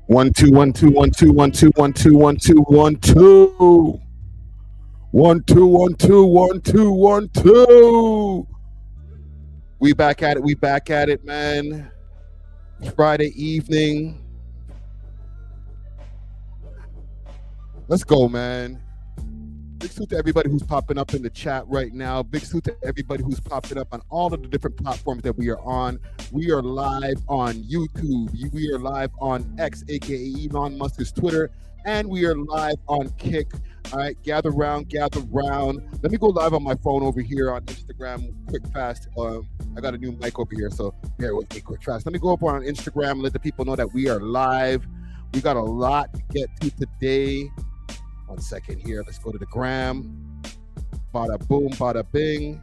One two one two one two one two one two one two one two one two one two one two one two. We back at it. We back at it, man. Friday evening. Let's go, man. Big salute to everybody who's popping up in the chat right now. Big salute to everybody who's popping up on all of the different platforms that we are on. We are live on YouTube. We are live on X, aka Elon Musk's Twitter, and we are live on Kick. All right, gather round, gather round. Let me go live on my phone over here on Instagram, quick fast. I got a new mic over here, so bear with me, quick fast. Let me go up on Instagram and let the people know that we are live. We got a lot to get to today. 1 second here. Let's go to the gram. Bada boom, bada bing.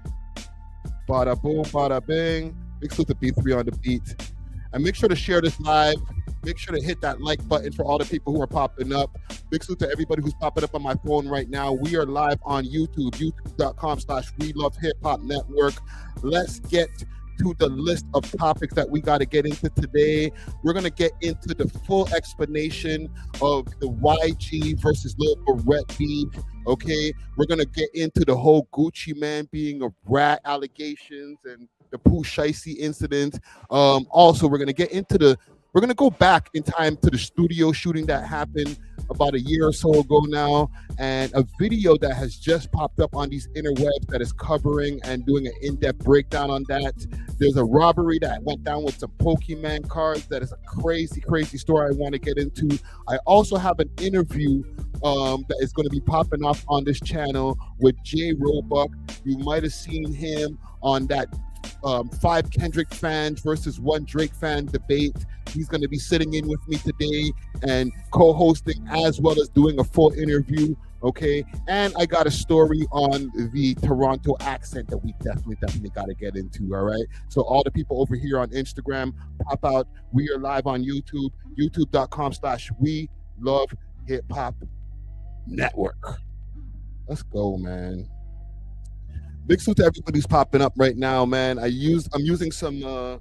Bada boom, bada bing. Big salute to B3 on the beat. And make sure to share this live. Make sure to hit that like button for all the people who are popping up. Big salute to everybody who's popping up on my phone right now. We are live on YouTube, youtube.com/welovehiphop network. Let's get to the list of topics that we got to get into today. We're going to get into the full explanation of the WhyG versus Lil Berete beef. Okay, we're going to get into the whole Gucci man being a rat allegations and the Pooh Shiesty incident. Also, we're going to go back in time to the studio shooting that happened about a year or so ago now, and a video that has just popped up on these interwebs that is covering and doing an in-depth breakdown on that. There's a robbery that went down with some Pokemon cards that is a crazy, crazy story I want to get into. I also have an interview that is going to be popping off on this channel with Jay Roebuck. You might have seen him on that 5 Kendrick fans versus 1 Drake fan debate. He's going to be sitting in with me today and co-hosting as well as doing a full interview. Okay, and I got a story on the Toronto accent that we definitely got to get into. All right, so all the people over here on Instagram, pop out. We are live on YouTube, youtube.com/welovehiphop network. Let's go, man. Big salute to everybody who's popping up right now, man. I'm using some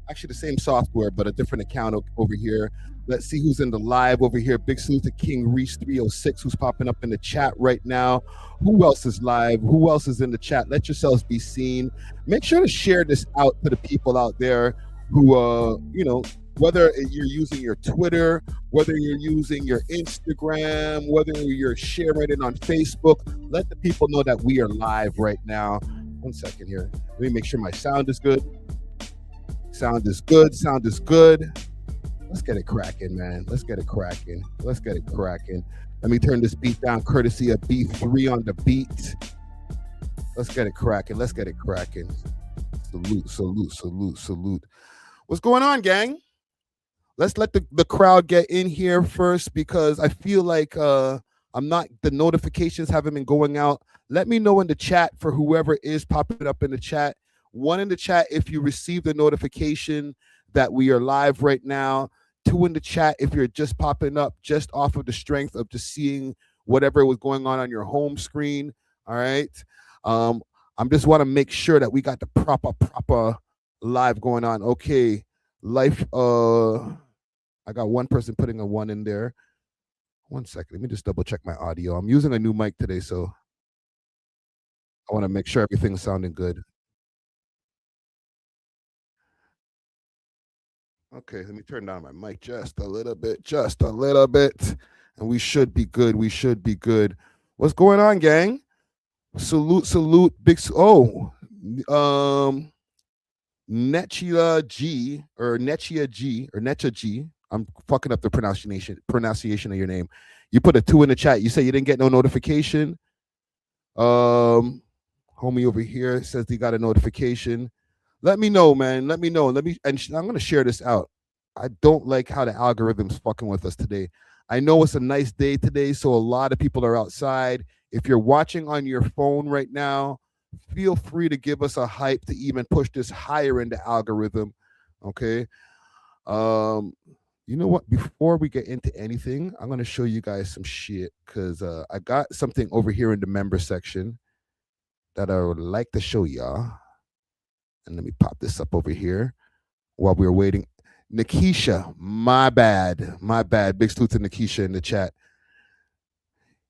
actually the same software, but a different account over here. Let's see who's in the live over here. Big salute to King Reese 306 who's popping up in the chat right now. Who else is live? Who else is in the chat? Let yourselves be seen. Make sure to share this out to the people out there who whether you're using your Twitter, whether you're using your Instagram, whether you're sharing it on Facebook, let the people know that we are live right now. 1 second here. Let me make sure my sound is good. Sound is good. Sound is good. Let's get it cracking, man. Let's get it cracking. Let's get it cracking. Let me turn this beat down courtesy of B3 on the beat. Let's get it cracking. Let's get it cracking. Salute, salute, salute, salute. What's going on, gang? Let's let the crowd get in here first because I feel like the notifications haven't been going out. Let me know in the chat for whoever is popping up in the chat. 1 in the chat if you received the notification that we are live right now. 2 in the chat if you're just popping up just off of the strength of just seeing whatever was going on your home screen. All right. I'm just want to make sure that we got the proper live going on. Okay. Life. I got 1 person putting a 1 in there. 1 second. Let me just double check my audio. I'm using a new mic today, so I want to make sure everything's sounding good. Okay, let me turn down my mic just a little bit, and we should be good. We should be good. What's going on, gang? Salute, salute, big. Nechia G. I'm fucking up the pronunciation of your name. You put a 2 in the chat. You say you didn't get no notification. Homie over here says he got a notification. Let me know, man. Let me know. And I'm gonna share this out. I don't like how the algorithm's fucking with us today. I know it's a nice day today, so a lot of people are outside. If you're watching on your phone right now, feel free to give us a hype to even push this higher in the algorithm. Okay. You know what? Before we get into anything, I'm gonna show you guys some shit because I got something over here in the member section that I would like to show y'all. And let me pop this up over here while we're waiting. Nikisha, my bad. Big salute to Nikisha in the chat.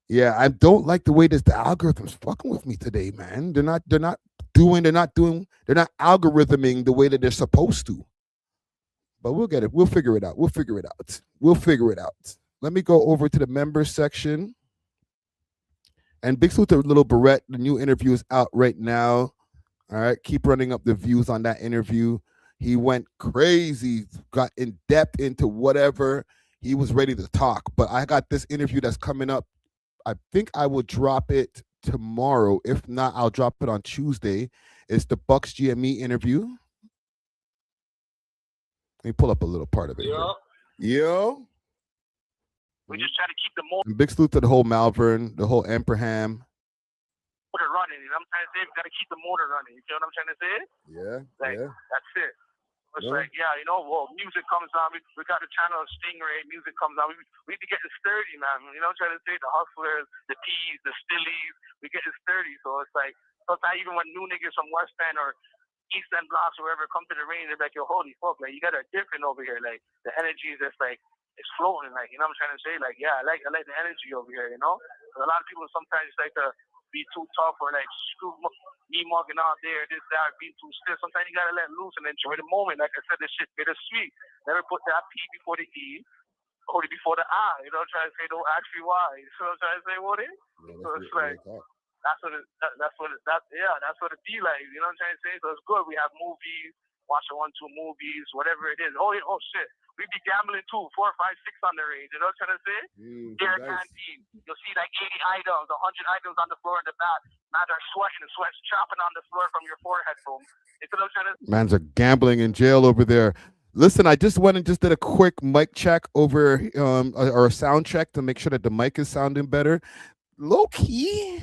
Yeah, I don't like the way the algorithm's fucking with me today, man. They're not algorithming the way that they're supposed to. But we'll get it. We'll figure it out. Let me go over to the members section. And big salute to Lil Berete. The new interview is out right now. All right, keep running up the views on that interview. He went crazy, got in depth into whatever. He was ready to talk. But I got this interview that's coming up. I think I will drop it tomorrow. If not, I'll drop it on Tuesday. It's the Bucks GME interview. Let me pull up a little part of it. Yo. We just try to keep the motor. And big salute to the whole Malvern, the whole Emperham. Motor running. You know what I'm trying to say? We got to keep the motor running. You know what I'm trying to say? Yeah. That's it. It's music comes on. We got the channel of Stingray. Music comes on. We be getting sturdy, man. You know what I'm trying to say? The hustlers, the T's, the Stillies. We getting sturdy. So it's like, sometimes even when new niggas from West End or East End blocks or wherever come to the range, they're like, yo, holy fuck, like, you got a different over here. Like, the energy is just like, it's floating. Like, you know what I'm trying to say? Like, yeah, I like the energy over here, you know? A lot of people sometimes like to be too tough or like screw me mugging out there, this, that, being too stiff. Sometimes you gotta let loose and enjoy the moment. Like I said, this shit bittersweet. Never put that P before the E, hold it before the I. You know what I'm trying to say? Don't ask me why. You know what I'm trying to say, Woody? So it's like, that's what it be like. You know what I'm trying to say? So it's good. We have movies, watching 1, 2 movies, whatever it is. Oh shit. We be gambling too, 4, 5, 6 on the range. You know what I'm trying to say? Their canteen. You'll see like 80 items, 100 items on the floor in the back. Man, they're sweating, sweat's chopping on the floor from your forehead, boom. You know what I'm trying to say? Mans are gambling in jail over there. Listen, I just went and just did a quick mic check over, or a sound check to make sure that the mic is sounding better. Low key,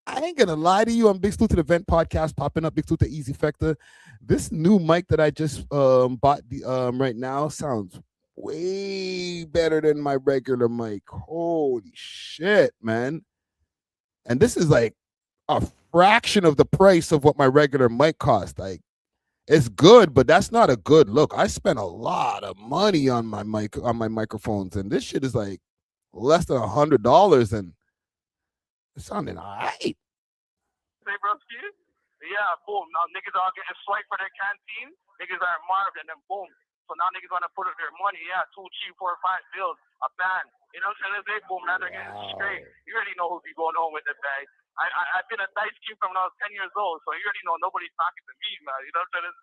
I ain't gonna lie to you. I'm Big Salute to the Vent podcast popping up. Big Salute to Easy Fecta. This new mic that I just bought right now sounds way better than my regular mic. Holy shit, man! And this is like a fraction of the price of what my regular mic cost. Like, it's good, but that's not a good look. I spent a lot of money on my mic, on my microphones, and this shit is like less than $100, and it's sounding all right. Hey, broski. Yeah, boom. Now niggas all getting swiped for their canteen. Niggas are marved, and then boom. So now niggas want to put up their money. Yeah, 2, 3, 4, 5 bills, a band. You know what I'm saying? Boom. Now they're getting straight. You already know who be going home with the bag. I've been a dice king from when I was 10 years old, so you already know nobody's talking to me, man. You know what I'm saying?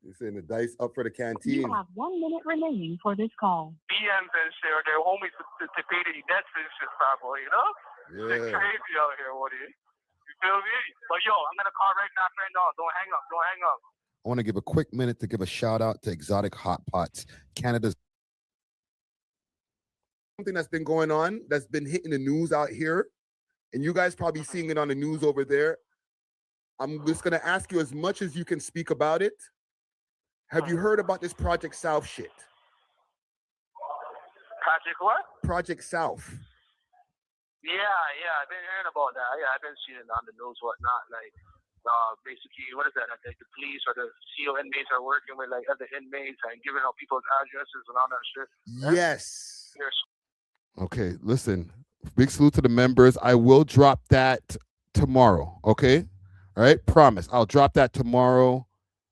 You're saying the dice up for the canteen. You have 1 minute remaining for this call. BMs and shit, or their homies to pay the debts and shit, boy, you know? Yeah. It's crazy out here, Woody. You feel me? But yo, I'm gonna call right now, friend. No, don't hang up. I want to give a quick minute to give a shout out to Exotic Hot Pots, Canada's. Something that's been going on, that's been hitting the news out here, and you guys probably seeing it on the news over there. I'm just gonna ask you as much as you can speak about it. Have you heard about this Project South shit? Project what? Project South. Yeah, I've been hearing about that. Yeah, I've been seeing it on the news, whatnot. Like, basically, what is that? Like the police or the CO inmates are working with like other inmates and giving out people's addresses and all that shit. Yes. Okay, listen. Big salute to the members. I will drop that tomorrow. Okay, all right. Promise. I'll drop that tomorrow.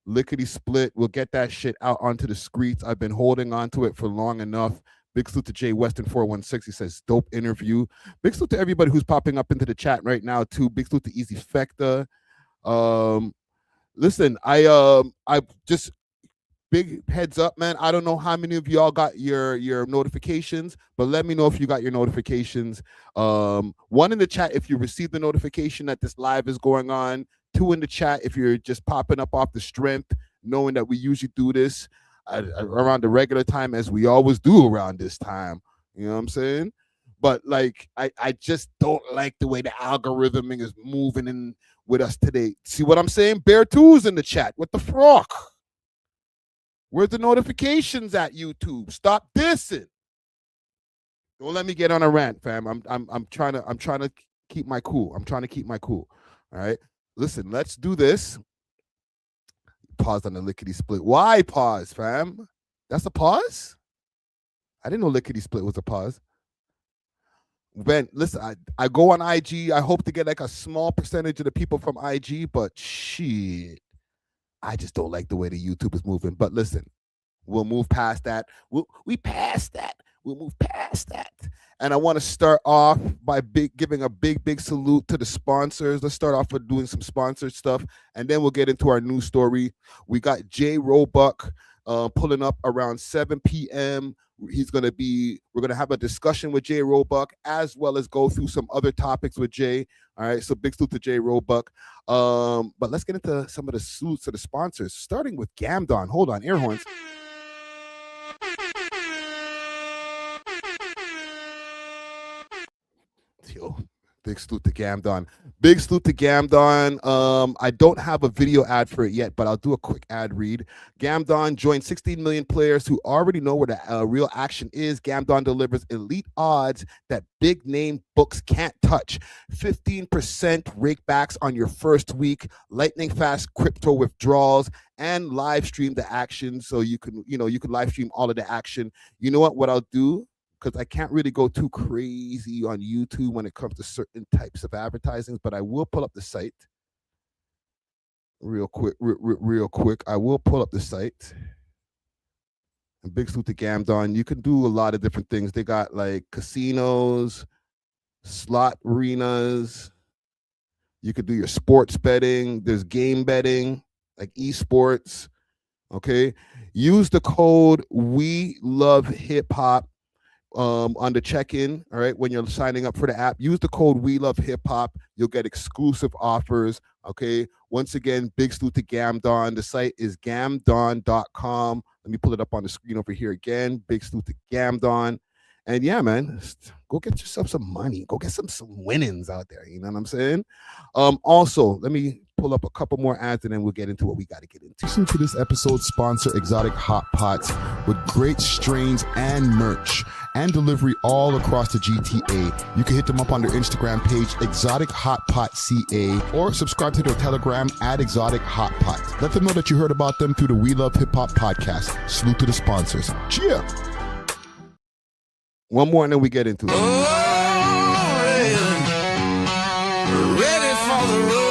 Lickety split. We'll get that shit out onto the streets. I've been holding on to it for long enough. Big salute to Jay Weston 416. He says, dope interview. Big salute to everybody who's popping up into the chat right now, too. Big salute to Easy Fecta. Listen, I just big heads up, man. I don't know how many of y'all got your notifications, but let me know if you got your notifications. 1 in the chat if you received the notification that this live is going on. 2 in the chat if you're just popping up off the strength, knowing that we usually do this around the regular time, as we always do around this time. You know what I'm saying? But like, I just don't like the way the algorithming is moving in with us today. See what I'm saying? Bear 2's in the chat. What the frock? Where's the notifications at YouTube? Stop dissing. Don't let me get on a rant, fam. I'm trying to keep my cool. I'm trying to keep my cool. All right. Listen, let's do this. Pause on the lickety split. Why pause, fam? That's a pause? I didn't know Lickety Split was a pause. Ben, listen, I go on IG. I hope to get like a small percentage of the people from IG, but shit, I just don't like the way the YouTube is moving. But listen, we'll move past that. We passed that. We'll move past that. And I want to start off by giving a big salute to the sponsors. Let's start off with doing some sponsored stuff, and then we'll get into our news story. We got Jay Roebuck pulling up around 7 p.m. We're going to have a discussion with Jay Roebuck, as well as go through some other topics with Jay. All right, so big salute to Jay Roebuck. But let's get into some of the salutes to the sponsors, starting with Gamdon. Hold on, air horns. Yo, big salute to Gamdon. Big salute to Gamdon. I don't have a video ad for it yet, but I'll do a quick ad read. Gamdon joined 16 million players who already know where the real action is. Gamdon delivers elite odds that big name books can't touch. 15% rakebacks on your first week, lightning fast crypto withdrawals, and live stream the action. So you can live stream all of the action. You know what I'll do? Because I can't really go too crazy on YouTube when it comes to certain types of advertising, but I will pull up the site real quick. Real quick, I will pull up the site. And big salute to Gamdon. You can do a lot of different things. They got like casinos, slot arenas. You could do your sports betting. There's game betting, like esports. Okay. Use the code WeLoveHipHop on the check-in. All right, when you're signing up for the app, use the code WeLoveHipHop. You'll get exclusive offers. Okay, once again, big salute to Gamdon. The site is gamdon.com. Let me pull it up on the screen over here again. Big salute to Gamdon. And yeah, man, go get yourself some money. Go get some winnings out there. You know what I'm saying? Also, let me pull up a couple more ads and then we'll get into what we got to get into. Listen to this episode's sponsor, Exotic Hot Pots, with great strains and merch and delivery all across the GTA. You can hit them up on their Instagram page, Exotic Hot Pot CA, or subscribe to their Telegram at Exotic Hot Pot. Let them know that you heard about them through the We Love Hip Hop podcast. Salute to the sponsors. Cheer! One more and then we get into it. Ready for the road.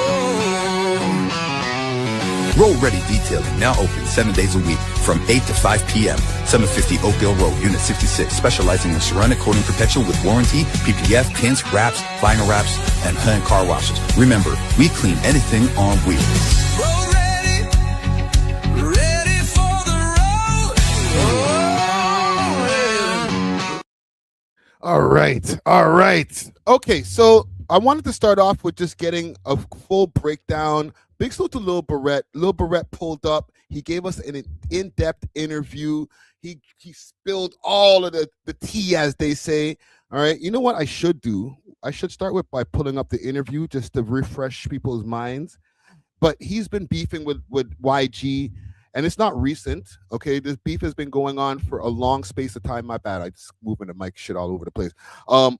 Roll Ready Detailing, now open 7 days a week from 8 to 5 p.m. 750 Oakdale Road, Unit 66, specializing in ceramic coating perpetual with warranty, PPF, pins, wraps, vinyl wraps, and hand car washes. Remember, we clean anything on wheels. Road ready, ready for the road. All right. Okay, so I wanted to start off with just getting a full breakdown. Big salute to Lil Berete. Lil Berete pulled up. He gave us an in-depth interview. He spilled all of the tea, as they say. All right. You know what I should do? I should start by pulling up the interview just to refresh people's minds. But he's been beefing with WhyG, and it's not recent. Okay, this beef has been going on for a long space of time. My bad. I just moving the mic shit all over the place. The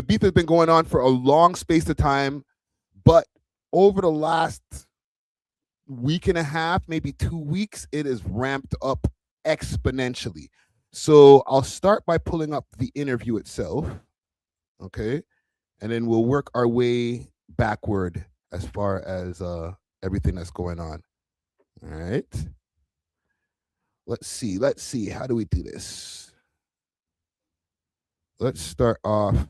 beef has been going on for a long space of time, but over the last week and a half, maybe 2 weeks, it is ramped up exponentially. So I'll start by pulling up the interview itself, okay, and then we'll work our way backward as far as everything that's going on. All right. Let's see. How do we do this? Let's start off.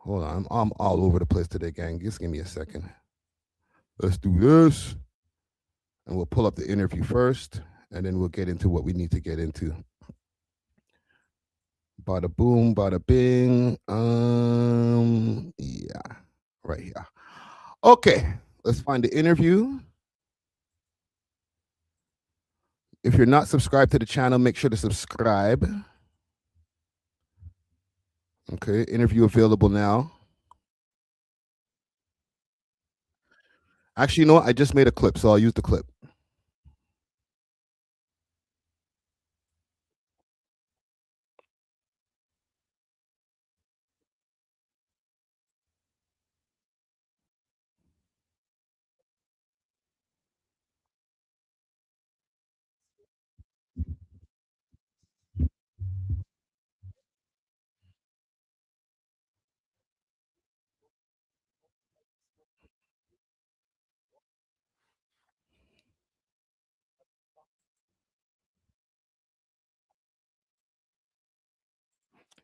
Hold on, I'm all over the place today, gang. Just give me a second. Let's do this. And we'll pull up the interview first, and then we'll get into what we need to get into. Bada boom, bada bing. Yeah, right here. Okay, let's find the interview. If you're not subscribed to the channel, make sure to subscribe. Okay, interview available now. Actually, you know what? I just made a clip, so I'll use the clip.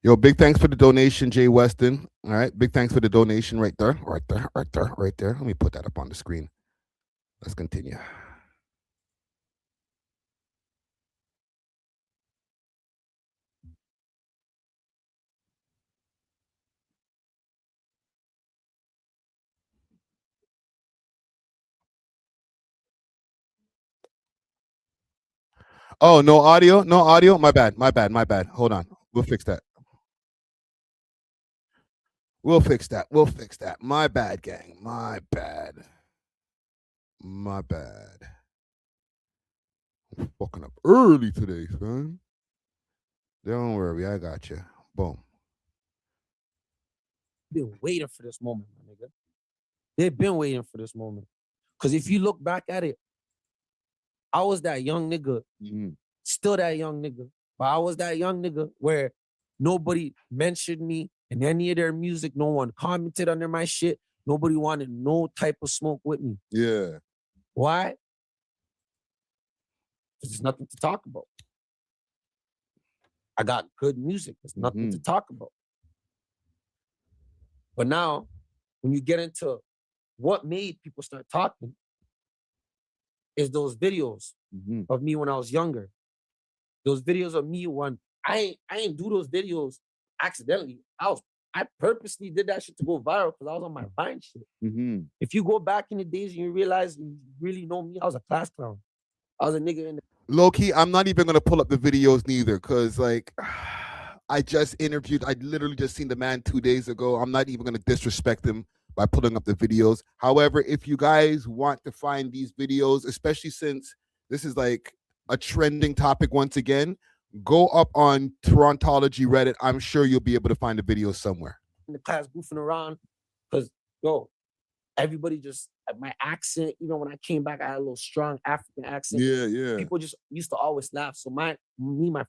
Yo, big thanks for the donation, Jay Weston. All right, big thanks for the donation right there. Let me put that up on the screen. Let's continue. Oh, no audio? No audio? My bad. Hold on. We'll fix that. We'll fix that. My bad, gang. My bad. I'm fucking up early today, son. Don't worry, I got you. Boom. Been waiting for this moment, my nigga. They've been waiting for this moment. Because if you look back at it, I was that young nigga, still that young nigga, but I was that young nigga where nobody mentioned me in any of their music. No one commented under my shit. Nobody wanted no type of smoke with me. Yeah. Why? Because there's nothing to talk about. I got good music. There's nothing to talk about. But now, when you get into what made people start talking, is those videos of me when I was younger. Those videos of me when I ain't do those videos accidentally. I purposely did that shit to go viral because I was on my Vine shit. If you go back in the days and you realize you really know me, I was a class clown. I was a nigga in the low key. I'm not even gonna pull up the videos neither, cause like I just interviewed. I literally just seen the man 2 days ago. I'm not even gonna disrespect him by pulling up the videos. However, if you guys want to find these videos, especially since this is like a trending topic once again, go up on Torontology Reddit. I'm sure you'll be able to find the videos somewhere. In the class goofing around, because yo, everybody just my accent. Even when I came back, I had a little strong African accent. Yeah. People just used to always laugh. So my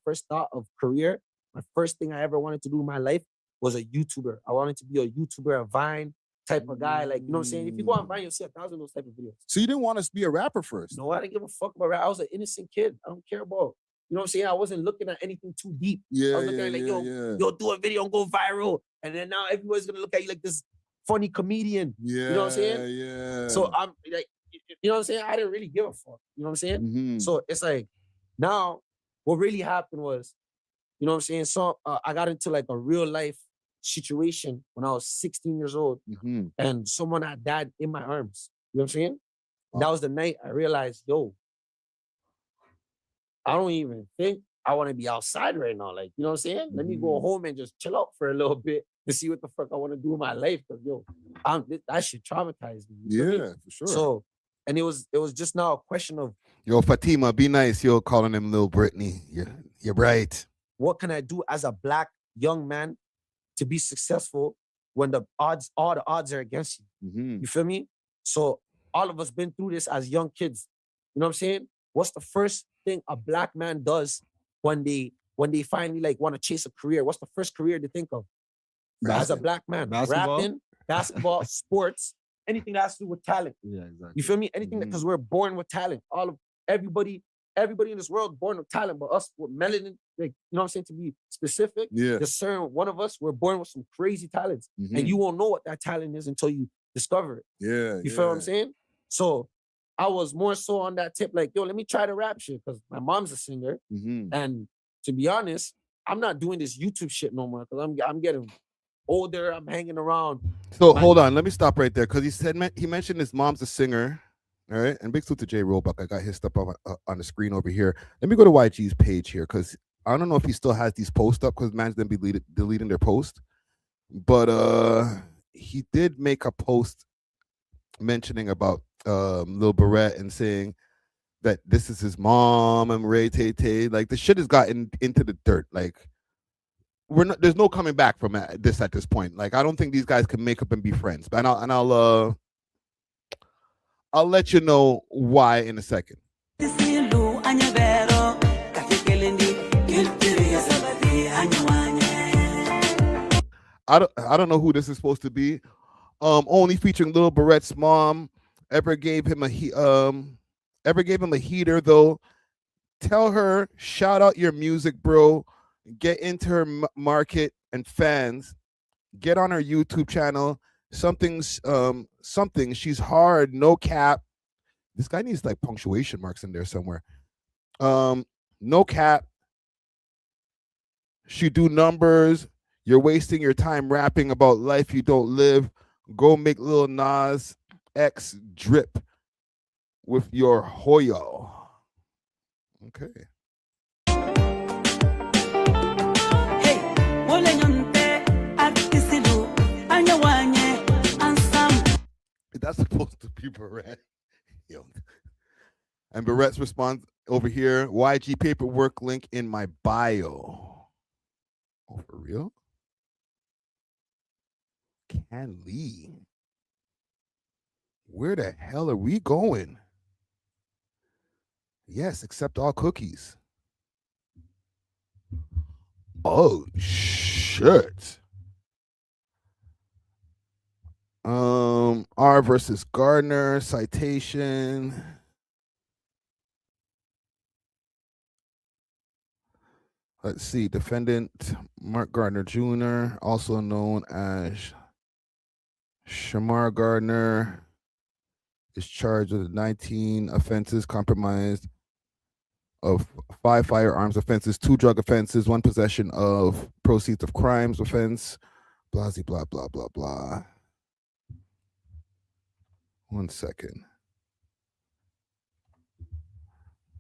first thought of career, my first thing I ever wanted to do in my life was a YouTuber. I wanted to be a YouTuber, a Vine type of guy. Like, you know what I'm saying? If you go on Vine, you'll see 1,000 of those type of videos. So you didn't want us to be a rapper first? No, I didn't give a fuck about rap. I was an innocent kid. I don't care about, you know what I'm saying? I wasn't looking at anything too deep. I was looking at like, yo, do a video and go viral. And then now everybody's gonna look at you like this funny comedian. You know what I'm saying? Yeah. So I'm like, you know what I'm saying? I didn't really give a fuck. You know what I'm saying? So it's like, now what really happened was, you know what I'm saying? So I got into like a real life situation when I was 16 years old and someone had died in my arms. You know what I'm saying? That was the night I realized, yo, I don't even think I want to be outside right now. Like, you know what I'm saying? Let me go home and just chill out for a little bit to see what the fuck I want to do in my life. Because, yo, that shit traumatized me. Yeah, for sure. So, and it was just now a question of, yo, Fatima, be nice. You're calling him Lil Brittany. You're right. What can I do as a Black young man to be successful when all the odds are against you? You feel me? So all of us been through this as young kids. You know what I'm saying? What's the first thing a Black man does when they finally like want to chase a career? What's the first career they think of? As a Black man, rapping, basketball, sports, anything that has to do with talent. Yeah, exactly. You feel me? Anything because we're born with talent. Everybody in this world born with talent, but us with melanin, like, you know what I'm saying, to be specific, there's certain one of us, we're born with some crazy talents. And you won't know what that talent is until you discover it. You feel what I'm saying? So I was more so on that tip, like, yo, let me try the rap shit, because my mom's a singer. And to be honest, I'm not doing this YouTube shit no more, because I'm getting older, I'm hanging around. So hold on, let me stop right there, because he mentioned his mom's a singer. All right, and big salute to Jay Roebuck. I got his stuff up on the screen over here. Let me go to YG's page here, because I don't know if he still has these posts up, because man's been deleting their post. But he did make a post mentioning about Lil Berete and saying that this is his mom and Ray Tay Tay. Like, the shit has gotten into the dirt. Like, there's no coming back from this at this point. Like, I don't think these guys can make up and be friends. But I'll let you know why in a second. I don't know who this is supposed to be. Only featuring Lil Berete's mom. Ever gave him a heater though. Tell her, shout out your music, bro. Get into her market and fans, get on her YouTube channel. Something. She's hard, no cap. This guy needs like punctuation marks in there somewhere. No cap. She do numbers. You're wasting your time rapping about life you don't live. Go make Lil Nas X drip with your Hoyo. Okay. That's supposed to be Berete. Yo. And Berette's response over here, YG paperwork link in my bio. Oh, for real? Can Lee? Where the hell are we going? Yes, accept all cookies. Oh, shit. R versus Gardner, citation. Let's see, defendant Mark Gardner Jr., also known as Shamar Gardner, is charged with 19 offenses comprised of 5 firearms offenses, 2 drug offenses, 1 possession of proceeds of crimes offense, blah, blah, blah, blah, blah. 1 second.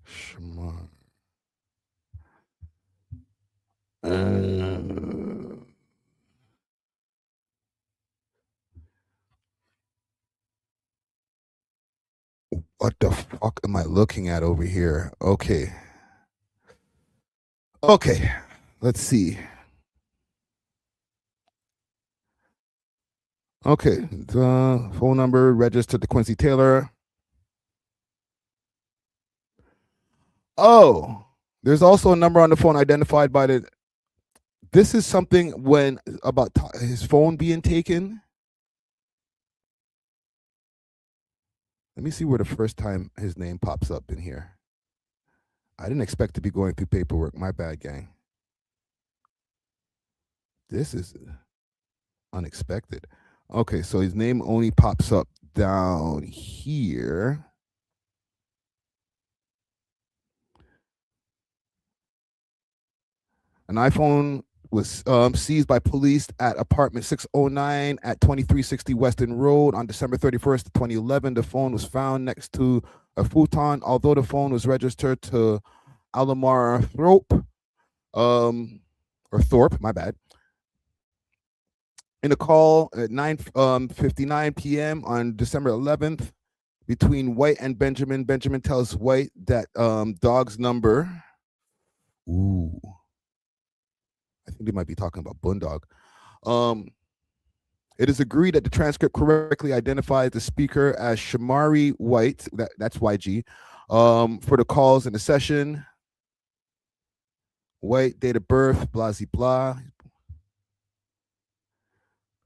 Shamar. What the fuck am I looking at over here? Okay. Let's see. Okay, the phone number registered to Quincy Taylor. Oh, there's also a number on the phone identified by the. This is something when about his phone being taken. Let me see where the first time his name pops up in here. I didn't expect to be going through paperwork. My bad, gang. This is unexpected. Okay, so his name only pops up down here. An iPhone was seized by police at apartment 609 at 2360 Weston Road on December 31st, 2011. The phone was found next to a futon, although the phone was registered to Alamar Thorpe, my bad. In a call at 9:59 p.m. on December 11th between White and Benjamin. Benjamin tells White that dog's number. Ooh. I think they might be talking about Boondog. It is agreed that the transcript correctly identifies the speaker as Shamari White, that's YG, for the calls in the session. White, date of birth, blah, blah.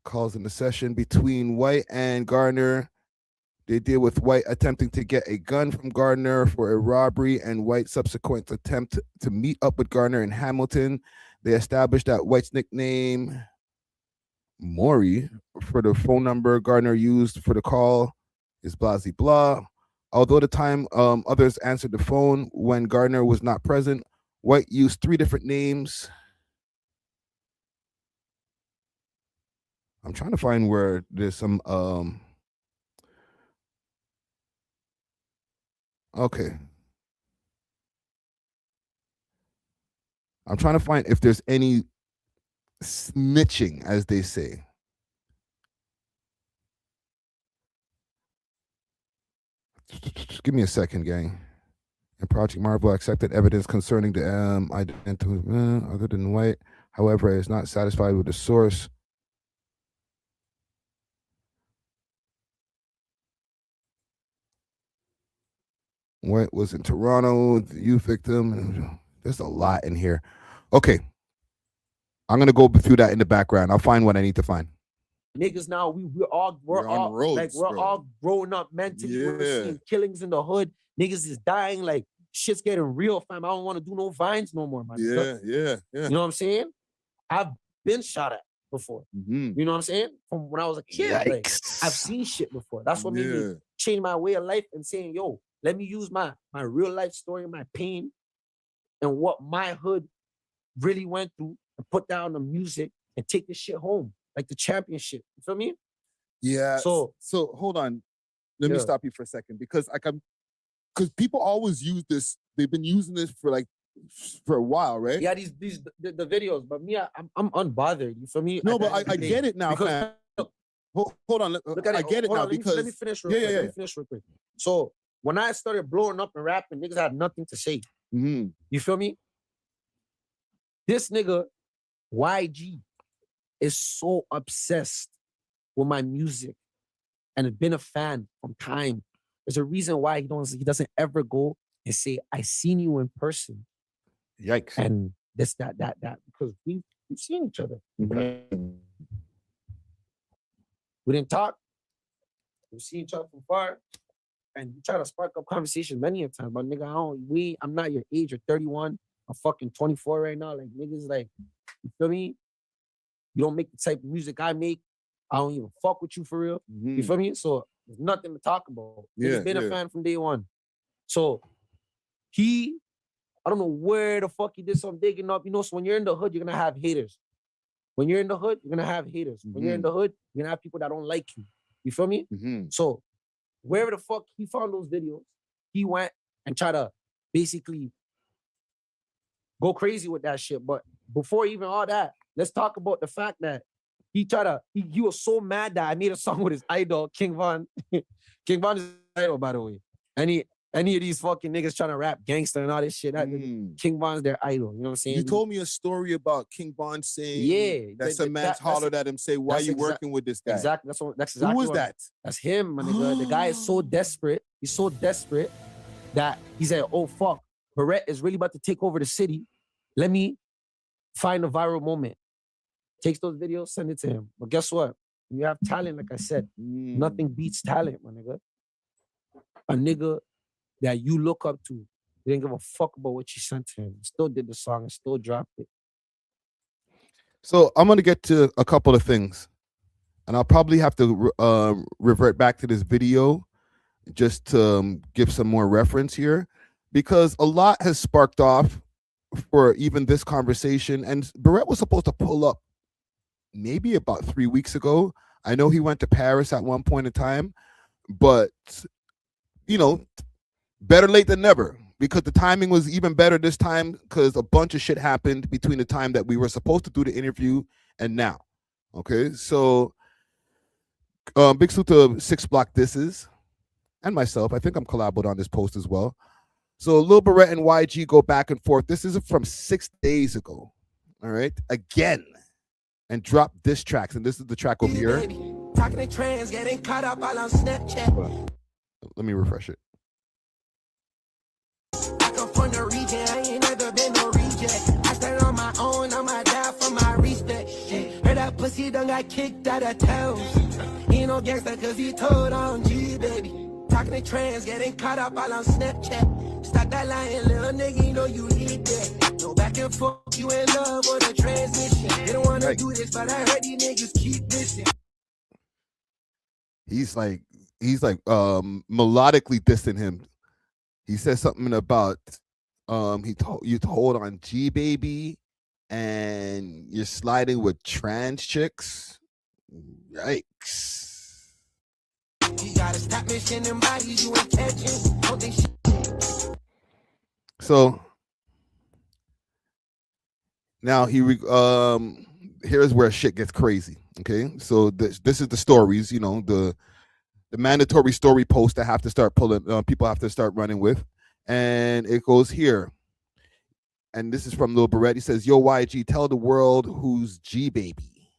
Calls in the session between White and Gardner. They deal with White attempting to get a gun from Gardner for a robbery and White's subsequent attempt to meet up with Gardner in Hamilton. They established that White's nickname, Maury, for the phone number Gardner used for the call is blah, blah. Although the time others answered the phone when Gardner was not present, White used 3 different names. I'm trying to find where there's some okay. I'm trying to find if there's any snitching, as they say. Just give me a second, gang. And Project Marvel accepted evidence concerning the identity other than White. However, is not satisfied with the source. White was in Toronto, the youth victim. There's a lot in here. Okay. I'm going to go through that in the background. I'll find what I need to find. Niggas now, we're all growing up mentally. Yeah. We're seeing killings in the hood. Niggas is dying. Like, shit's getting real, fam. I don't want to do no vines no more, man. Yeah. You know what I'm saying? been shot at before. You know what I'm saying? From when I was a kid, like, I've seen shit before. That's what made me change my way of life and saying, yo, let me use my real life story, my pain, and what my hood really went through, and put down the music and take this shit home, like the championship. You feel me? Yeah. So hold on. Let me stop you for a second, because because people always use this. They've been using this for a while, right? Yeah, the videos, but me, I'm unbothered. You feel me? No, but I get it now, fam. Hold on. Look at it. I get it now, because let me finish real quick. Let me finish real quick. So when I started blowing up and rapping, niggas had nothing to say. You feel me? This nigga, WhyG, is so obsessed with my music and has been a fan from time. There's a reason why he doesn't ever go and say, I seen you in person. Yikes. And this, that, because we've seen each other. We didn't talk. We've seen each other from far. And we try to spark up conversation many a time. But nigga, I'm not your age. You're 31. I'm fucking 24 right now. Like, niggas, like, you feel me? You don't make the type of music I make. I don't even fuck with you for real. You feel me? So there's nothing to talk about. He's been a fan from day one. So I don't know where the fuck he did some digging up. You know, so when you're in the hood, you're gonna have haters. When you're in the hood, you're gonna have haters. When you're in the hood, you're gonna have people that don't like you. You feel me? So wherever the fuck he found those videos, he went and tried to basically go crazy with that shit. But before even all that, let's talk about the fact that he was so mad that I made a song with his idol, King Von. King Von is his idol, by the way. Any of these fucking niggas trying to rap gangster and all this shit, King Von's their idol. You know what I'm saying? You told me a story about King Von saying that some man hollered at him, say, why are you working with this guy? Exactly. That's exactly. Who was that? That's him, my nigga. The guy is so desperate. He's so desperate that he said, oh, fuck, Berete is really about to take over the city. Let me find a viral moment. Takes those videos, send it to him. But guess what? When you have talent, like I said, nothing beats talent, my nigga. A nigga that you look up to, you didn't give a fuck about what you sent to him. Still did the song and still dropped it. So I'm gonna get to a couple of things, and I'll probably have to revert back to this video just to give some more reference here, because a lot has sparked off for even this conversation. And Berete was supposed to pull up maybe about 3 weeks ago. I know he went to Paris at one point in time, but you know, better late than never, because the timing was even better this time, because a bunch of shit happened between the time that we were supposed to do the interview and now. Okay, so big salute to 6 Block Disses and myself. I think I'm collaborating on this post as well. So Lil Berete and WhyG go back and forth. This is from 6 days ago. All right, again, and drop diss tracks, and this is the track over here. Talking to trans, getting caught up all on Snapchat. Let me refresh it. I come from the region, I ain't never been no reject. I started on my own, I'ma die for my respect. Heard that pussy done got kicked out of town. He no gangster cause he told on G, baby. Talking to trans, getting caught up all on Snapchat. Stop that lying, little nigga, you know you need that. No back and forth, you in love with the transmission. They don't wanna do this, but I heard these niggas keep dissing. He's like melodically dissing him. He says something about he told you to hold on G, baby, and you're sliding with trans chicks. Yikes. You gotta stop missing them bodies you ain't catching. So now here's where shit gets crazy. Okay, so this is the stories, you know, the mandatory story post that have to start pulling, people have to start running with, and it goes here. And this is from Lil Berete. He says, "Yo, WhyG, tell the world who's G baby."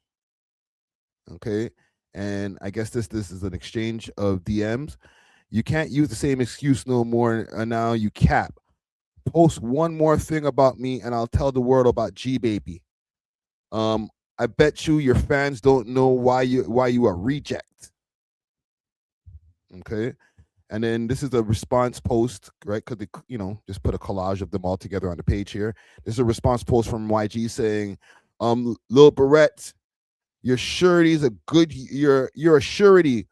Okay, and I guess this is an exchange of DMs. You can't use the same excuse no more. Now you cap. Post one more thing about me, and I'll tell the world about G baby. I bet you your fans don't know why you are reject. Okay, and then this is a response post, right? Because they, just put a collage of them all together on the page here. This is a response post from WhyG saying, Lil Berete, your surety's a good. You're a surety,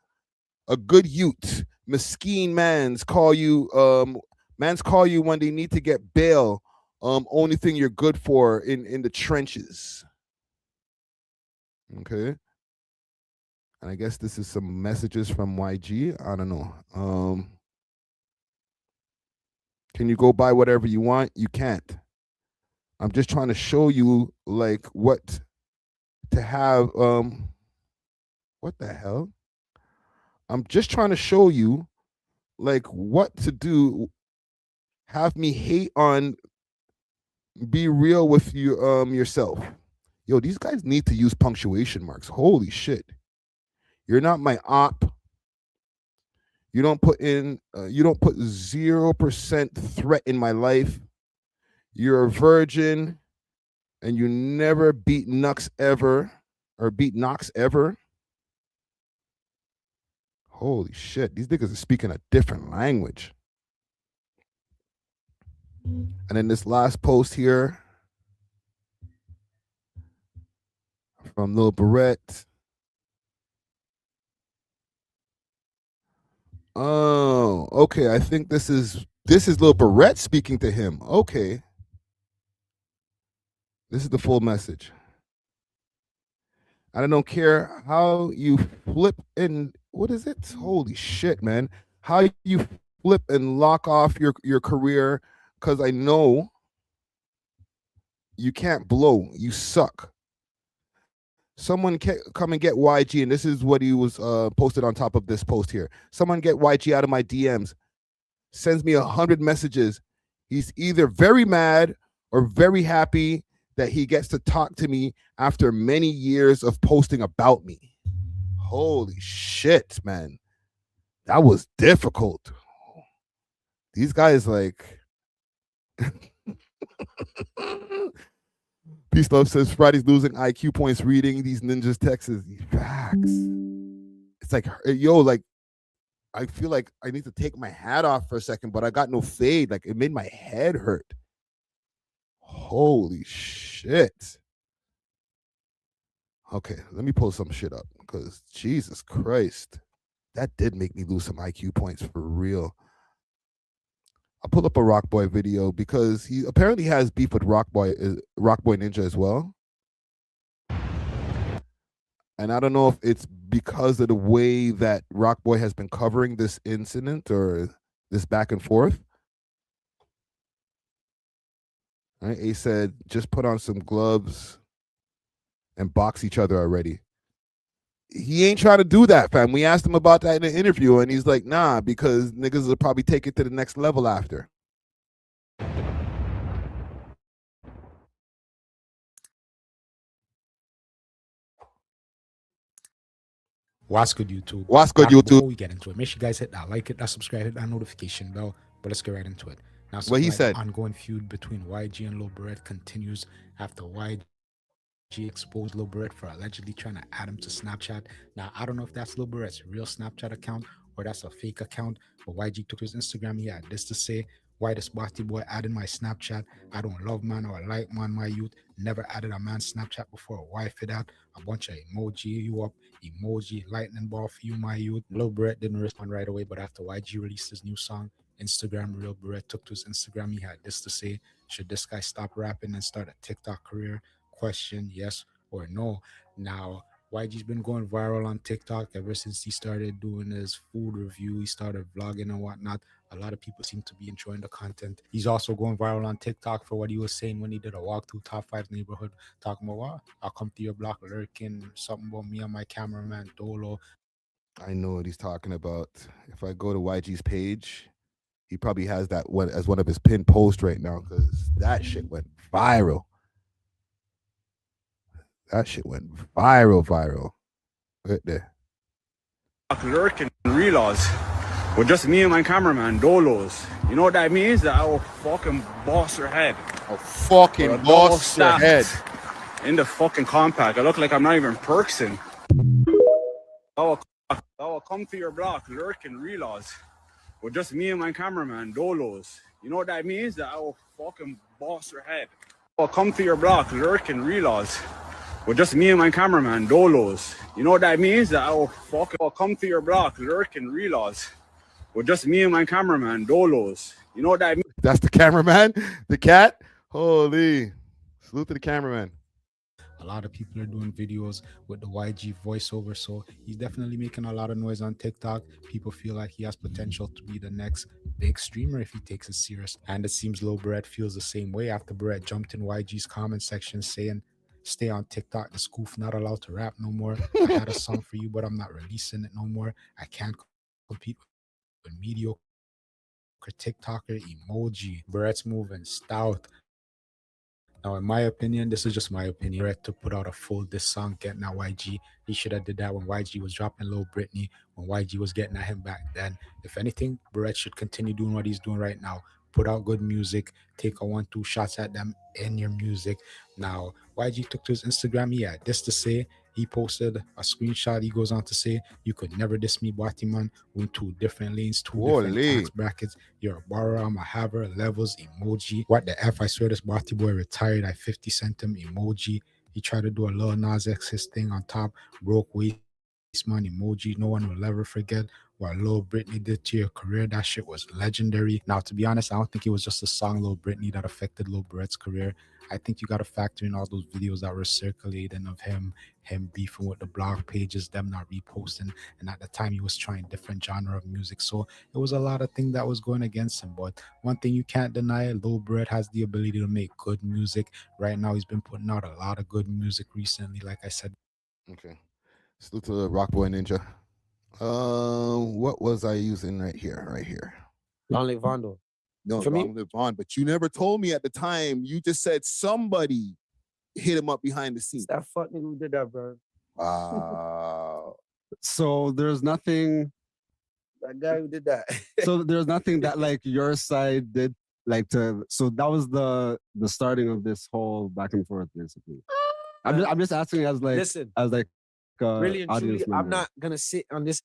a good youth. Mesquite mans call you. Mans call you when they need to get bail. Only thing you're good for in the trenches. Okay. And I guess this is some messages from YG. I don't know. Can you go buy whatever you want? You can't. I'm just trying to show you like what to have. What the hell? I'm just trying to show you like what to do. Have me hate on. Be real with you yourself. Yo, these guys need to use punctuation marks. Holy shit. You're not my op. You don't put 0% threat in my life. You're a virgin and you never beat Knox ever. Holy shit. These niggas are speaking a different language. And then this last post here from Lil Berete. Oh, okay. I think this is Lil Berete speaking to him. Okay. This is the full message. And I don't care how you flip and what is it? Holy shit, man. How you flip and lock off your career, because I know you can't blow. You suck. Someone come and get YG, and this is what he was posted on top of this post here. Someone get YG out of my DMs. Sends me 100 messages. He's either very mad or very happy that he gets to talk to me after many years of posting about me. Holy shit, man. That was difficult. These guys like... Peace Love says Friday's losing IQ points reading these ninjas texts. Facts. It's like, yo, like, I feel like I need to take my hat off for a second, but I got no fade. Like, it made my head hurt. Holy shit. Okay, let me pull some shit up because Jesus Christ, that did make me lose some IQ points for real. I'll pull up a Rockboy video because he apparently has beef with Rockboy Ninja as well. And I don't know if it's because of the way that Rockboy has been covering this incident or this back and forth. All right, he said, just put on some gloves and box each other already. He ain't trying to do that, fam. We asked him about that in an interview, and he's like, nah, because niggas will probably take it to the next level after. What's good, YouTube? What's good, YouTube? Before we get into it, make sure you guys hit that like, hit that subscribe, hit that notification bell. But let's get right into it. Now, what he said. The ongoing feud between YG and Lil Berete continues after YG exposed Lil Berete for allegedly trying to add him to Snapchat. Now, I don't know if that's Lil Berete's real Snapchat account or that's a fake account, but YG took to his Instagram. He had this to say: why this Bosty boy added my Snapchat? I don't love man or like man, my youth. Never added a man's Snapchat before. Why for that? A bunch of emoji you up, emoji, lightning ball for you, my youth. Lil Berete didn't respond right away, but after YG released his new song, Instagram, Lil Berete took to his Instagram. He had this to say: should this guy stop rapping and start a TikTok career? Question, yes or no. Now, YG's been going viral on TikTok ever since he started doing his food review. He started vlogging and whatnot. A lot of people seem to be enjoying the content. He's also going viral on TikTok for what he was saying when he did a walk through Top 5 neighborhood, talking about, what? I'll come to your block lurking, something about me and my cameraman, Dolo. I know what he's talking about. If I go to YG's page, he probably has that one as one of his pinned posts right now because that shit went viral. That shit went viral. Right there. Lurking realize with just me and my cameraman, Dolos. You know what that means? That I will fucking boss her head. I'll fucking boss her head. In the fucking compact. I look like I'm not even perksing. I will come to your block, lurking realize with just me and my cameraman, Dolos. You know what that means? That I will fucking boss her head. I'll come to your block, lurking, reloads. With just me and my cameraman, Dolos. You know what that means? That I'll come to your block, lurking, reloads. With just me and my cameraman, Dolos. You know what that means? That's the cameraman, the cat. Holy, salute to the cameraman. A lot of people are doing videos with the YG voiceover, so he's definitely making a lot of noise on TikTok. People feel like he has potential to be the next big streamer if he takes it serious. And it seems Lil Berete feels the same way after Berete jumped in YG's comment section saying, "Stay on TikTok, the scoof not allowed to rap no more. I had a song for you, but I'm not releasing it no more. I can't compete with mediocre TikToker emoji." Berete's moving stout. Now, in my opinion, this is just my opinion. Berete to put out a full diss song getting at YG. He should have did that when YG was dropping Lil Britney, when YG was getting at him back then. If anything, Berete should continue doing what he's doing right now. Put out good music, take a 1-2 shots at them in your music. Now, YG took to his Instagram, he had this to say. He posted a screenshot. He goes on to say, "You could never diss me, Batiman. We're in 2 different lanes, 2 different tax brackets. You're a borrower, I'm a haver, levels, emoji. What the F? I swear this Bati boy retired. I 50 cent him, emoji." He tried to do a Lil Nas X his thing on top, broke waste man emoji. No one will ever forget what Lil Britney did to your career. That shit was legendary. Now, to be honest, I don't think it was just the song Lil Britney that affected Lil Berete's career. I think you got to factor in all those videos that were circulating of him beefing with the blog pages, them not reposting. And at the time, he was trying different genre of music. So it was a lot of things that was going against him. But one thing you can't deny, Lil Berete has the ability to make good music. Right now, he's been putting out a lot of good music recently, like I said. Okay. Salute to Rock Boy Ninja. What was I using right here? Right here. Long Live Vondo. No, Long Live Vaughn. But you never told me at the time. You just said somebody hit him up behind the scenes. That fuck nigga who did that, bro. Wow. So there's nothing. That guy who did that. So there's nothing that like your side did like to. So that was the starting of this whole back and forth, basically. I'm just asking as like Listen, as like really and truly, member. I'm not gonna sit on this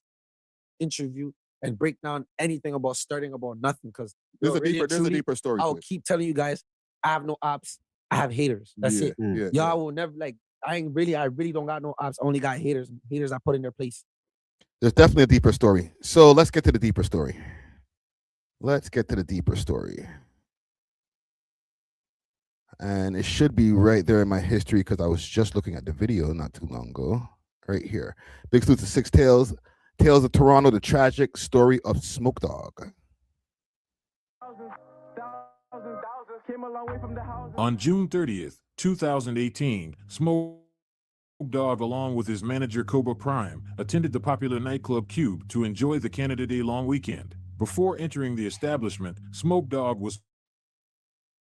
interview and break down anything about starting about nothing, because there's a deeper story. I'll keep telling you guys, I have no ops, I have haters. That's it. Y'all will never like. I really don't got no ops. I only got haters. Haters I put in their place. There's definitely a deeper story. So let's get to the deeper story. And it should be right there in my history because I was just looking at the video not too long ago. Right here. Big salute to Six Tales. Tales of Toronto, the tragic story of Smoke Dog. On June 30th, 2018, Smoke Dog, along with his manager Cobra Prime, attended the popular nightclub Cube to enjoy the Canada Day long weekend. Before entering the establishment, Smoke Dog was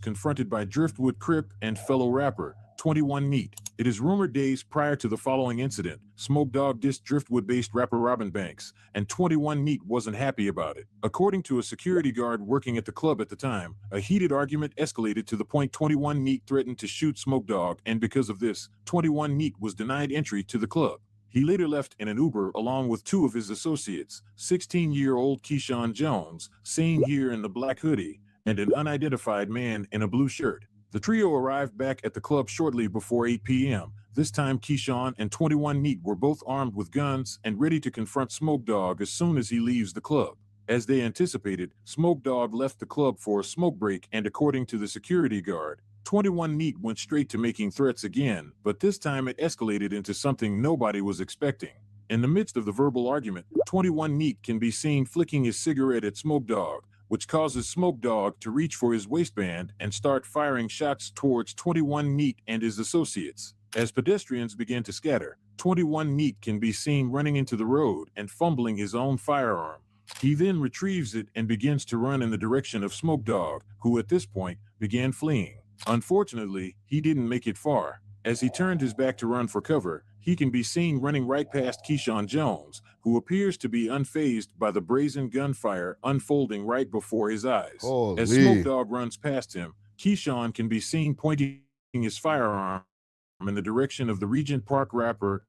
confronted by Driftwood Crip and fellow rapper 21 Neat. It is rumored days prior to the following incident, Smoke Dog dissed Driftwood-based rapper Robin Banks, and 21 Neat wasn't happy about it. According to a security guard working at the club at the time, a heated argument escalated to the point 21 Neat threatened to shoot Smoke Dog, and because of this, 21 Neat was denied entry to the club. He later left in an Uber along with 2 of his associates, 16-year-old Keyshawn Jones, seen here in the black hoodie, and an unidentified man in a blue shirt. The trio arrived back at the club shortly before 8 p.m. This time, Keyshawn and 21 Neat were both armed with guns and ready to confront Smoke Dog as soon as he leaves the club. As they anticipated, Smoke Dog left the club for a smoke break, and according to the security guard, 21 Neat went straight to making threats again, but this time it escalated into something nobody was expecting. In the midst of the verbal argument, 21 Neat can be seen flicking his cigarette at Smoke Dog, which causes Smoke Dog to reach for his waistband and start firing shots towards 21 Neat and his associates. As pedestrians begin to scatter, 21 Neat can be seen running into the road and fumbling his own firearm. He then retrieves it and begins to run in the direction of Smoke Dog, who at this point began fleeing. Unfortunately, he didn't make it far. As he turned his back to run for cover, he can be seen running right past Keyshawn Jones, who appears to be unfazed by the brazen gunfire unfolding right before his eyes. Holy. As Smoke Dog runs past him, Keyshawn can be seen pointing his firearm in the direction of the Regent Park rapper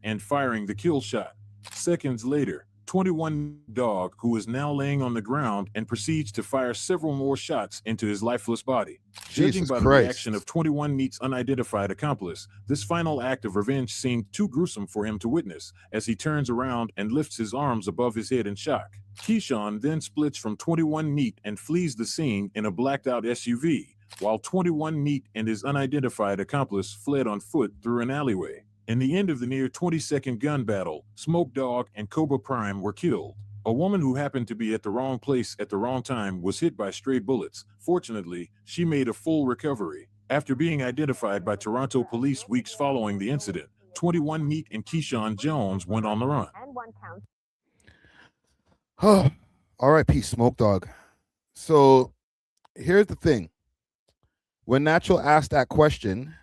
and firing the kill shot. Seconds later, 21 Dog, who is now laying on the ground, and proceeds to fire several more shots into his lifeless body. Judging by the reaction of 21 Neat's unidentified accomplice, this final act of revenge seemed too gruesome for him to witness, as he turns around and lifts his arms above his head in shock. Keyshawn then splits from 21 Neat and flees the scene in a blacked-out SUV, while 21 Neat and his unidentified accomplice fled on foot through an alleyway. In the end of the near 20-second gun battle, Smoke Dawg and Cobra Prime were killed. A woman who happened to be at the wrong place at the wrong time was hit by stray bullets. Fortunately, she made a full recovery. After being identified by Toronto police weeks following the incident, 21 Neat and Keyshawn Jones went on the run. Oh, R.I.P. Smoke Dawg. So here's the thing. When Natural asked that question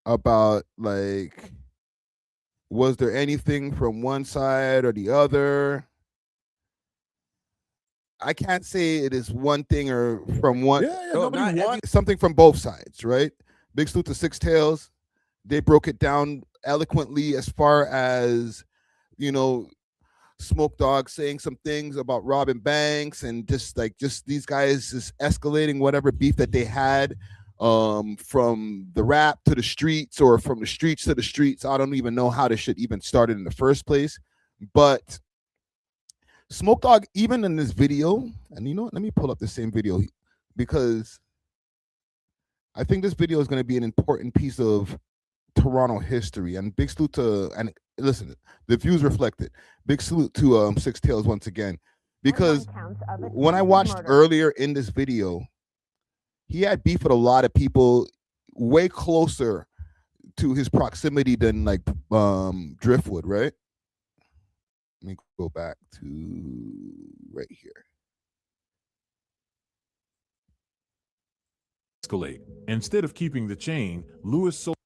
about, like, was there anything from one side or the other, I can't say it is one thing or from one. Something from both sides, right? Big salute to Six Tails. They broke it down eloquently as far as, you know, Smoke Dawg saying some things about robbing banks and just these guys just escalating whatever beef that they had, from the rap to the streets or from the streets to the streets. I don't even know how this shit even started in the first place. But Smoke Dawg, even in this video, and you know what, let me pull up the same video because I think this video is going to be an important piece of Toronto history. And big salute to, and listen, the views reflected. Big salute to Six Tails once again, because when I watched earlier in this video, he had beef with a lot of people way closer to his proximity than like Driftwood, right? Let me go back to right here. Escalate. Instead of keeping the chain, Lewis sold.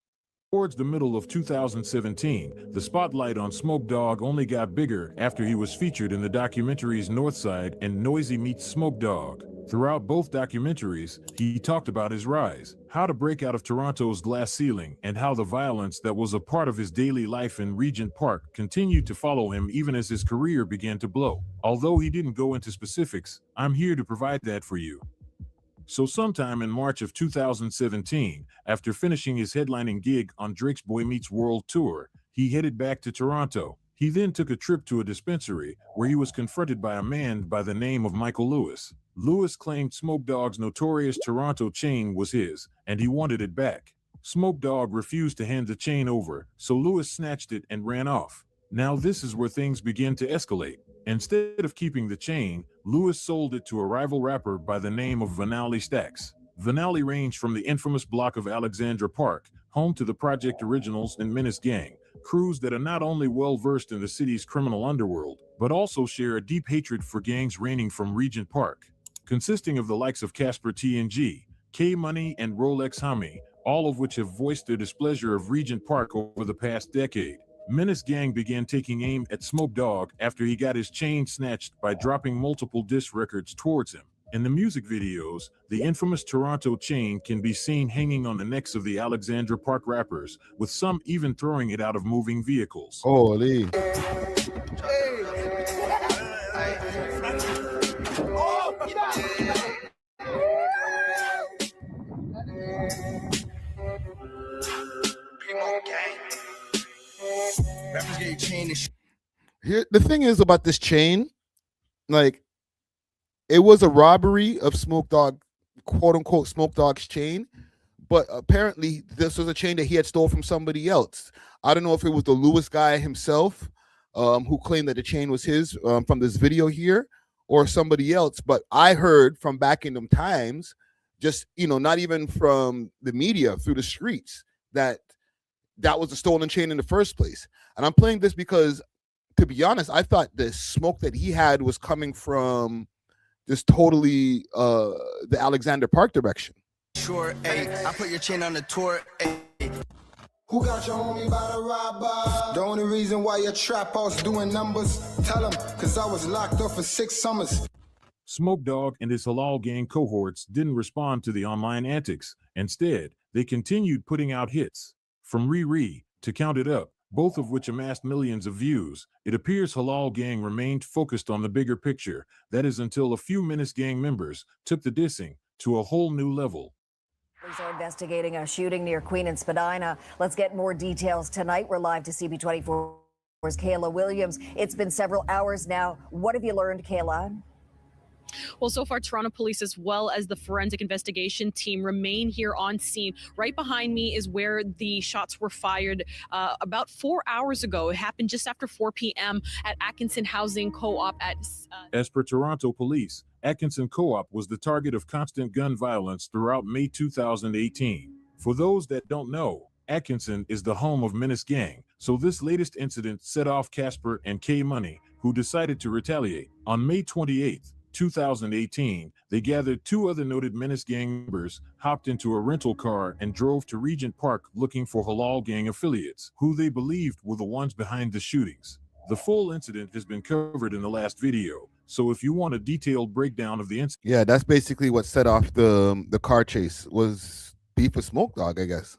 Towards the middle of 2017, the spotlight on Smoke Dawg only got bigger after he was featured in the documentaries Northside and Noisy Meets Smoke Dawg. Throughout both documentaries, he talked about his rise, how to break out of Toronto's glass ceiling, and how the violence that was a part of his daily life in Regent Park continued to follow him even as his career began to blow. Although he didn't go into specifics, I'm here to provide that for you. So sometime in March of 2017, after finishing his headlining gig on Drake's Boy Meets World tour, he headed back to Toronto. He then took a trip to a dispensary where he was confronted by a man by the name of Michael Lewis. Lewis claimed Smoke Dawg's notorious Toronto chain was his, and he wanted it back. Smoke Dawg refused to hand the chain over, so Lewis snatched it and ran off. Now this is where things begin to escalate. Instead of keeping the chain, Lewis sold it to a rival rapper by the name of Vanally Stacks. Vanally ranged from the infamous block of Alexandra Park, home to the Project Originals and Menace Gang, crews that are not only well-versed in the city's criminal underworld, but also share a deep hatred for gangs reigning from Regent Park, consisting of the likes of Casper TNG, K-Money, and Rolex Homie, all of which have voiced their displeasure of Regent Park over the past decade. Menace Gang began taking aim at Smoke Dawg after he got his chain snatched by dropping multiple diss records towards him. In the music videos, the infamous Toronto chain can be seen hanging on the necks of the Alexandra Park rappers, with some even throwing it out of moving vehicles. Holy. Here, the thing is about this chain, like, it was a robbery of Smoke Dawg, quote unquote Smoke Dawg's chain, but apparently this was a chain that he had stole from somebody else. I don't know if it was the Lewis guy himself, who claimed that the chain was his, from this video here, or somebody else. But I heard from back in them times, just, you know, not even from the media, through the streets, that was a stolen chain in the first place. And I'm playing this because, to be honest, I thought the smoke that he had was coming from just totally the Alexander Park direction. Sure, hey, I put your chain on the tour, hey. Who got your homie by the robber? The only reason why your trap house doing numbers, tell him, cause I was locked up for 6 summers. Smoke Dawg and his Halal Gang cohorts didn't respond to the online antics. Instead, they continued putting out hits. From Riri to Count It Up, both of which amassed millions of views. It appears Halal Gang remained focused on the bigger picture. That is until a few Menace Gang members took the dissing to a whole new level. Police are investigating a shooting near Queen and Spadina. Let's get more details tonight. We're live to CB24's Kayla Williams. It's been several hours now. What have you learned, Kayla? Well, so far, Toronto police as well as the forensic investigation team remain here on scene. Right behind me is where the shots were fired about 4 hours ago. It happened just after 4 p.m. at Atkinson Housing Co-op at... As per Toronto police, Atkinson Co-op was the target of constant gun violence throughout May 2018. For those that don't know, Atkinson is the home of Menace Gang, so this latest incident set off Casper and K Money, who decided to retaliate. On May 28th, 2018, they gathered 2 other noted Menace Gang members, hopped into a rental car, and drove to Regent Park looking for Halal Gang affiliates, who they believed were the ones behind the shootings. The full incident has been covered in the last video, so if you want a detailed breakdown of the incident... Yeah, that's basically what set off the car chase, was beef with Smoke Dog, I guess.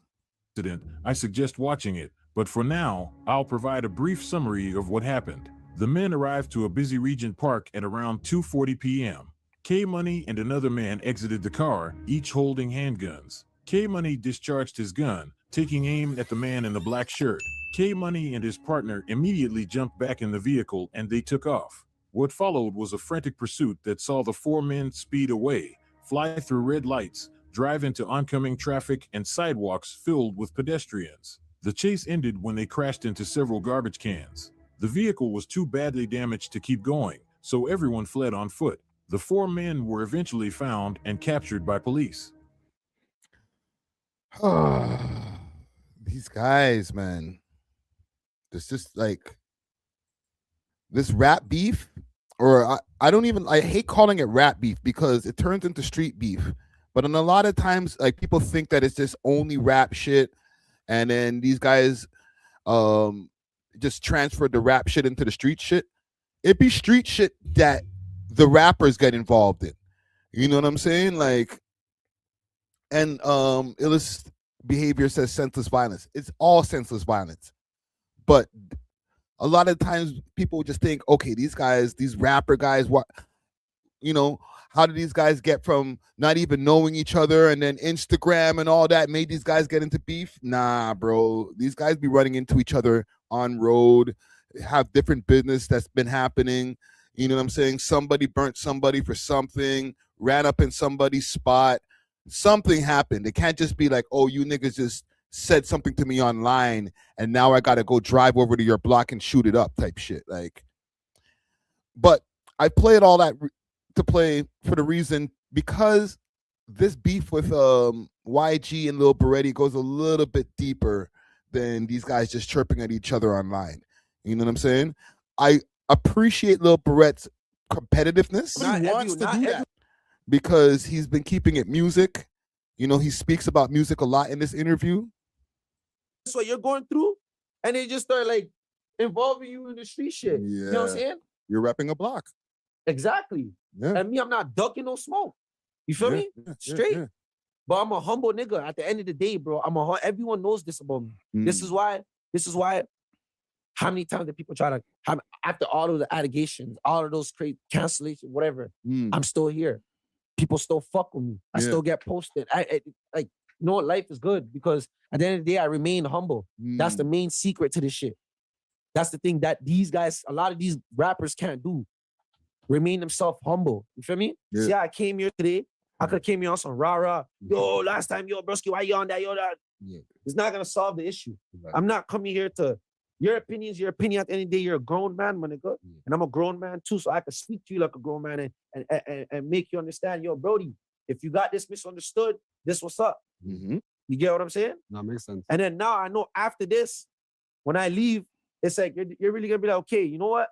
I suggest watching it, but for now, I'll provide a brief summary of what happened. The men arrived to a busy Regent Park at around 2:40 p.m. K-Money and another man exited the car, each holding handguns. K-Money discharged his gun, taking aim at the man in the black shirt. K-Money and his partner immediately jumped back in the vehicle and they took off. What followed was a frantic pursuit that saw the 4 men speed away, fly through red lights, drive into oncoming traffic and sidewalks filled with pedestrians. The chase ended when they crashed into several garbage cans. The vehicle was too badly damaged to keep going, so everyone fled on foot. The 4 men were eventually found and captured by police. These guys, man. It's just like this rap beef, or I hate calling it rap beef because it turns into street beef. But in a lot of times, like, people think that it's just only rap shit, and then these guys just transferred the rap shit into the street shit. It be street shit that the rappers get involved in. You know what I'm saying? Like, and illicit behavior says senseless violence. It's all senseless violence. But a lot of times people just think, okay, these guys, these rapper guys, what, you know, how did these guys get from not even knowing each other and then Instagram and all that made these guys get into beef? Nah, bro. These guys be running into each other on road, have different business that's been happening. You know what I'm saying? Somebody burnt somebody for something, ran up in somebody's spot. Something happened. It can't just be like, oh, you niggas just said something to me online and now I got to go drive over to your block and shoot it up type shit. Like, but I played all that to play for the reason because this beef with WhyG and Lil Berete goes a little bit deeper than these guys just chirping at each other online. You know what I'm saying? I appreciate Lil Berete's competitiveness. He wants to do that because he's been keeping it music. You know, he speaks about music a lot in this interview. That's what you're going through, and they just start like involving you in the street shit. Yeah. You know what I'm saying? You're repping a block. Exactly. Yeah. And me, I'm not ducking no smoke. You feel me? Straight. But I'm a humble nigga. At the end of the day, bro, everyone knows this about me. This is why, how many times that people try to have, after all of the allegations, all of those crazy cancellation, whatever, I'm still here. People still fuck with me. I still get posted. I like, you know what, life is good because at the end of the day, I remain humble. That's the main secret to this shit. That's the thing that these guys, a lot of these rappers can't do. Remain themselves humble. You feel me? Yeah. See how I came here today? I could have came here on some rah-rah. Yo, last time, yo, broski, why you on that? Yo, that. Yeah. It's not going to solve the issue. Right. I'm not coming here to, your opinion's your opinion. At the end of the day, you're a grown man, my nigga. Yeah. And I'm a grown man too, so I can speak to you like a grown man and make you understand, yo, Brody, if you got this misunderstood, this what's up. You get what I'm saying? That makes sense. And then now I know after this, when I leave, it's like, you're really going to be like, okay, you know what?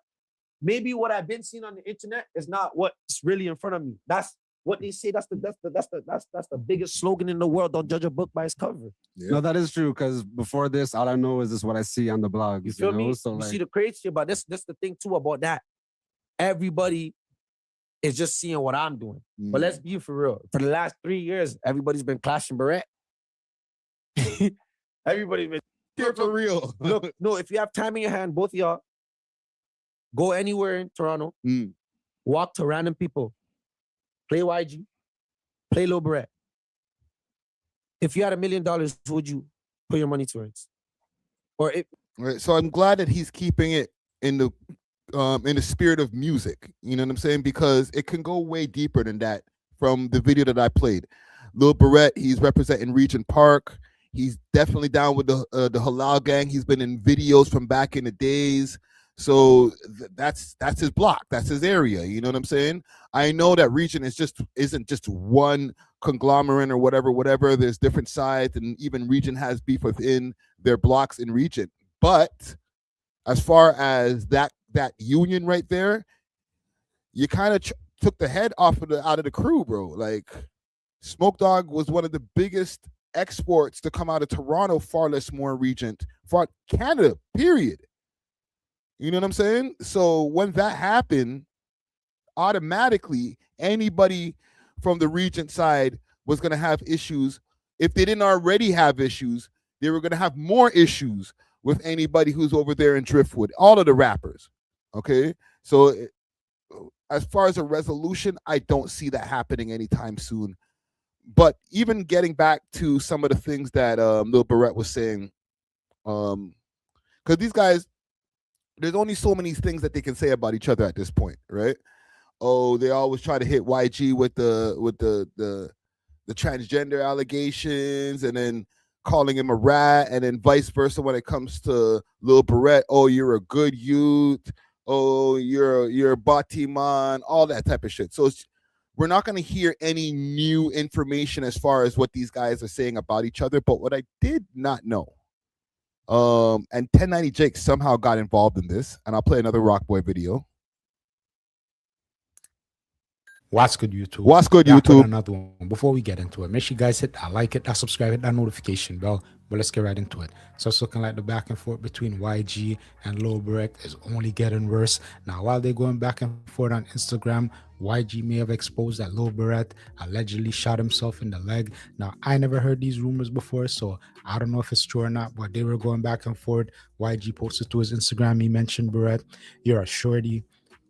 Maybe what I've been seeing on the internet is not what's really in front of me. That's what they say. That's the biggest slogan in the world. Don't judge a book by its cover. Yeah. No, that is true. Because before this, all I know is what I see on the blogs. You feel me? So you like, see the crazy shit, but that's the thing too about that. Everybody is just seeing what I'm doing. But let's be for real. For the last 3 years, everybody's been clashing Berete. Everybody's been For real. Look, no, if you have time in your hand, both of y'all, go anywhere in Toronto, walk to random people, play YG, play Lil Berete. If you had $1 million, would you put your money towards? Or if Right. So I'm glad that he's keeping it in the spirit of music. You know what I'm saying? Because it can go way deeper than that. From the video that I played, Lil Berete, he's representing Regent Park. He's definitely down with the Halal gang. He's been in videos from back in the days. So that's his block. That's his area. You know what I'm saying? I know that Regent isn't just one conglomerate or whatever. There's different sides, and even Regent has beef within their blocks in Regent. But as far as that union right there, you kind of took the head out of the crew, bro. Like, Smoke Dogg was one of the biggest exports to come out of Toronto, far less more Regent, for Canada, period. You know what I'm saying? So when that happened, automatically anybody from the Regent side was going to have issues. If they didn't already have issues, they were going to have more issues with anybody who's over there in Driftwood, all of the rappers. Okay? So as far as a resolution, I don't see that happening anytime soon. But even getting back to some of the things that Lil Berete was saying, because these guys, there's only so many things that they can say about each other at this point, right? Oh, they always try to hit YG with the transgender allegations, and then calling him a rat, and then vice versa when it comes to Lil Berete. Oh, you're a good youth. Oh, you're a Batiman, all that type of shit. So we're not going to hear any new information as far as what these guys are saying about each other. But what I did not know, and 1090 Jake somehow got involved in this, and I'll play another Rockboy video. What's good, YouTube? What's good, Back with YouTube? another one. Before we get into it, make sure you guys hit that like, hit that subscribe, hit that notification bell. But let's get right into it. So it's looking like the back and forth between YG and Lil Berete is only getting worse. Now, while they're going back and forth on Instagram, YG may have exposed that Lil Berete allegedly shot himself in the leg. Now, I never heard these rumors before, so I don't know if it's true or not, but they were going back and forth. YG posted to his Instagram, he mentioned Berete, you're a shorty.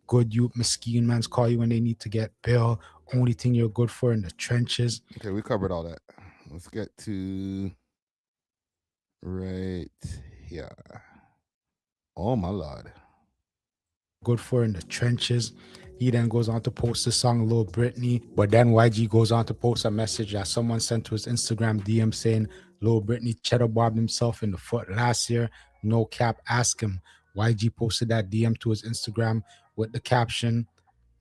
Good youth, Mesquite mans call you when they need to get bail. Only thing you're good for in the trenches. Okay, we covered all that. Let's get to right here. Oh my Lord. Good for in the trenches. He then goes on to post the song Lil Britney, but then YG goes on to post a message that someone sent to his Instagram DM saying Lil Britney cheddar bobbed himself in the foot last year. No cap, ask him. YG posted that DM to his Instagram with the caption,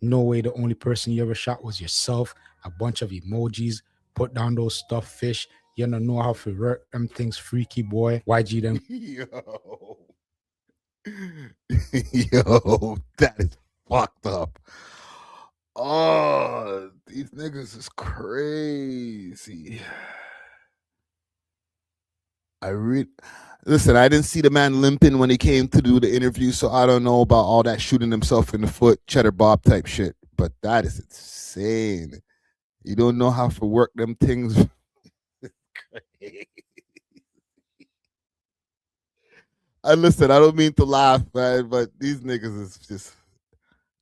no way the only person you ever shot was yourself. A bunch of emojis. Put down those stuffed fish. You don't know how to work them things, freaky boy. YG then Yo, that is fucked up. Oh, these niggas is crazy. Listen, I didn't see the man limping when he came to do the interview, so I don't know about all that shooting himself in the foot, cheddar bob type shit. But that is insane. You don't know how to work them things. And listen, I don't mean to laugh, man, but these niggas is just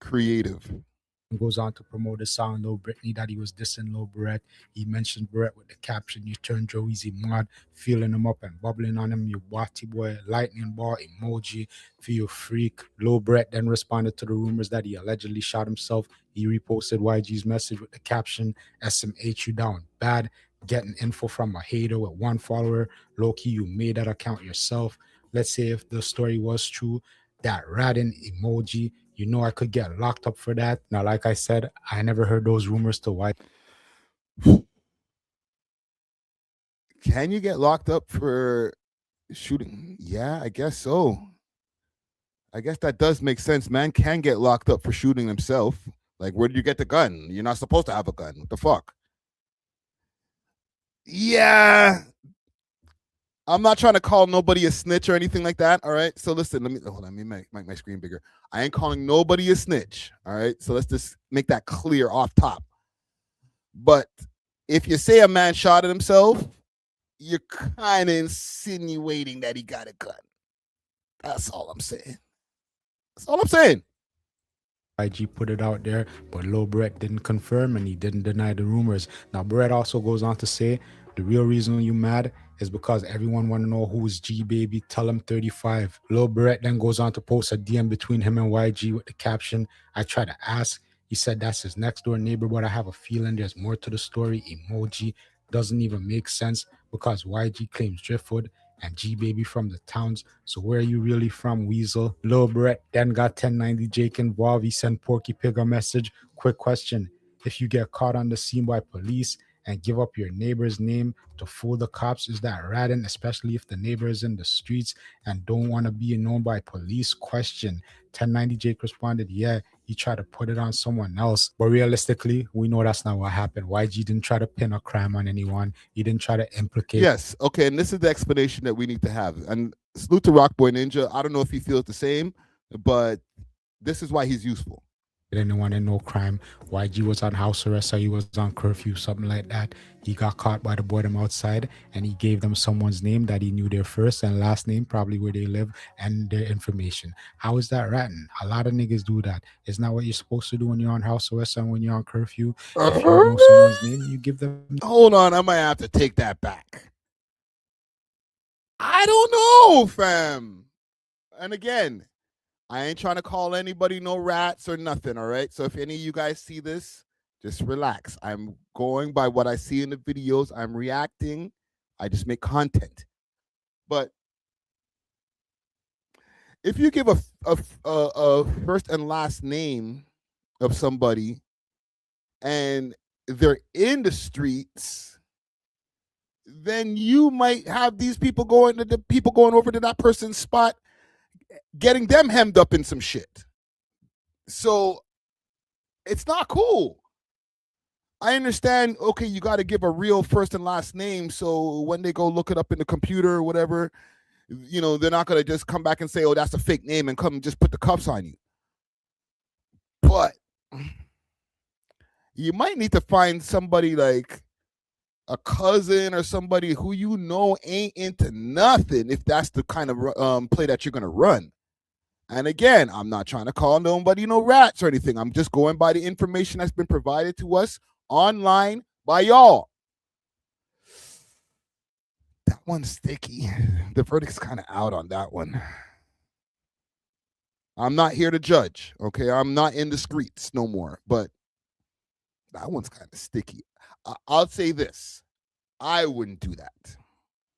creative. goes on to promote the song Lil Britney that he was dissing Lil Berete. He mentioned Berete with the caption, you turn Joe Easy mad, feeling him up and bubbling on him, you watty boy, lightning ball emoji, feel freak. Lil Berete then responded to the rumors that he allegedly shot himself. He reposted YG's message with the caption, SMH you down bad, getting info from a hater with 1 follower. Low-key, you made that account yourself. Let's say if the story was true, that ratting emoji, you know I could get locked up for that. Now, like I said, I never heard those rumors to why. Can you get locked up for shooting? Yeah, I guess so. I guess that does make sense. Man can get locked up for shooting himself. Like, where did you get the gun? You're not supposed to have a gun. What the fuck? Yeah. I'm not trying to call nobody a snitch or anything like that. All right. So listen, let me make my screen bigger. I ain't calling nobody a snitch. All right. So let's just make that clear off top. But if you say a man shot at himself, you're kind of insinuating that he got a gun. That's all I'm saying. That's all I'm saying. YG put it out there, but Lil Berete didn't confirm and he didn't deny the rumors. Now, Berete also goes on to say, the real reason you mad is because everyone want to know who's G baby. Tell him 35. Lil Berete then goes on to post a DM between him and YG with the caption, I try to ask. He said that's his next door neighbor, but I have a feeling there's more to the story. Emoji doesn't even make sense because YG claims Driftwood and G baby from the towns. So where are you really from, Weasel? Lil Berete then got 1090 Jake involved. He sent Porky Pig a message. Quick question. If you get caught on the scene by police and give up your neighbor's name to fool the cops, is that ratting, especially if the neighbor is in the streets and don't want to be known by police? Question. 1090 Jake responded, yeah, he tried to put it on someone else. But realistically, we know that's not what happened. YG didn't try to pin a crime on anyone. He didn't try to implicate. Yes, okay, and this is the explanation that we need to have. And salute to Rockboy Ninja. I don't know if he feels the same, but this is why he's useful. Anyone in no crime. YG was on house arrest, so he was on curfew, something like that. He got caught by the boredom outside, and he gave them someone's name that he knew their first and last name, probably where they live, and their information. How is that ratting? A lot of niggas do that. It's not what you're supposed to do when you're on house arrest and when you're on curfew. If you know someone's name, you give them. Hold on, I might have to take that back. I don't know, fam. And again, I ain't trying to call anybody no rats or nothing, all right? So if any of you guys see this, just relax. I'm going by what I see in the videos. I'm reacting. I just make content. But if you give a first and last name of somebody and they're in the streets, then you might have these people going over to that person's spot, getting them hemmed up in some shit. So it's not cool. I understand, okay, you got to give a real first and last name, so when they go look it up in the computer or whatever, you know, they're not going to just come back and say, oh, that's a fake name and come and just put the cuffs on you. But you might need to find somebody like a cousin or somebody who you know ain't into nothing if that's the kind of play that you're going to run. And again, I'm not trying to call nobody no rats or anything. I'm just going by the information that's been provided to us online by y'all. That one's sticky. The verdict's kind of out on that one. I'm not here to judge, okay? I'm not in the streets no more, but that one's kind of sticky. I'll say this. I wouldn't do that.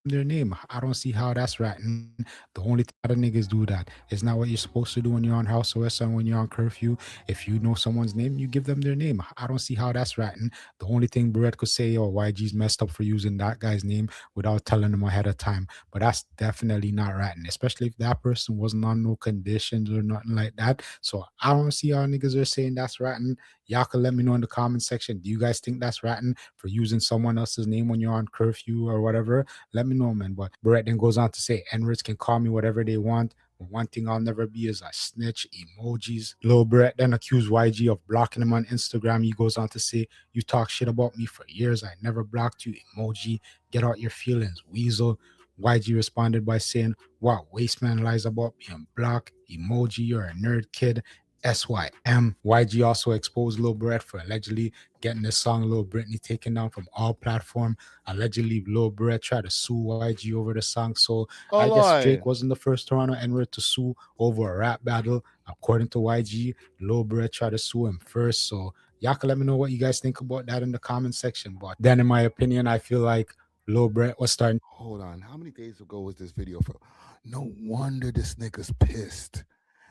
Their name. I don't see how that's ratting. The only thing other niggas do that. It's not what you're supposed to do when you're on house arrest and when you're on curfew. If you know someone's name, you give them their name. I don't see how that's ratting. The only thing Berete could say, oh, YG's messed up for using that guy's name without telling him ahead of time. But that's definitely not ratting, especially if that person wasn't on no conditions or nothing like that. So I don't see how niggas are saying that's ratting. Y'all can let me know in the comment section. Do you guys think that's ratting for using someone else's name when you're on curfew or whatever? Let me know, man. But Berete then goes on to say, N-words can call me whatever they want. But one thing I'll never be is a snitch. Emojis. Lil Berete then accused YG of blocking him on Instagram. He goes on to say, you talk shit about me for years. I never blocked you. Emoji. Get out your feelings, weasel. YG responded by saying, wow, Wasteman lies about being blocked. Emoji, you're a nerd kid. SYM. YG also exposed Lil Berete for allegedly getting the song Lil Britney taken down from all platforms. Allegedly, Lil Berete tried to sue YG over the song. So I guess Drake wasn't the first Toronto N-word to sue over a rap battle. According to YG, Lil Berete tried to sue him first. So y'all can let me know what you guys think about that in the comment section. But then, in my opinion, I feel like Lil Berete was starting. Hold on. How many days ago was this video for? No wonder this nigga's pissed.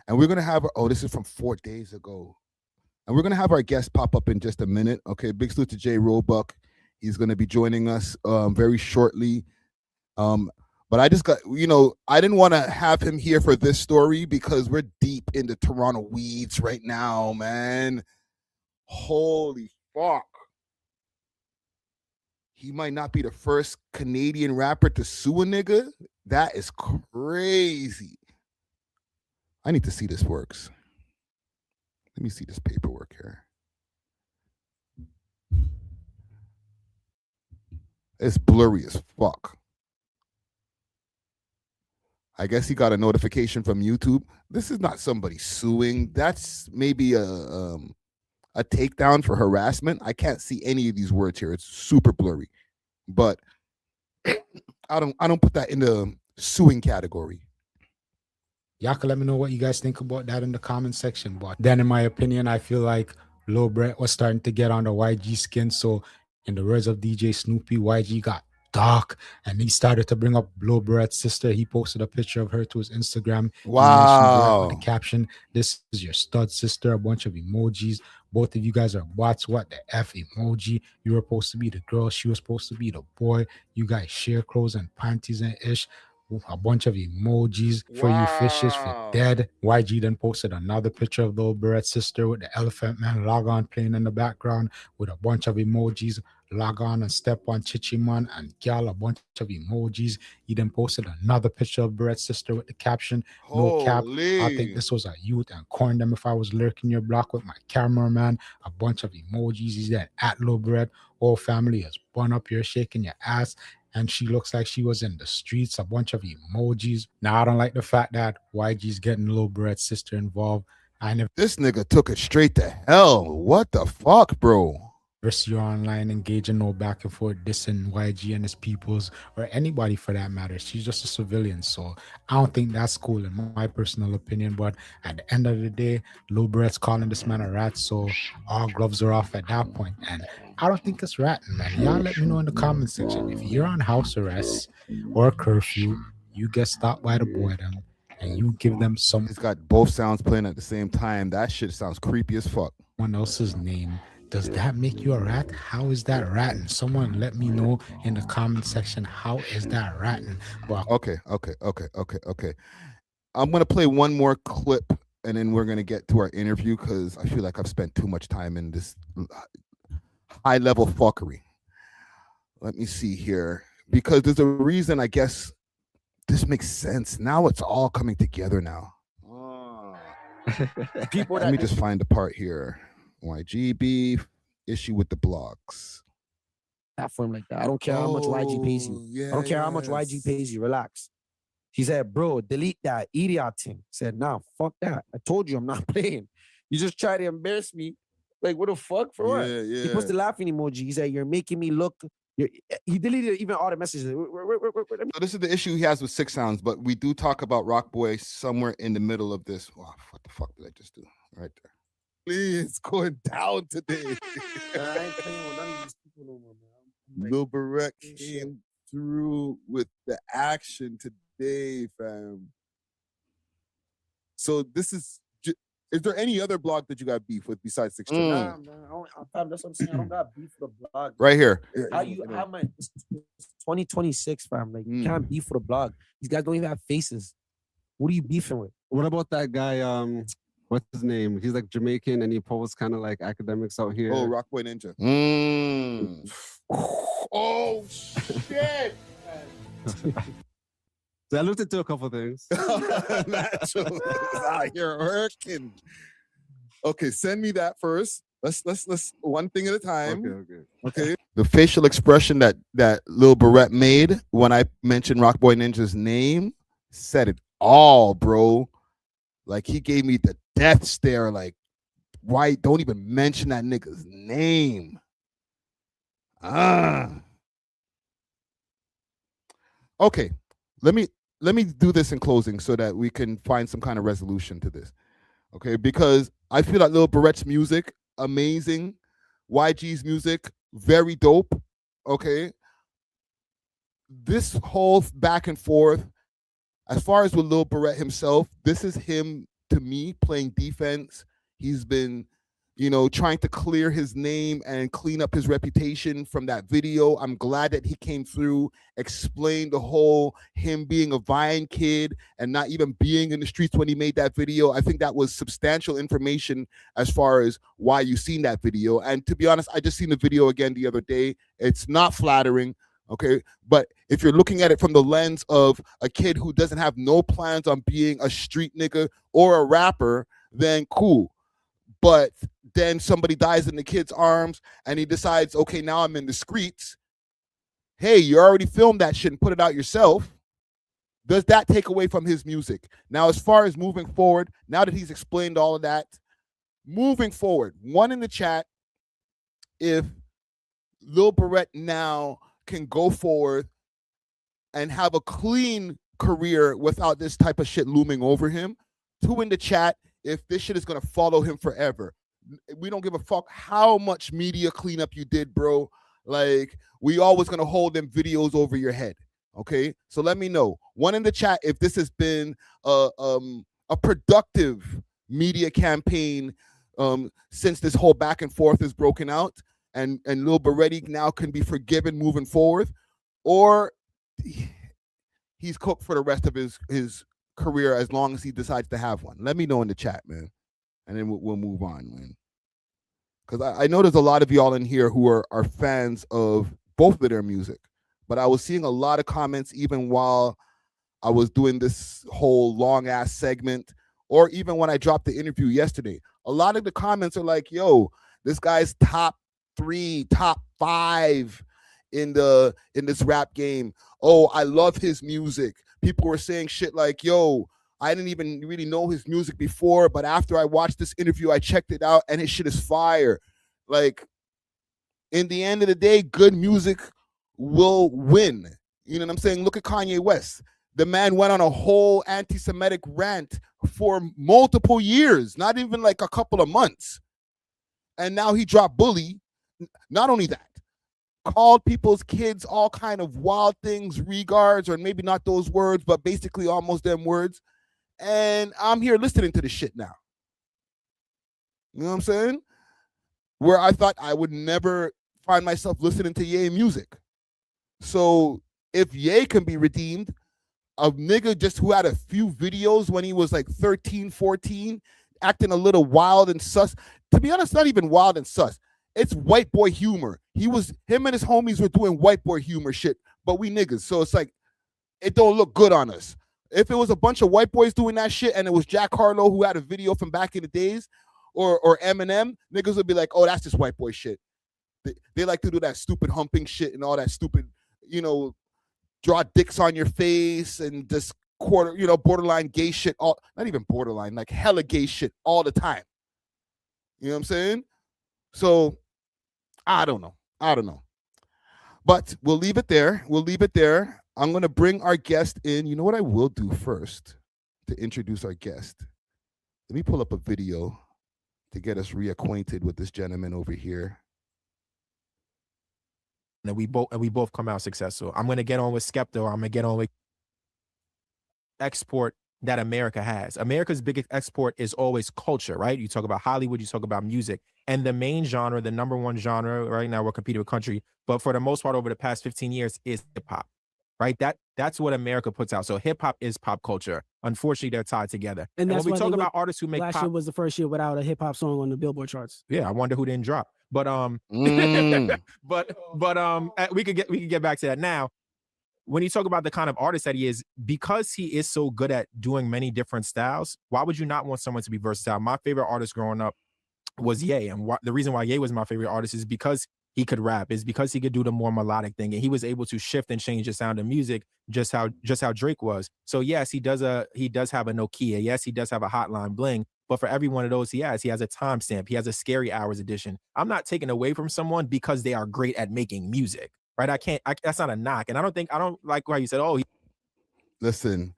And we're going to have, this is from 4 days ago. And we're going to have our guest pop up in just a minute. Okay, big salute to Jay Roebuck. He's going to be joining us very shortly. But I just got, I didn't want to have him here for this story because we're deep into Toronto weeds right now, man. Holy fuck. He might not be the first Canadian rapper to sue a nigga. That is crazy. I need to see this works. Let me see this paperwork here. It's blurry as fuck. I guess he got a notification from YouTube. This is not somebody suing. That's maybe a takedown for harassment. I can't see any of these words here. It's super blurry. But I don't put that in the suing category. Y'all can let me know what you guys think about that in the comment section. But then, in my opinion, I feel like Lil Berete was starting to get on the YG skin. So, in the words of DJ Snoopy, YG got dark, and he started to bring up Lil Berete's sister. He posted a picture of her to his Instagram. Wow. With the caption, "This is your stud sister." A bunch of emojis. Both of you guys are bots. What the F emoji? You were supposed to be the girl. She was supposed to be the boy. You guys share clothes and panties and ish. A bunch of emojis for you fishes for dead. YG then posted another picture of Lil Berete's sister with the Elephant Man log on playing in the background with a bunch of emojis. Log on and step on Chichiman and gal, a bunch of emojis. He then posted another picture of Berete's sister with the caption, "No cap. I think this was a youth and corn them if I was lurking your block with my cameraman." A bunch of emojis. He said, "At Lil Berete, whole family is bun up here shaking your ass. And she looks like she was in the streets." A bunch of emojis. Now, I don't like the fact that YG's getting Lil Berete's sister involved. This nigga took it straight to hell. What the fuck, bro? See you online engaging no back and forth dissing YG and his peoples or anybody for that matter. She's just a civilian, so I don't think that's cool in my personal opinion. But at the end of the day, Lil Berete's calling this man a rat, so all gloves are off at that point. And I don't think it's ratting, man. Y'all let me know in the comment section if you're on house arrest or curfew, you get stopped by the boredom and you give them some. It's got both sounds playing at the same time. That shit sounds creepy as fuck. Someone else's name. Does that make you a rat? How is that ratting? Someone let me know in the comment section. How is that ratting? But okay. I'm gonna play one more clip and then we're gonna get to our interview because I feel like I've spent too much time in this high level fuckery. Let me see here. Because there's a reason, I guess this makes sense. Now it's all coming together now. People Let me just find the part here. YG beef, issue with the blogs. Platform like that. I don't care how much YG pays you. Yes. I don't care how much YG pays you. Relax. He said, "Bro, delete that idiot thing." Said, "Nah, fuck that. I told you I'm not playing. You just try to embarrass me. Like, what the fuck for what?" He puts the laughing emoji. He said, "You're making me look." He deleted even all the messages. So this is the issue he has with 6 Sounds, but we do talk about Rock Boy somewhere in the middle of this. Oh, what the fuck did I just do? Right there. Please, going down today. I ain't playing with none of these people no more, man. Lil Berete came through with the action today, fam. So this is there any other blog that you got beef with besides 6 Sounds? Nah, man. That's what I'm saying. I don't got beef for the blog. Right here. How am I? It's 2026, fam. Like, you can't beef for the blog. These guys don't even have faces. What are you beefing with? What about that guy? What's his name? He's like Jamaican and he posts kind of like academics out here. Oh, Rockboy Ninja. Oh, shit. So I looked into a couple things. Natural out here working. Okay, send me that first. Let's one thing at a time. Okay. The facial expression that Lil Berete made when I mentioned Rockboy Ninja's name said it all, bro. Like, he gave me the death stare. Like, why don't even mention that nigga's name? Okay, let me do this in closing so that we can find some kind of resolution to this. Okay, because I feel like Lil Berete's music, amazing. YG's music, very dope. Okay. This whole back and forth, as far as with Lil Berete himself, this is him, to me, playing defense. He's been, trying to clear his name and clean up his reputation from that video. I'm glad that he came through, explained the whole him being a Vine kid and not even being in the streets when he made that video. I think that was substantial information as far as why you seen that video. And to be honest, I just seen the video again the other day. It's not flattering. Okay, but if you're looking at it from the lens of a kid who doesn't have no plans on being a street nigga or a rapper, then cool. But then somebody dies in the kid's arms and he decides, okay, now I'm in the streets. Hey, you already filmed that shit and put it out yourself. Does that take away from his music? Now, as far as moving forward, now that he's explained all of that, moving forward, one in the chat, if Lil Berete now can go forward and have a clean career without this type of shit looming over him. 2 in the chat, if this shit is going to follow him forever. We don't give a fuck how much media cleanup you did, bro. Like, we always going to hold them videos over your head. Okay, so let me know. 1 in the chat if this has been a productive media campaign since this whole back and forth is broken out, and Lil Berete now can be forgiven moving forward, or he's cooked for the rest of his career as long as he decides to have one. Let me know in the chat, man, and then we'll move on, man. Because I know there's a lot of y'all in here who are fans of both of their music. But I was seeing a lot of comments even while I was doing this whole long ass segment, or even when I dropped the interview yesterday. A lot of the comments are like, yo, this guy's top 3, top 5 in this rap game. Oh, I love his music. People were saying shit like, yo, I didn't even really know his music before, but after I watched this interview, I checked it out and his shit is fire. Like, in the end of the day, good music will win. You know what I'm saying? Look at Kanye West. The man went on a whole anti-Semitic rant for multiple years, not even like a couple of months. And now he dropped Bully. Not only that, called people's kids all kind of wild things, regards, or maybe not those words, but basically almost them words. And I'm here listening to this shit now. You know what I'm saying? Where I thought I would never find myself listening to Ye music. So if Ye can be redeemed, a nigga just who had a few videos when he was like 13, 14, acting a little wild and sus. To be honest, not even wild and sus. It's white boy humor. Him and his homies were doing white boy humor shit, but we niggas. So it's like, it don't look good on us. If it was a bunch of white boys doing that shit and it was Jack Harlow who had a video from back in the days, or Eminem, niggas would be like, oh, that's just white boy shit. They like to do that stupid humping shit and all that stupid, draw dicks on your face and just borderline gay shit, not even borderline, like hella gay shit all the time. You know what I'm saying? So I don't know. But we'll leave it there. I'm going to bring our guest in. You know what I will do first to introduce our guest? Let me pull up a video to get us reacquainted with this gentleman over here. And we both come out successful. I'm going to get on with Skepto. I'm going to get on with export that America has. America's biggest export is always culture, right? You talk about Hollywood, you talk about music. And the main genre, the number one genre right now, we're competing with country, but for the most part over the past 15 years is hip hop, right? That's what America puts out. So hip hop is pop culture. Unfortunately, they're tied together. And when we talk about artists who make last pop, year was the first year without a hip hop song on the Billboard charts. Yeah, I wonder who didn't drop. But we could get back to that now. When you talk about the kind of artist that he is, because he is so good at doing many different styles, why would you not want someone to be versatile? My favorite artist growing up was Ye, and the reason why Ye was my favorite artist is because he could rap, is because he could do the more melodic thing, and he was able to shift and change the sound of music just how Drake was. So yes, he does have a Nokia. Yes, he does have a Hotline Bling. But for every one of those he has a timestamp. He has a Scary Hours edition. I'm not taking away from someone because they are great at making music, right? That's not a knock. And I don't like how you said, Listen,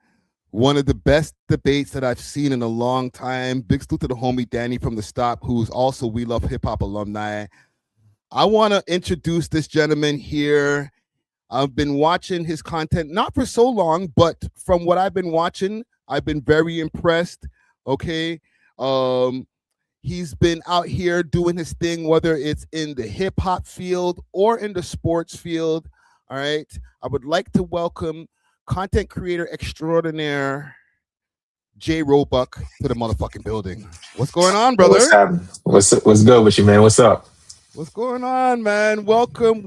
one of the best debates that I've seen in a long time. Big salute to the homie Danny from the Stop, who's also We Love Hip Hop alumni. I want to introduce this gentleman here. I've been watching his content, not for so long, but from what I've been watching, I've been very impressed. Okay. He's been out here doing his thing, whether it's in the hip hop field or in the sports field. All right. I would like to welcome content creator extraordinaire Jay Roebuck to the motherfucking building. What's going on, brother? What's happening? What's good with you, man? What's up? What's going on, man? Welcome.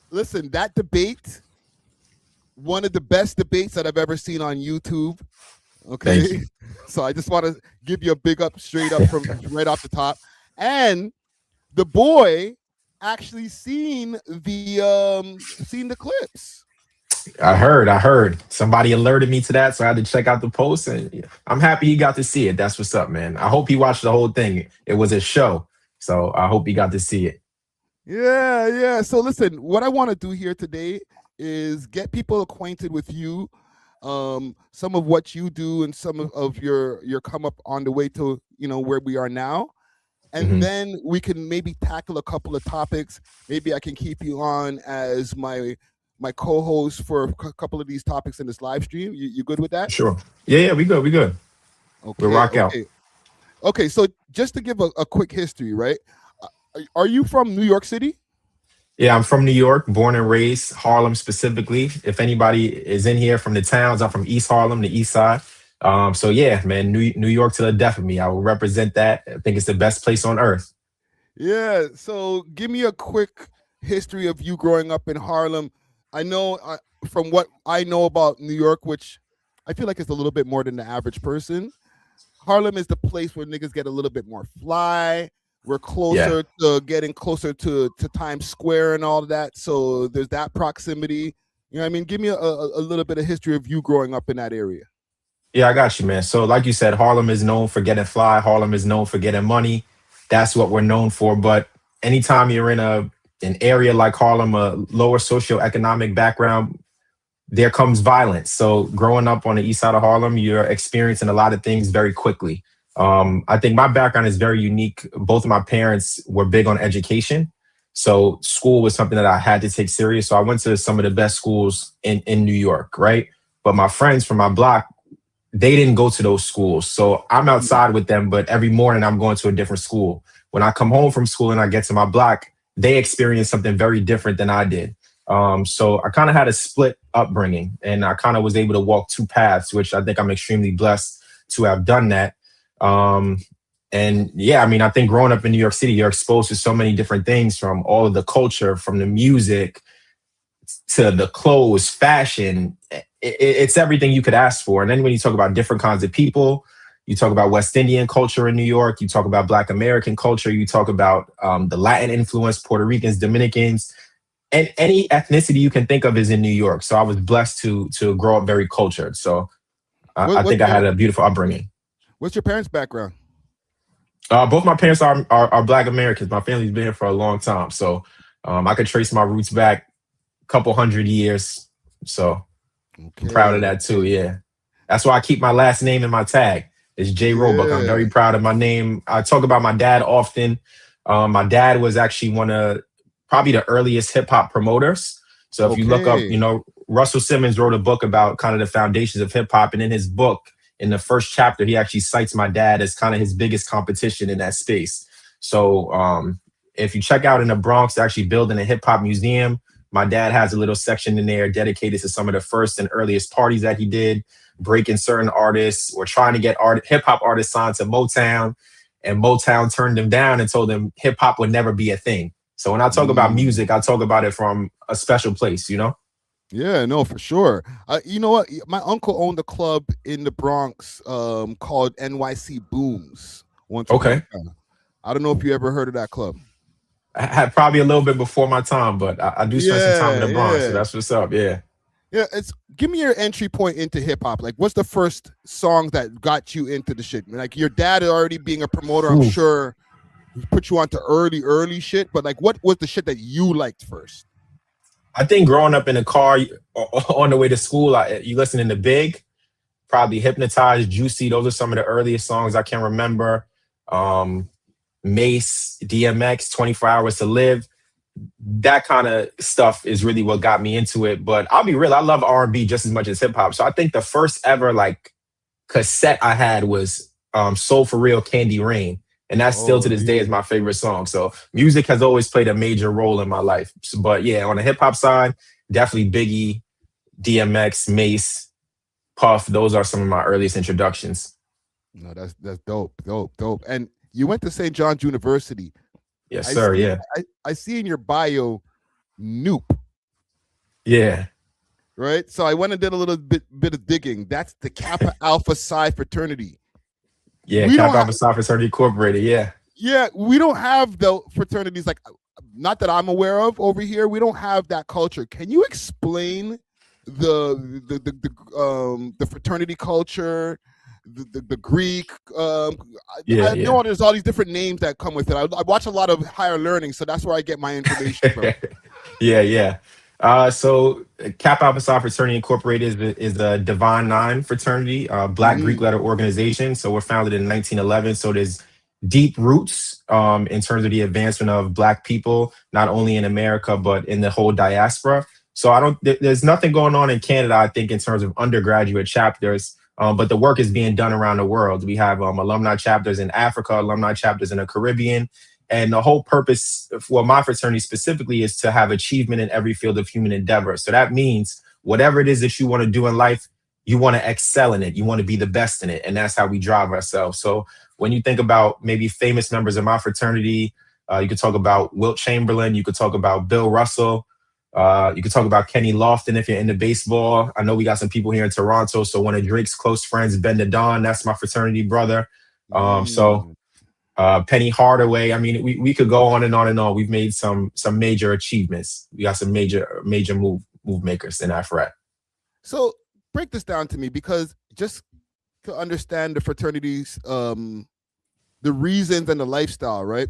Listen, that debate, one of the best debates that I've ever seen on YouTube. Okay. Thank you. So I just want to give you a big up straight up from right off the top. And the boy actually seen the clips. I heard. Somebody alerted me to that, so I had to check out the post, and I'm happy he got to see it. That's what's up, man. I hope he watched the whole thing. It was a show, so I hope he got to see it. Yeah. So listen, what I want to do here today is get people acquainted with you, some of what you do, and some of your come up on the way to where we are now. And then we can maybe tackle a couple of topics. Maybe I can keep you on as my co-host for a couple of these topics in this live stream. You good with that? Sure. Yeah, we good. Okay, we'll rock out. Okay, so just to give a quick history, right? Are you from New York City? Yeah, I'm from New York, born and raised, Harlem specifically. If anybody is in here from the towns, I'm from East Harlem, the East Side. So yeah, man, New York to the death of me. I will represent that. I think it's the best place on earth. Yeah. So give me a quick history of you growing up in Harlem. I know from what I know about New York, which I feel like it's a little bit more than the average person. Harlem is the place where niggas get a little bit more fly. We're closer to getting closer to Times Square and all of that. So there's that proximity. You know what I mean? Give me a little bit of history of you growing up in that area. Yeah, I got you, man. So like you said, Harlem is known for getting fly. Harlem is known for getting money. That's what we're known for. But anytime you're in an area like Harlem, a lower socioeconomic background, there comes violence. So growing up on the east side of Harlem, you're experiencing a lot of things very quickly. I think my background is very unique. Both of my parents were big on education. So school was something that I had to take serious. So I went to some of the best schools in New York, right? But my friends from my block, they didn't go to those schools. So I'm outside with them, but every morning I'm going to a different school. When I come home from school and I get to my block, they experience something very different than I did. So I kind of had a split upbringing, and I kind of was able to walk two paths, which I think I'm extremely blessed to have done that. And yeah, I mean, I think growing up in New York City, you're exposed to so many different things, from all of the culture, from the music to the clothes, fashion. It's everything you could ask for. And then when you talk about different kinds of people, you talk about West Indian culture in New York, you talk about Black American culture, you talk about the Latin influence, Puerto Ricans, Dominicans, and any ethnicity you can think of is in New York. So I was blessed to grow up very cultured. So I think I had a beautiful upbringing. What's your parents' background? Both my parents are Black Americans. My family's been here for a long time. So I could trace my roots back a couple hundred years. So I'm proud of that too. Yeah. That's why I keep my last name in my tag. It's Jay Roebuck. I'm very proud of my name. I talk about my dad often. My dad was actually one of probably the earliest hip hop promoters. So if you look up, Russell Simmons wrote a book about kind of the foundations of hip hop. And in his book, in the first chapter, he actually cites my dad as kind of his biggest competition in that space. So if you check out in the Bronx, they're actually building a hip hop museum. My dad has a little section in there dedicated to some of the first and earliest parties that he did, breaking certain artists or trying to get hip hop artists signed to Motown. And Motown turned them down and told them hip hop would never be a thing. So when I talk about music, I talk about it from a special place, Yeah, no, for sure. You know what? My uncle owned a club in the Bronx called NYC Booms. Okay. I don't know if you ever heard of that club. I had probably a little bit before my time, but I do spend some time in the Bronx, so that's what's up. Yeah. Yeah, give me your entry point into hip hop. Like, what's the first song that got you into the shit? Like, your dad already being a promoter, I'm sure, put you onto early shit. But like, what was the shit that you liked first? I think growing up in a car on the way to school, you listening to Big, probably Hypnotized, Juicy. Those are some of the earliest songs I can remember. Mace, DMX, 24 Hours to Live. That kind of stuff is really what got me into it. But I'll be real, I love R&B just as much as hip hop. So I think the first ever cassette I had was Soul For Real, Candy Rain. And that's still to this day is my favorite song. So music has always played a major role in my life. But yeah, on the hip hop side, definitely Biggie, DMX, Mace, Puff. Those are some of my earliest introductions. No, that's dope. And you went to St. John's University. Yes, sir. I see in your bio, Noop. Yeah. Right. So I went and did a little bit of digging. That's the Kappa Alpha Psi fraternity. Yeah, Kappa Alpha Psi Fraternity Incorporated. Yeah. Yeah, we don't have the fraternities. Like, not that I'm aware of over here. We don't have that culture. Can you explain the fraternity culture, the Greek? Yeah, I know there's all these different names that come with it. I watch a lot of higher learning, so that's where I get my information from. Yeah. So Kappa Alpha Psi Fraternity Incorporated is a Divine Nine fraternity, Black Greek letter organization. So we're founded in 1911. So there's deep roots in terms of the advancement of Black people, not only in America but in the whole diaspora. So there's nothing going on in Canada, I think, in terms of undergraduate chapters. But the work is being done around the world. We have alumni chapters in Africa, alumni chapters in the Caribbean. And the whole purpose for my fraternity specifically is to have achievement in every field of human endeavor. So that means whatever it is that you want to do in life, you want to excel in it. You want to be the best in it. And that's how we drive ourselves. So when you think about maybe famous members of my fraternity, you could talk about Wilt Chamberlain. You could talk about Bill Russell. You could talk about Kenny Lofton if you're into baseball. I know we got some people here in Toronto. So one of Drake's close friends, Ben the Don, that's my fraternity brother. Penny Hardaway. I mean, we could go on and on and on. We've made some major achievements. We got some major move makers in our frat. So break this down to me, because just to understand the fraternities, the reasons and the lifestyle, right?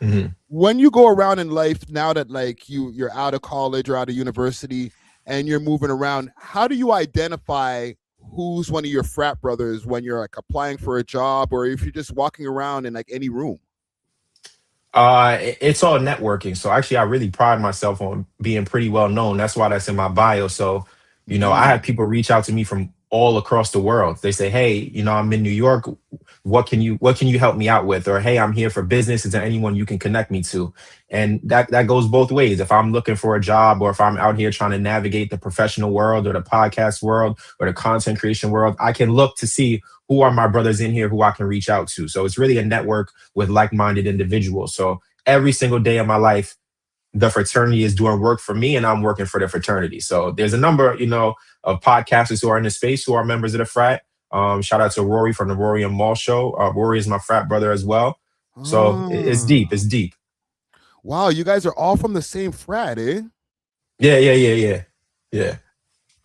Mm-hmm. When you go around in life now that like you're out of college or out of university and you're moving around, how do you identify who's one of your frat brothers when you're like applying for a job, or if you're just walking around in like any room? It's all networking. So actually, I really pride myself on being pretty well known. That's why that's in my bio. So, I have people reach out to me from all across the world. They say, hey, I'm in New York. What can you help me out with? Or, hey, I'm here for business. Is there anyone you can connect me to? And that goes both ways. If I'm looking for a job, or if I'm out here trying to navigate the professional world or the podcast world or the content creation world, I can look to see who are my brothers in here who I can reach out to. So it's really a network with like-minded individuals. So every single day of my life, the fraternity is doing work for me and I'm working for the fraternity. So there's a number, of podcasters who are in the space who are members of the frat. Shout out to Rory from the Rory and Mal show. Rory is my frat brother as well. So it's deep. It's deep. Wow, you guys are all from the same frat, eh? Yeah.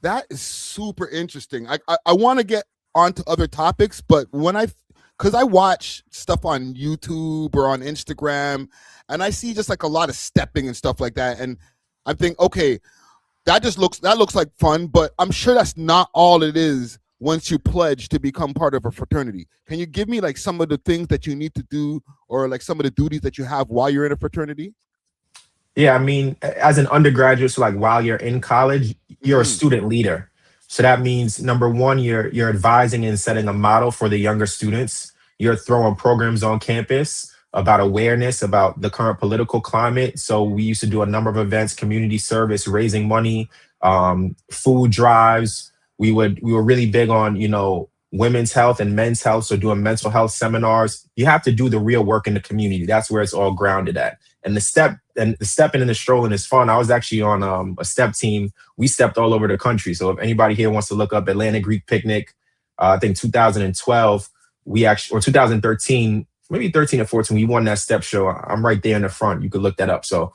That is super interesting. I want to get onto other topics, but because I watch stuff on YouTube or on Instagram, and I see just like a lot of stepping and stuff like that, and I think, okay, that looks like fun, but I'm sure that's not all it is once you pledge to become part of a fraternity. Can you give me like some of the things that you need to do, or like some of the duties that you have while you're in a fraternity? Yeah, I mean, as an undergraduate, so like while you're in college, you're a student leader. So that means number one, you're advising and setting a model for the younger students. You're throwing programs on campus about awareness about the current political climate. So we used to do a number of events, community service, raising money, food drives. We were really big on, women's health and men's health. So doing mental health seminars. You have to do the real work in the community. That's where it's all grounded at. And the stepping and the strolling is fun. I was actually on a step team. We stepped all over the country. So if anybody here wants to look up Atlantic Greek Picnic, I think 2012, or 2013, maybe 13 or 14, we won that step show. I'm right there in the front. You could look that up. So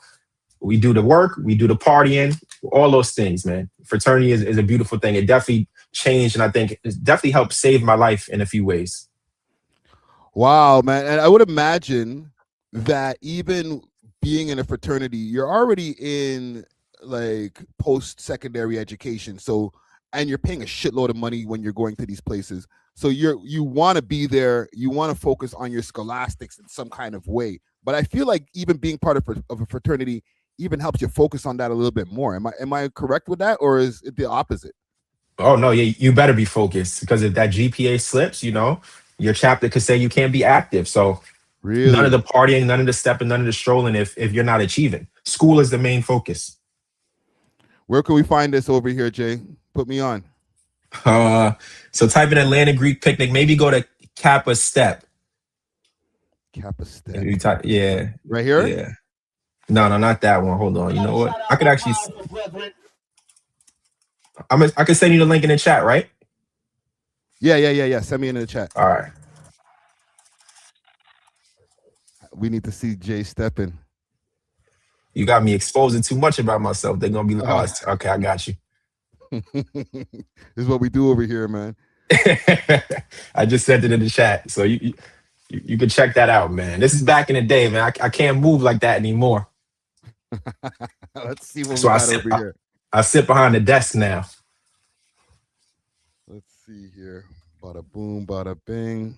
we do the work, we do the partying, all those things, man. Fraternity is a beautiful thing. It definitely changed, and I think it definitely helped save my life in a few ways. Wow, man. And I would imagine that even being in a fraternity, you're already in like post-secondary education. So, and you're paying a shitload of money when you're going to these places. So you want to be there, you want to focus on your scholastics in some kind of way. But I feel like even being part of a fraternity even helps you focus on that a little bit more. Am I correct with that, or is it the opposite? Oh no, you better be focused, because if that GPA slips, your chapter could say you can't be active. So really, none of the partying, none of the stepping, none of the strolling if you're not achieving. School is the main focus. Where can we find this over here, Jay? Put me on. So type in Atlantic Greek Picnic. Maybe go to Kappa Step. Kappa Step. Yeah. Right here? Yeah. No, not that one. Hold on. You know what? I could actually. I could send you the link in the chat, right? Yeah. Send me in the chat. All right. We need to see Jay stepping. You got me exposing too much about myself. They're gonna be like, oh, okay, I got you. This is what we do over here, man. I just sent it in the chat, so you can check that out, man. This is back in the day, man. I can't move like that anymore. Let's see what So we got over here. I sit behind the desk now. Let's see here. Bada boom, bada bing.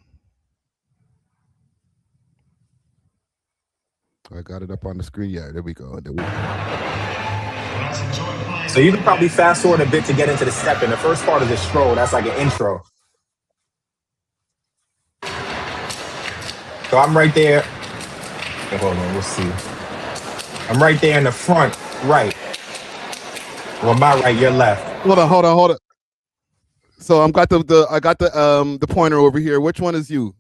I got it up on the screen. Yeah, there we go. There we go. So you can probably fast forward a bit to get into the step. In the first part of the stroll, that's like an intro. So I'm right there. Hold on, we'll see. I'm right there in the front, right. Well, my right, your left. Hold on. So I got the pointer over here. Which one is you?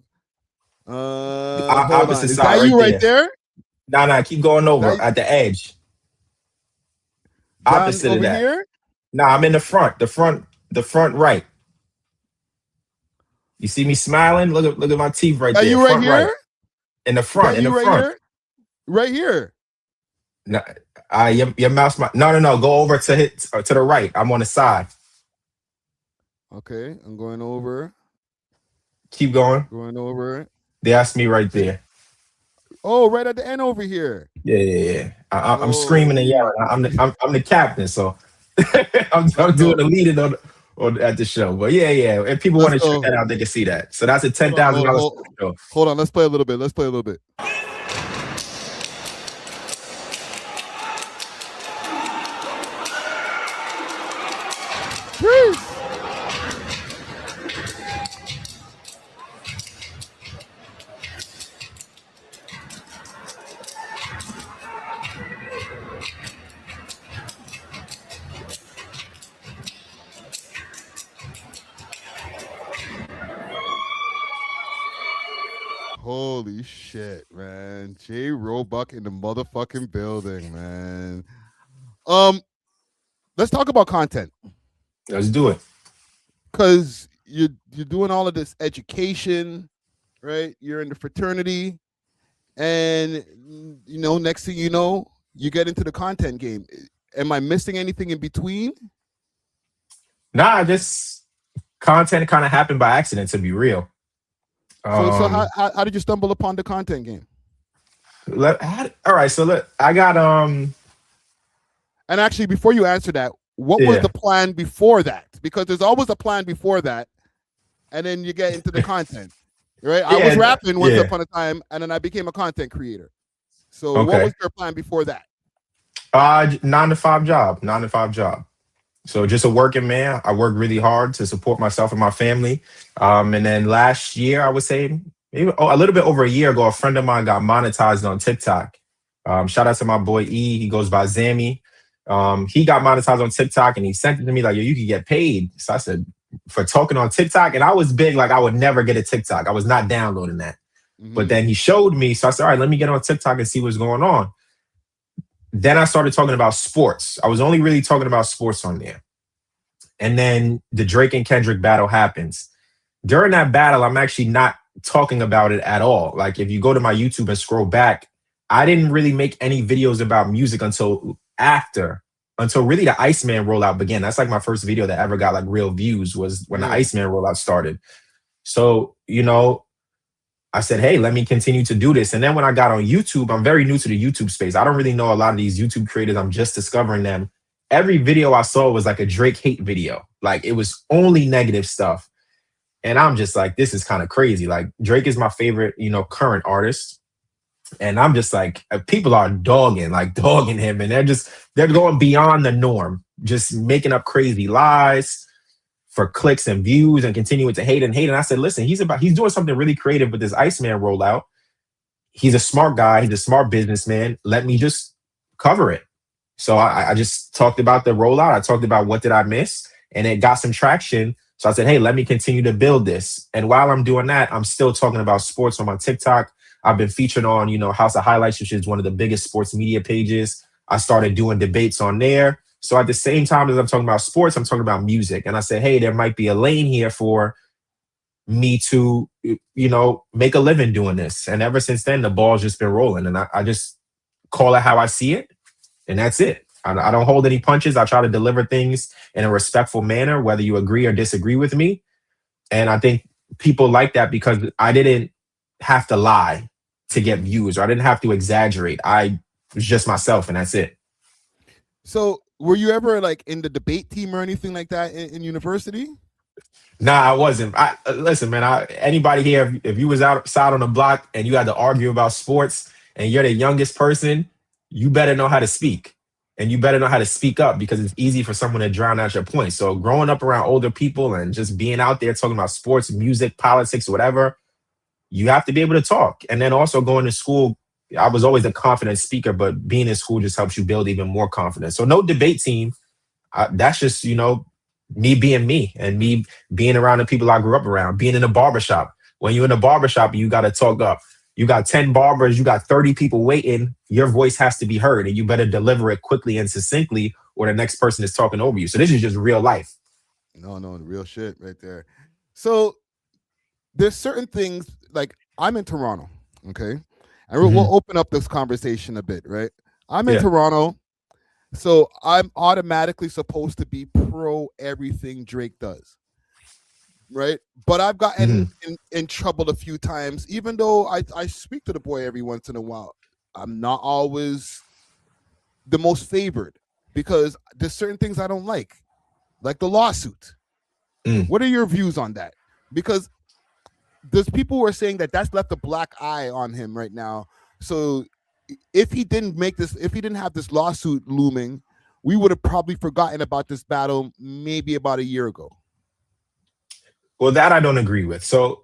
Opposite is side, that you right there? Nah, keep going over at the edge. Opposite of that. Here? Nah, I'm in the front right. You see me smiling? Look at my teeth right there. Are you right here? Right. In the front, Here? Right here. No, your mouse. No. Go over to the right. I'm on the side. Okay, I'm going over. Keep going. Going over. That's me right there. Oh, right at the end over here. Yeah. I'm screaming and yelling. I'm the captain, so I'm doing the leading on at the show. But yeah. If people want to check that out, they can see that. So that's a $10,000 show. Hold on, let's play a little bit. Woo! Holy shit, man. Jay Roebuck in the motherfucking building, man. Let's talk about content. Let's do it. Because you're doing all of this education, right? You're in the fraternity, and next thing you know, you get into the content game. Am I missing anything in between? Nah, this content kind of happened by accident, to be real. So how did you stumble upon the content game? All right, so I got And actually, before you answer that, what was the plan before that? Because there's always a plan before that, and then you get into the content, right? I was rapping once upon a time, and then I became a content creator. So what was your plan before that? 9 to 5 job. So just a working man. I work really hard to support myself and my family. And then last year, I would say, maybe a little bit over a year ago, a friend of mine got monetized on TikTok. Shout out to my boy E. He goes by Zammy. He got monetized on TikTok and he sent it to me like, yo, you could get paid. So I said, for talking on TikTok. And I was big, like I would never get a TikTok. I was not downloading that. Mm-hmm. But then he showed me. So I said, all right, let me get on TikTok and see what's going on. Then I started talking about sports. I was only really talking about sports on there. And then the Drake and Kendrick battle happens. During that battle, I'm actually not talking about it at all. Like if you go to my YouTube and scroll back, I didn't really make any videos about music until really the Iceman rollout began. That's like my first video that ever got like real views was when the Iceman rollout started. So, I said, hey, let me continue to do this. And then when I got on YouTube, I'm very new to the YouTube space. I don't really know a lot of these YouTube creators. I'm just discovering them. Every video I saw was like a Drake hate video. Like it was only negative stuff. And I'm just like, this is kind of crazy. Like Drake is my favorite, current artist. And I'm just like, people are dogging him. And they're going beyond the norm, just making up crazy lies for clicks and views and continuing to hate. And I said, listen, he's doing something really creative with this Iceman rollout. He's a smart guy. He's a smart businessman. Let me just cover it. So I just talked about the rollout. I talked about what did I miss, and it got some traction. So I said, hey, let me continue to build this. And while I'm doing that, I'm still talking about sports on my TikTok. I've been featured on, House of Highlights, which is one of the biggest sports media pages. I started doing debates on there. So at the same time as I'm talking about sports, I'm talking about music. And I said, hey, there might be a lane here for me to, make a living doing this. And ever since then, the ball's just been rolling. And I just call it how I see it. And that's it. I don't hold any punches. I try to deliver things in a respectful manner, whether you agree or disagree with me. And I think people like that because I didn't have to lie to get views, or I didn't have to exaggerate. I was just myself, and that's it. So were you ever like in the debate team or anything like that in university? Nah, I wasn't. Listen, man, anybody here, if you was outside on the block and you had to argue about sports and you're the youngest person, you better know how to speak. And you better know how to speak up because it's easy for someone to drown out your point. So growing up around older people and just being out there talking about sports, music, politics, whatever, you have to be able to talk. And then also going to school, I was always a confident speaker, but being in school just helps you build even more confidence. So no debate team. That's just, me being me and me being around the people I grew up around, being in a barbershop. When you're in a barbershop, you got to talk up. You got 10 barbers, you got 30 people waiting. Your voice has to be heard and you better deliver it quickly and succinctly or the next person is talking over you. So this is just real life. No, real shit right there. So there's certain things like I'm in Toronto, okay? And we'll open up this conversation a bit, right? I'm in Toronto. So I'm automatically supposed to be pro everything Drake does, right? But I've gotten in trouble a few times, even though I speak to the boy every once in a while. I'm not always the most favored because there's certain things I don't like the lawsuit. What are your views on that? Because there's people who are saying that that's left a black eye on him right now. So if he didn't have this lawsuit looming, we would have probably forgotten about this battle maybe about a year ago. Well, that I don't agree with. So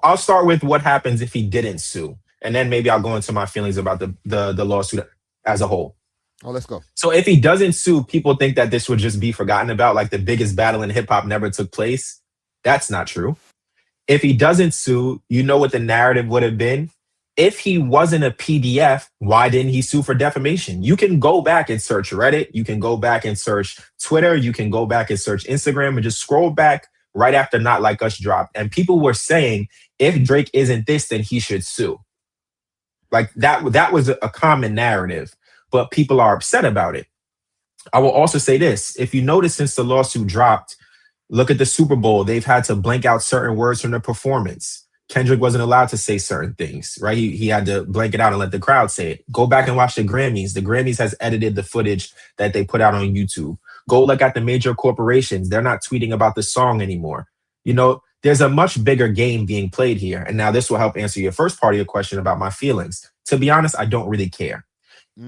I'll start with what happens if he didn't sue. And then maybe I'll go into my feelings about the lawsuit as a whole. Oh, let's go. So if he doesn't sue, people think that this would just be forgotten about, like the biggest battle in hip hop never took place. That's not true. If he doesn't sue, you know what the narrative would have been? If he wasn't a PDF, why didn't he sue for defamation? You can go back and search Reddit. You can go back and search Twitter. You can go back and search Instagram and just scroll back right after Not Like Us dropped. And people were saying, if Drake isn't this, then he should sue. Like that was a common narrative, but people are upset about it. I will also say this. If you notice since the lawsuit dropped, look at the Super Bowl. They've had to blank out certain words from the performance. Kendrick wasn't allowed to say certain things, right? He had to blank it out and let the crowd say it. Go back and watch the Grammys. The Grammys has edited the footage that they put out on YouTube. Go look at the major corporations. They're not tweeting about the song anymore. There's a much bigger game being played here. And now this will help answer your first part of your question about my feelings. To be honest, I don't really care.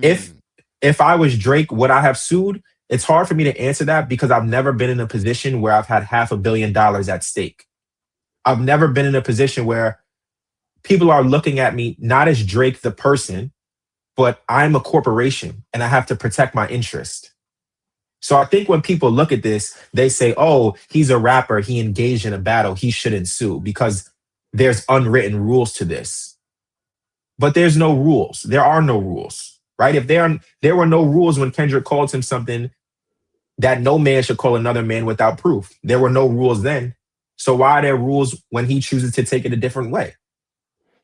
If I was Drake, would I have sued? It's hard for me to answer that because I've never been in a position where I've had $500 million at stake. I've never been in a position where people are looking at me not as Drake the person, but I'm a corporation and I have to protect my interest. So I think when people look at this, they say, oh, he's a rapper, he engaged in a battle, he shouldn't sue because there's unwritten rules to this. But there's no rules. There are no rules, right? If there were no rules when Kendrick called him something that no man should call another man without proof. There were no rules then. So why are there rules when he chooses to take it a different way?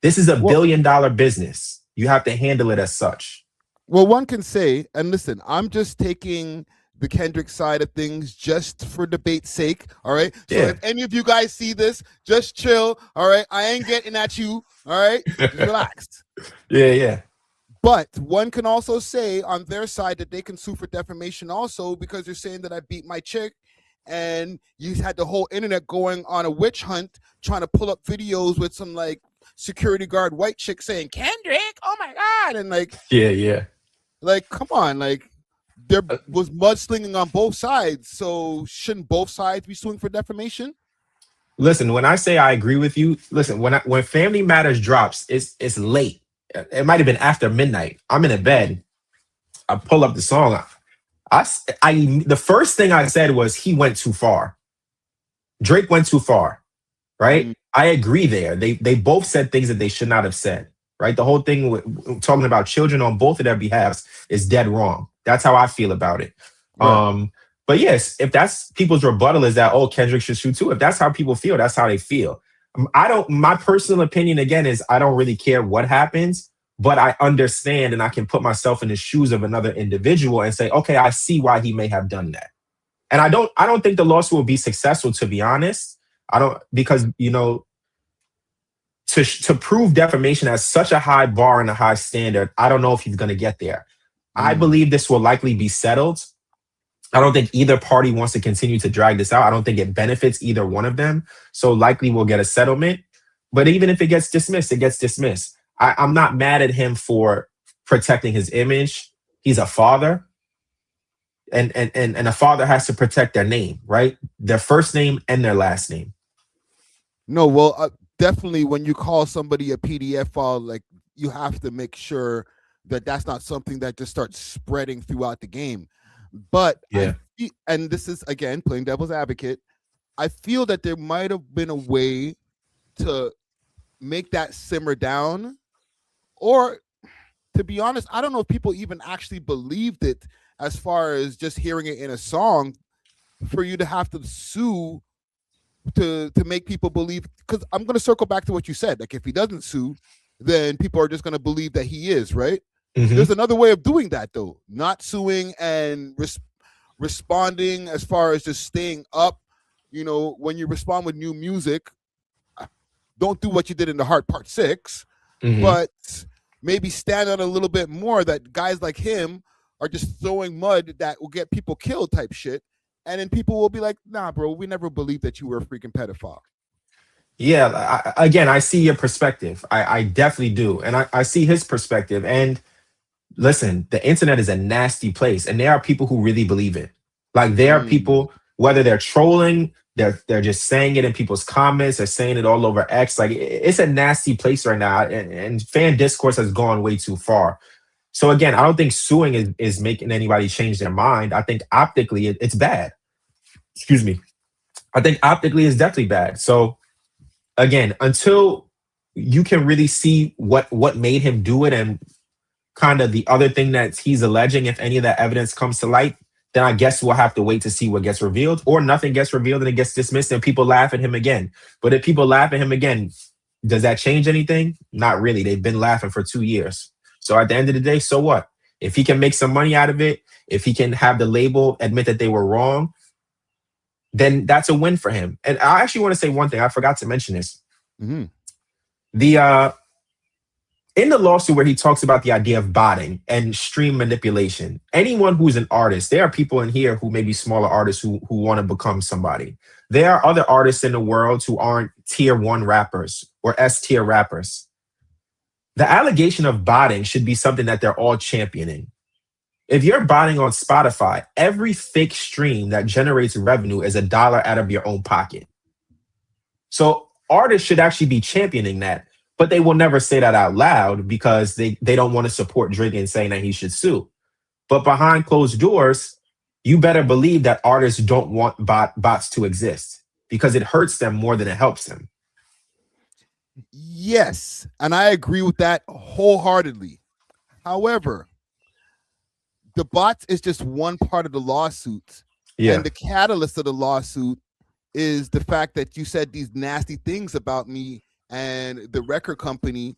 This is a $1 billion business. You have to handle it as such. Well, one can say, and listen, I'm just taking the Kendrick side of things just for debate's sake, all right? So if any of you guys see this, just chill, all right? I ain't getting at you, all right? Just relax. Yeah. But one can also say on their side that they can sue for defamation also because they're saying that I beat my chick and you had the whole internet going on a witch hunt trying to pull up videos with some like security guard white chick saying, Kendrick, oh my God. And like, yeah. Like, come on, like there was mudslinging on both sides. So shouldn't both sides be suing for defamation? Listen, when I say I agree with you, listen, when Family Matters drops, it's late. It might have been after midnight. I'm in a bed. I pull up the song. The first thing I said was he went too far. Drake went too far, right? I agree there. They both said things that they should not have said, right? The whole thing with talking about children on both of their behalves is dead wrong. That's how I feel about it. Right. But yes, if that's people's rebuttal is that, oh, Kendrick should shoot too. If that's how people feel, that's how they feel. My personal opinion, again, is I don't really care what happens. but I understand and I can put myself in the shoes of another individual and say, okay, I see why he may have done that. And I don't think the lawsuit will be successful, to be honest. I don't, because, you know, to prove defamation has such a high bar and a high standard, I don't know if he's going to get there. I believe this will likely be settled. I don't think either party wants to continue to drag this out. I don't think it benefits either one of them. So likely we'll get a settlement. But even if it gets dismissed, it gets dismissed. I'm not mad at him for protecting his image. He's a father. And a father has to protect their name, right? Their first name and their last name. No, well, definitely when you call somebody a PDF file, like, you have to make sure that that's not something that just starts spreading throughout the game. But yeah, and this is, again, playing devil's advocate, I feel that there might have been a way to make that simmer down, or, to be honest, I don't know if people even actually believed it as far as just hearing it in a song, for you to have to sue to make people believe. Because I'm going to circle back to what you said. Like, if he doesn't sue, then people are just going to believe that he is, right? There's another way of doing that, though. Not suing and responding, as far as just staying up. You know, when you respond with new music, don't do what you did in The Heart Part 6, but maybe stand out a little bit more, that guys like him are just throwing mud that will get people killed type shit. And then people will be like, nah, bro, we never believed that you were a freaking pedophile. Yeah, again, I see your perspective. I definitely do. And I see his perspective. And listen, the internet is a nasty place. And there are people who really believe it. Like, there are people, whether they're trolling, they're just saying it in people's comments, they're saying it all over X. Like, it's a nasty place right now. And fan discourse has gone way too far. So again, I don't think suing is making anybody change their mind. I think optically it's bad. Excuse me. I think optically it's definitely bad. So again, until you can really see what made him do it, and kind of the other thing that he's alleging, if any of that evidence comes to light, then I guess we'll have to wait to see what gets revealed, or nothing gets revealed and it gets dismissed and people laugh at him again. But if people laugh at him again, does that change anything? Not really. They've been laughing for 2 years. So at the end of the day, so what? If he can make some money out of it, if he can have the label admit that they were wrong, then that's a win for him. And I actually want to say one thing. I forgot to mention this. In the lawsuit where he talks about the idea of botting and stream manipulation, anyone who's an artist, there are people in here who may be smaller artists who want to become somebody. There are other artists in the world who aren't tier 1 rappers or S tier rappers. The allegation of botting should be something that they're all championing. If you're botting on Spotify, every fake stream that generates revenue is $1 out of your own pocket. So artists should actually be championing that, but they will never say that out loud because they don't want to support Drake and saying that he should sue. But behind closed doors, you better believe that artists don't want bots to exist because it hurts them more than it helps them. Yes, and I agree with that wholeheartedly. However, the bots is just one part of the lawsuit. Yeah. And the catalyst of the lawsuit is the fact that you said these nasty things about me, and the record company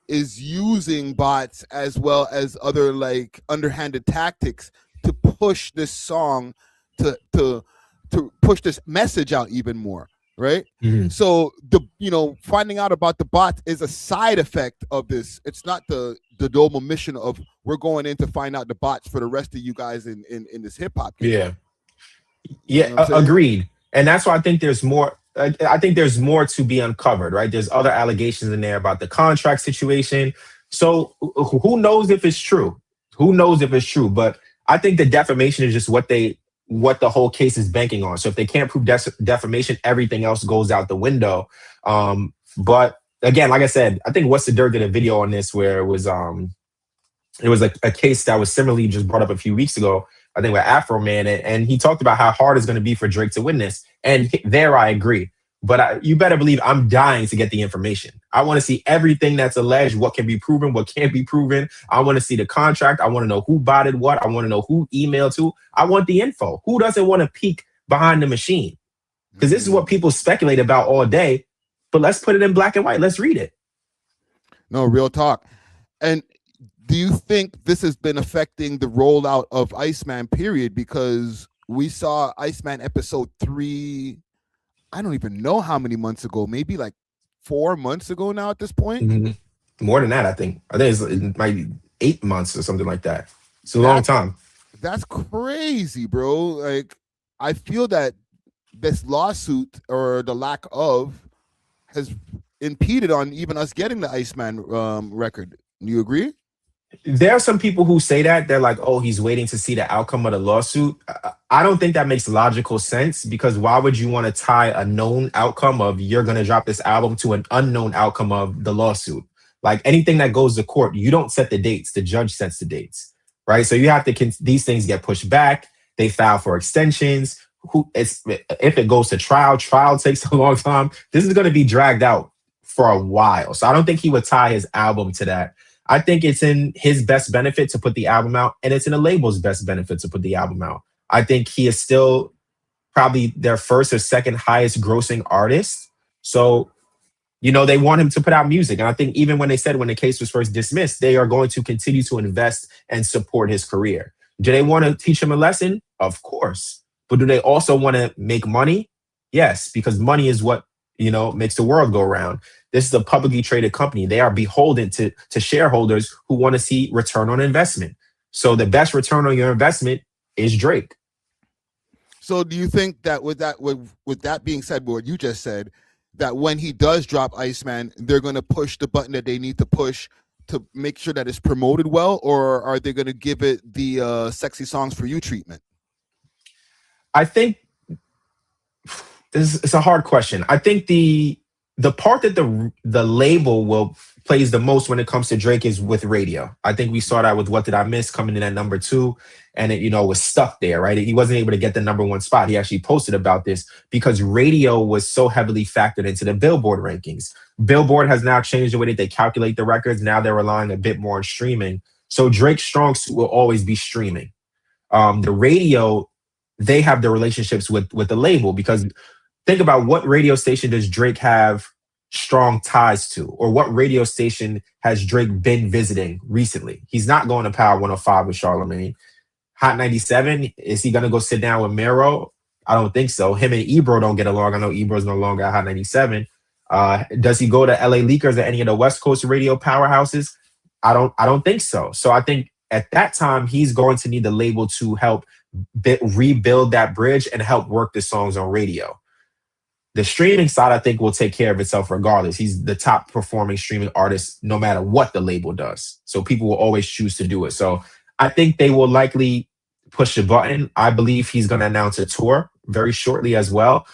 is using bots as well as other like underhanded tactics to push this song, to push this message out even more. Right. So finding out about the bots is a side effect of this. It's not the normal mission of we're going in to find out the bots for the rest of you guys in this hip hop game. Yeah, agreed. And that's why I think there's more. I think there's more to be uncovered, right? There's other allegations in there about the contract situation. So who knows if it's true? But I think the defamation is just what the whole case is banking on. So if they can't prove defamation, everything else goes out the window. But again, like I said, I think What's the Dirt did a video on this where it was a case that was similarly just brought up a few weeks ago, I think with Afro Man, and he talked about how hard it's going to be for Drake to win this. And there I agree. But you better believe I'm dying to get the information. I want to see everything that's alleged, what can be proven, what can't be proven. I want to see the contract. I want to know who botted what. I want to know who emailed who. I want the info. Who doesn't want to peek behind the machine? Because this is what people speculate about all day. But let's put it in black and white. Let's read it. No, real talk. And do you think this has been affecting the rollout of Iceman period? Because we saw Iceman episode 3, I don't even know how many months ago, maybe like 4 months ago now at this point. More than that, I think. It might be 8 months or something like that. It's a long time. That's crazy, bro. Like, I feel that this lawsuit or the lack of has impeded on even us getting the Iceman record. You agree? There are some people who say that. They're like, oh, he's waiting to see the outcome of the lawsuit. I don't think that makes logical sense, because why would you want to tie a known outcome of you're going to drop this album to an unknown outcome of the lawsuit? Like, anything that goes to court, you don't set the dates. The judge sets the dates, right? So you have to, these things get pushed back. They file for extensions. If it goes to trial takes a long time. This is going to be dragged out for a while. So I don't think he would tie his album to that. I think it's in his best benefit to put the album out, and it's in the label's best benefit to put the album out. I think he is still probably their first or second highest grossing artist. So, they want him to put out music. And I think even when they said when the case was first dismissed, they are going to continue to invest and support his career. Do they want to teach him a lesson? Of course. But do they also want to make money? Yes, because money is what, makes the world go around. This is a publicly traded company. They are beholden to shareholders who want to see return on investment. So the best return on your investment is Drake. So do you think that with that being said, what you just said, that when he does drop Iceman, they're going to push the button that they need to push to make sure that it's promoted well, or are they going to give it the sexy songs for you treatment? I think it's a hard question. I think the part that the label plays the most when it comes to Drake is with radio. I think we saw that with What Did I Miss coming in at number 2, and it was stuck there, right? He wasn't able to get the number 1 spot. He actually posted about this because radio was so heavily factored into the Billboard rankings. Billboard has now changed the way that they calculate the records. Now they're relying a bit more on streaming. So Drake's strong suit will always be streaming. The radio, they have the relationships with the label, because think about what radio station does Drake have strong ties to, or what radio station has Drake been visiting recently? He's not going to Power 105 with Charlamagne. Hot 97, is he going to go sit down with Mero? I don't think so. Him and Ebro don't get along. I know Ebro's no longer at Hot 97. Does he go to LA Leakers or any of the West Coast radio powerhouses? I don't think so. So I think at that time, he's going to need the label to help rebuild that bridge and help work the songs on radio. The streaming side, I think, will take care of itself regardless. He's the top performing streaming artist no matter what the label does. So people will always choose to do it. So I think they will likely push the button. I believe he's going to announce a tour very shortly as well.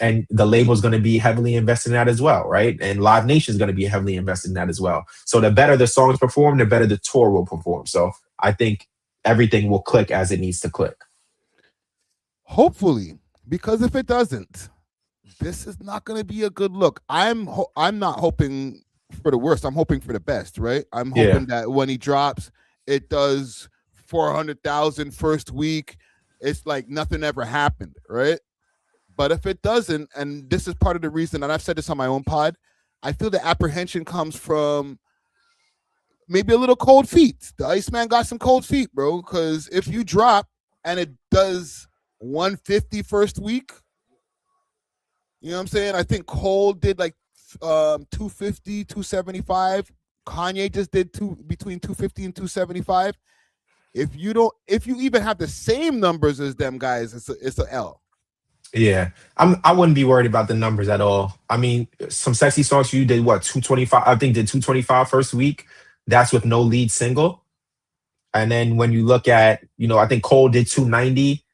And the label is going to be heavily invested in that as well, right? And Live Nation is going to be heavily invested in that as well. So the better the songs perform, the better the tour will perform. So I think everything will click as it needs to click. Hopefully, because if it doesn't, this is not going to be a good look. I'm not hoping for the worst. I'm hoping for the best, right? I'm hoping that when he drops, it does 400,000 first week. It's like nothing ever happened, right? But if it doesn't, and this is part of the reason, and I've said this on my own pod, I feel the apprehension comes from maybe a little cold feet. The Iceman got some cold feet, bro, because if you drop and it does 150 first week, you know what I'm saying? I think Cole did like 250, 275. Kanye just did between 250 and 275. If you even have the same numbers as them guys, it's an L. Yeah, I wouldn't be worried about the numbers at all. I mean, some sexy songs you did 225. I think did 225 first week. That's with no lead single. And then when you look at, I think Cole did 290.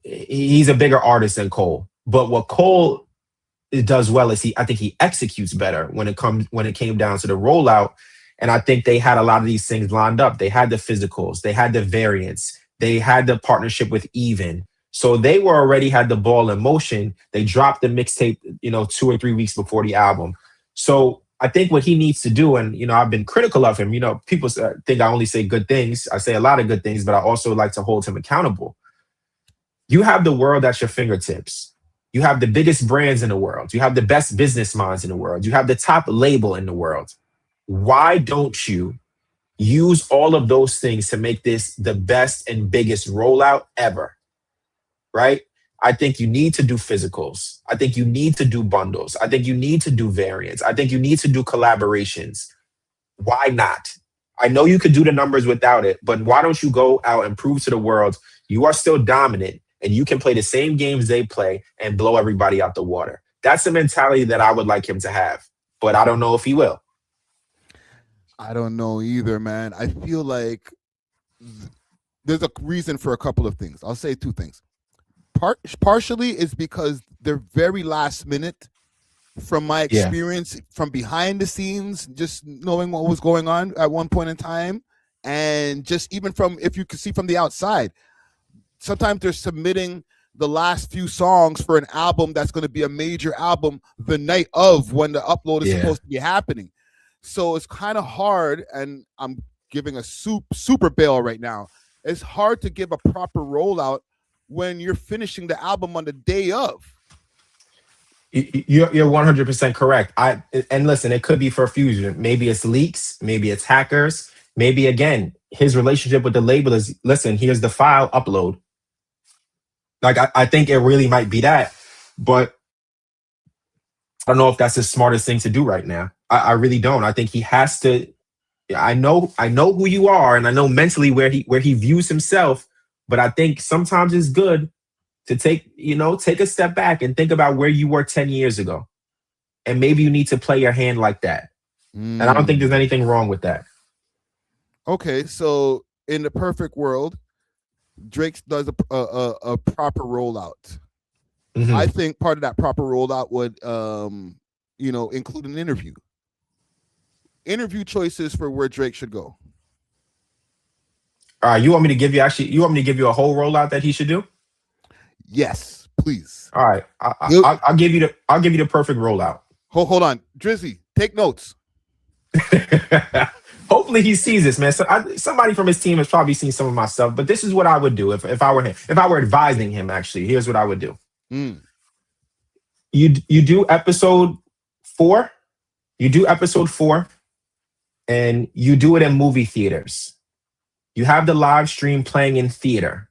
He's a bigger artist than Cole. But what Cole does well is I think he executes better when it came down to the rollout. And I think they had a lot of these things lined up. They had the physicals, they had the variants, they had the partnership with Even. So they already had the ball in motion. They dropped the mixtape, 2 or 3 weeks before the album. So I think what he needs to do, and I've been critical of him. People think I only say good things. I say a lot of good things, but I also like to hold him accountable. You have the world at your fingertips. You have the biggest brands in the world. You have the best business minds in the world. You have the top label in the world. Why don't you Use all of those things to make this the best and biggest rollout ever, right? I think you need to do physicals. I think you need to do bundles. I think you need to do variants. I think you need to do collaborations. Why not? I know you could do the numbers without it, but why don't you go out and prove to the world you are still dominant and you can play the same games they play and blow everybody out the water? That's the mentality that I would like him to have, but I don't know if he will. I don't know either, man. I feel like there's a reason for a couple of things. I'll say two things. Partially is because they're very last minute. From my experience, from behind the scenes, just knowing what was going on at one point in time, and just even from, if you can see from the outside, sometimes they're submitting the last few songs for an album that's going to be a major album the night of when the upload is supposed to be happening. So it's kind of hard, and I'm giving a super bail right now. It's hard to give a proper rollout when you're finishing the album on the day of. You're 100% correct. And listen, it could be for fusion. Maybe it's leaks. Maybe it's hackers. Maybe again, his relationship with the label is, listen, here's the file, upload. Like I think it really might be that, but I don't know if that's the smartest thing to do right now. I really don't. I think he has to. I know who you are, and I know mentally where he views himself. But I think sometimes it's good to take a step back and think about where you were 10 years ago. And maybe you need to play your hand like that. And I don't think there's anything wrong with that. Okay, so in the perfect world, Drake does a proper rollout. Mm-hmm. I think part of that proper rollout would include an interview. Interview choices for where Drake should go. All right, you want me to give you a whole rollout that he should do? Yes, please. All right, I'll give you the perfect rollout. Hold on, Drizzy, take notes. Hopefully he sees this, man. So somebody from his team has probably seen some of my stuff, but this is what I would do if I were him. If I were advising him, actually, here's what I would do. You do episode 4. You do episode 4, and you do it in movie theaters. You have the live stream playing in theater.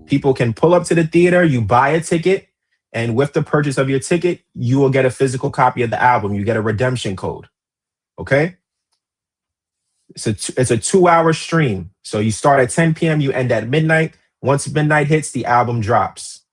People can pull up to the theater, you buy a ticket, and with the purchase of your ticket, you will get a physical copy of the album. You get a redemption code. Okay? It's a 2-hour stream. So you start at 10 p.m., you end at midnight. Once midnight hits, the album drops.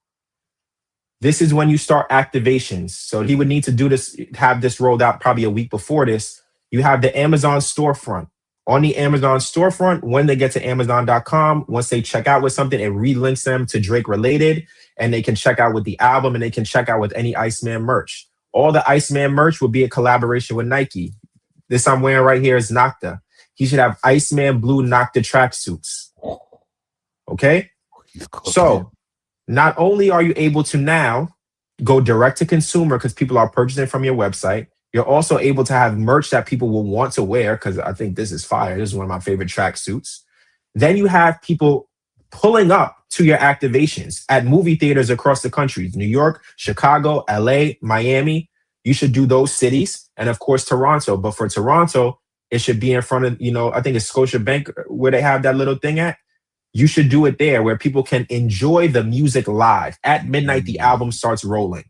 This is when you start activations. So he would need to have this rolled out probably a week before this. You have the Amazon storefront. On the Amazon storefront, when they get to Amazon.com, once they check out with something, it relinks them to Drake related, and they can check out with the album, and they can check out with any Iceman merch. All the Iceman merch would be a collaboration with Nike. This I'm wearing right here is Nocta. He should have Iceman blue Nocta tracksuits. Okay? So not only are you able to now go direct to consumer because people are purchasing from your website, you're also able to have merch that people will want to wear because I think this is fire. This is one of my favorite tracksuits. Then you have people pulling up to your activations at movie theaters across the country. New York, Chicago, LA, Miami. You should do those cities. And of course, Toronto. But for Toronto, it should be in front of, I think it's Scotiabank where they have that little thing at. You should do it there where people can enjoy the music live. At midnight, the album starts rolling.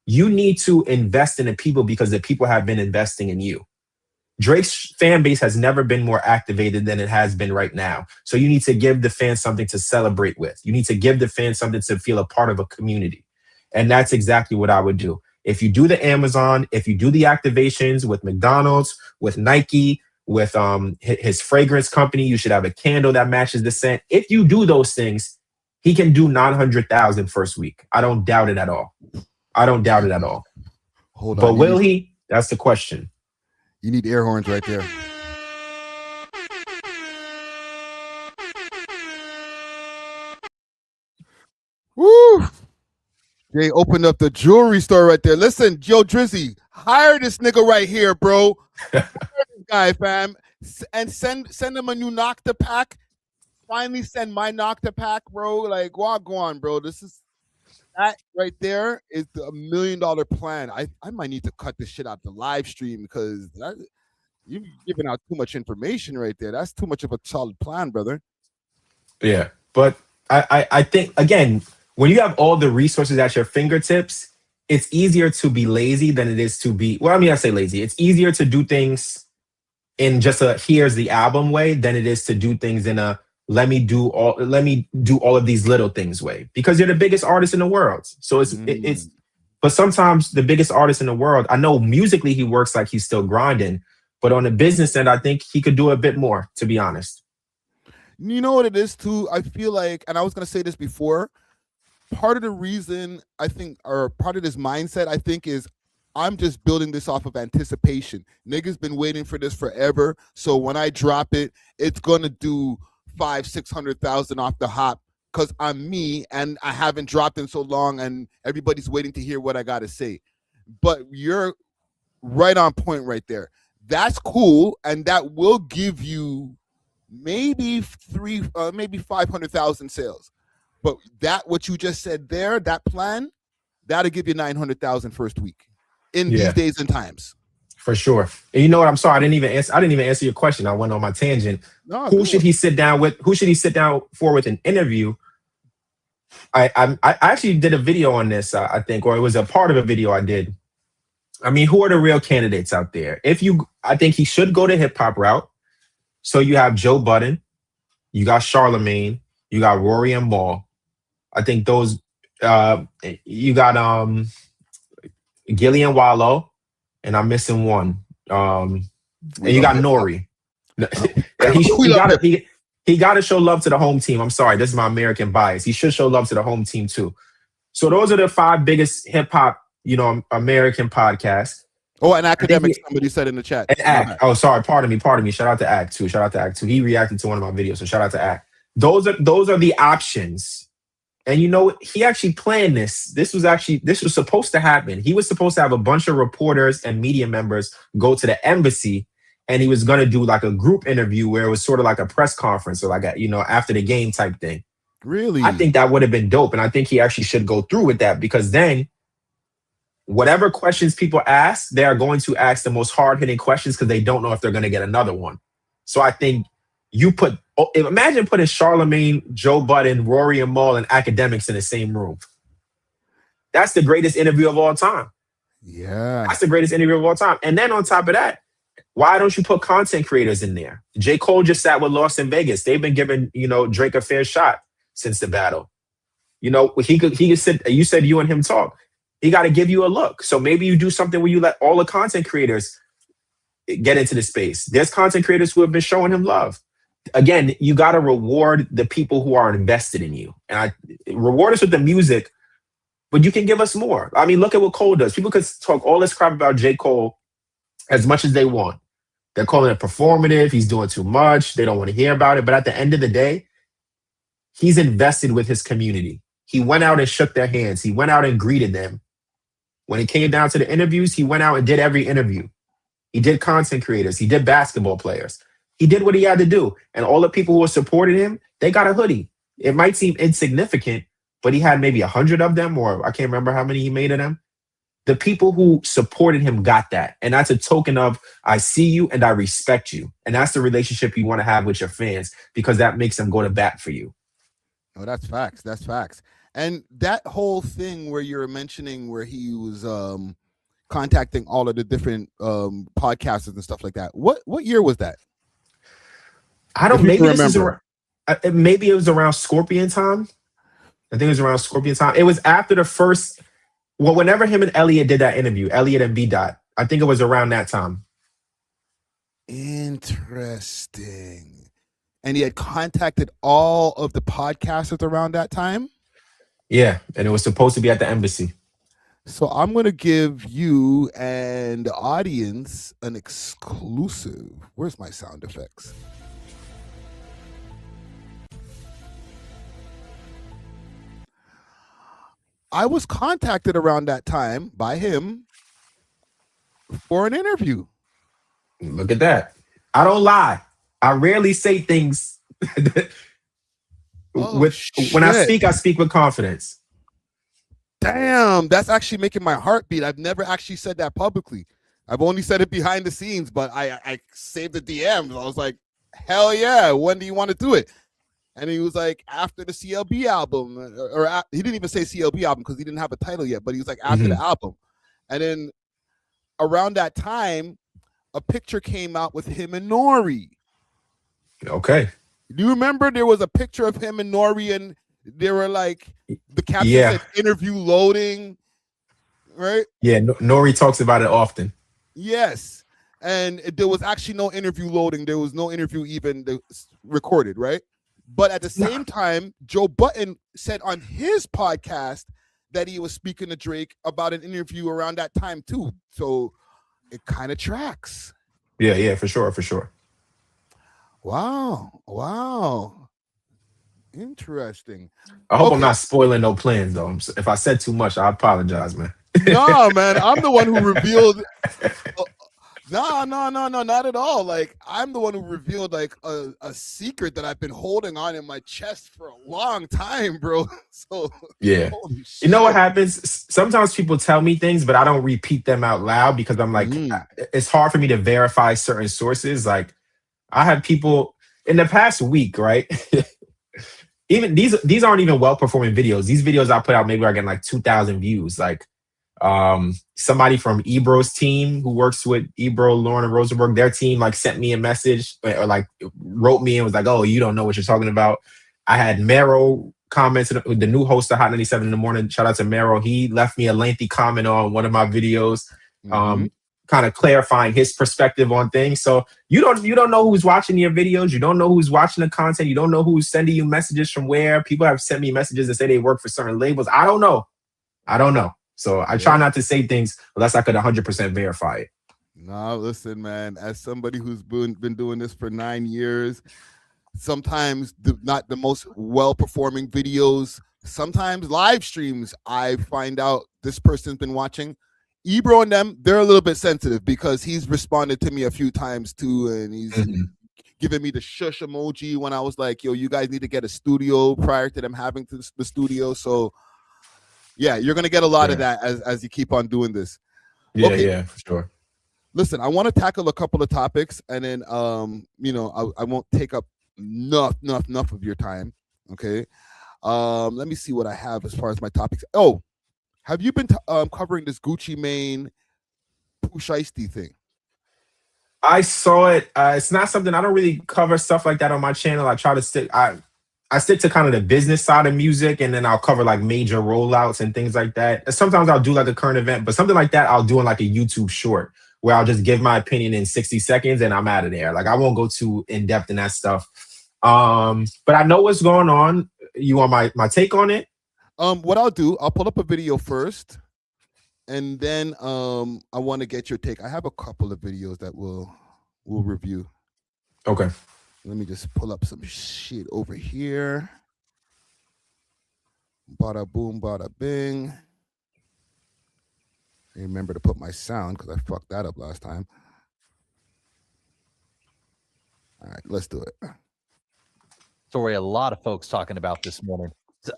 You need to invest in the people because the people have been investing in you. Drake's fan base has never been more activated than it has been right now. So you need to give the fans something to celebrate with. You need to give the fans something to feel a part of a community. And that's exactly what I would do. If you do the Amazon, if you do the activations with McDonald's, with Nike, with his fragrance company, you should have a candle that matches the scent. If you do those things, he can do 900,000 first week. I don't doubt it at all. Hold on. But will he? That's the question. You need air horns right there. Woo! Jay opened up the jewelry store right there. Listen, Joe Drizzy, hire this nigga right here, bro. Hire this guy, fam. And send him a new Nocta pack. Finally send my Nocta pack, bro. Like, walk on, bro. That right there is the $1 million plan. I might need to cut this shit out the live stream because You're giving out too much information right there. That's too much of a solid plan, brother. Yeah, but I think again, when you have all the resources at your fingertips, it's easier to be lazy than it is to be. Well, I mean, I say lazy. It's easier to do things in just a here's the album way than it is to do things in a let me do all of these little things way, because you're the biggest artist in the world. So it's but sometimes the biggest artist in the world, I know musically he works like he's still grinding, but on the business end, I think he could do a bit more, to be honest. You know what it is too? I feel like, and I was gonna say this before, part of the reason I think, or part of this mindset I think, is I'm just building this off of anticipation. Niggas been waiting for this forever. So when I drop it, it's gonna do 500,000-600,000 off the hop because I'm me and I haven't dropped in so long and everybody's waiting to hear what I gotta say. But you're right on point right there. That's cool, and that will give you maybe 500,000 sales. But that what you just said there, that plan, that'll give you 900,000 first week in these days and times. For sure. And you know what? I'm sorry, I didn't even answer your question. I went on my tangent. No, who should he sit down with? Who should he sit down for with an interview? I actually did a video on this, I think, or it was a part of a video I did. I mean, who are the real candidates out there? I think he should go the hip hop route. So you have Joe Budden, you got Charlemagne, you got Rory and Mal. I think those. You got Gillian Wallow, and I'm missing one. And you got Nori. He got to show love to the home team. I'm sorry, this is my American bias. He should show love to the home team too. So those are the 5 biggest hip hop, American podcasts. Oh, an academic, somebody said in the chat. And Act. Oh, sorry, pardon me. Shout out to Act too. He reacted to one of my videos, so shout out to Act. Those are the options. And he actually planned this. This was supposed to happen. He was supposed to have a bunch of reporters and media members go to the embassy, and he was going to do like a group interview where it was sort of like a press conference or like after the game type thing. Really? I think that would have been dope. And I think he actually should go through with that, because then whatever questions people ask, they are going to ask the most hard-hitting questions because they don't know if they're going to get another one. So I think imagine putting Charlemagne, Joe Budden, Rory and Mal, and academics in the same room. That's the greatest interview of all time. Yeah. That's the greatest interview of all time. And then on top of that, why don't you put content creators in there? J. Cole just sat with Lost in Vegas. They've been giving, Drake a fair shot since the battle. He could sit, you said you and him talk. He got to give you a look. So maybe you do something where you let all the content creators get into the space. There's content creators who have been showing him love. Again, you got to reward the people who are invested in you. And reward us with the music, but you can give us more. I mean, look at what Cole does. People could talk all this crap about J. Cole as much as they want. They're calling it performative. He's doing too much. They don't want to hear about it. But at the end of the day, he's invested with his community. He went out and shook their hands. He went out and greeted them. When it came down to the interviews, he went out and did every interview. He did content creators. He did basketball players. He did what he had to do. And all the people who were supporting him, they got a hoodie. It might seem insignificant, but he had maybe 100 of them, or I can't remember how many he made of them. The people who supported him got that. And that's a token of, I see you and I respect you. And that's the relationship you want to have with your fans, because that makes them go to bat for you. Oh, that's facts. That's facts. And that whole thing where you're mentioning where he was contacting all of the different podcasters and stuff like that. What year was that? I don't maybe this is around, maybe it was around Scorpion time. I think it was around Scorpion time. It was after the first, whenever him and Elliot did that interview, Elliot and B. Dot, I think it was around that time. Interesting. And he had contacted all of the podcasters around that time? Yeah, and it was supposed to be at the embassy. So I'm going to give you and the audience an exclusive. Where's my sound effects? I was contacted around that time by him for an interview. Look at that. I don't lie. I rarely say things when I speak with confidence. Damn, that's actually making my heart beat. I've never actually said that publicly. I've only said it behind the scenes, but I saved the DMs. I was like, hell yeah, when do you want to do it? And he was like, after the CLB album, or he didn't even say CLB album because he didn't have a title yet, but he was like, after the album. And then around that time, a picture came out with him and Nori. Okay. Do you remember there was a picture of him and Nori, and they were like, the caption said interview loading, right? Yeah, Nori talks about it often. Yes. And there was actually no interview loading. There was no interview even recorded, right? But at the same time, Joe Budden said on his podcast that he was speaking to Drake about an interview around that time too. So it kind of tracks. Yeah, for sure. Wow. Interesting. I hope I'm not spoiling no plans though. If I said too much, I apologize, man. No, man, I'm the one who revealed. No, not at all. Like, I'm the one who revealed like a secret that I've been holding on in my chest for a long time, bro. So yeah, you know what happens? Sometimes people tell me things, but I don't repeat them out loud because I'm like, it's hard for me to verify certain sources. Like, I had people in the past week, right? Even these aren't even well-performing videos. These videos I put out maybe are getting like 2,000 views. Like, somebody from Ebro's team who works with Ebro, Lauren, and Rosenberg, their team like sent me a message or like wrote me and was like, oh, you don't know what you're talking about. I had Mero comments, the new host of Hot 97 in the Morning. Shout out to Mero. He left me a lengthy comment on one of my videos, kind of clarifying his perspective on things. So you don't know who's watching your videos. You don't know who's watching the content. You don't know who's sending you messages from where. People have sent me messages that say they work for certain labels. I don't know. So I try not to say things unless I could 100% verify it. No, listen, man, as somebody who's been doing this for 9 years, sometimes not the most well-performing videos, sometimes live streams, I find out this person's been watching. Ebro and them, they're a little bit sensitive because he's responded to me a few times too, and he's giving me the shush emoji when I was like, yo, you guys need to get a studio prior to them having the studio. So yeah, you're gonna get a lot of that as you keep on doing this. Yeah, for sure. Listen, I want to tackle a couple of topics, and then I won't take up enough of your time. Okay, let me see what I have as far as my topics. Oh, have you been covering this Gucci Mane Pooh Shiesty thing? I saw it. It's not something I don't really cover stuff like that on my channel. I try to stick. I stick to kind of the business side of music, and then I'll cover like major rollouts and things like that. Sometimes I'll do like a current event, but something like that I'll do in like a YouTube short where I'll just give my opinion in 60 seconds and I'm out of there. Like, I won't go too in depth in that stuff. But I know what's going on. You want my take on it? What I'll do, I'll pull up a video first, and then I want to get your take. I have a couple of videos that we'll review. Okay. Let me just pull up some shit over here. Bada boom, bada bing. Remember to put my sound because I fucked that up last time. All right, let's do it. Story a lot of folks talking about this morning.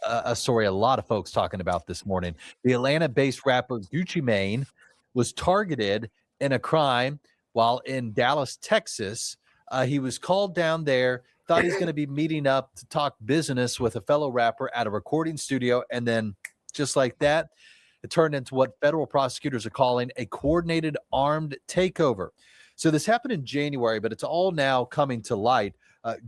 A story a lot of folks talking about this morning. The Atlanta-based rapper Gucci Mane was targeted in a crime while in Dallas, Texas. He was called down there, thought he's going to be meeting up to talk business with a fellow rapper at a recording studio. And then just like that, it turned into what federal prosecutors are calling a coordinated armed takeover. So this happened in January, but it's all now coming to light.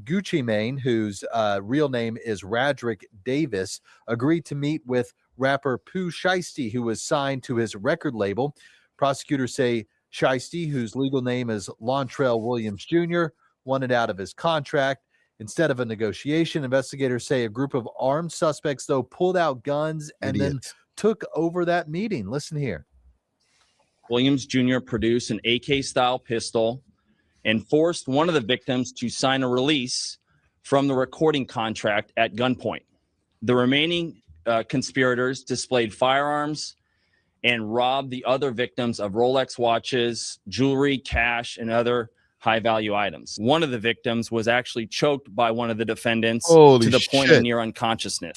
Gucci Mane, whose real name is Radrick Davis, agreed to meet with rapper Pooh Shiesty, who was signed to his record label. Prosecutors say Shiesty, whose legal name is Lontrell Williams Jr., wanted out of his contract. Instead of a negotiation, investigators say a group of armed suspects, though, pulled out guns and then took over that meeting. Listen here. Williams Jr. produced an AK-style pistol and forced one of the victims to sign a release from the recording contract at gunpoint. The remaining conspirators displayed firearms and robbed the other victims of Rolex watches, jewelry, cash, and other high-value items. One of the victims was actually choked by one of the defendants to the point of near unconsciousness.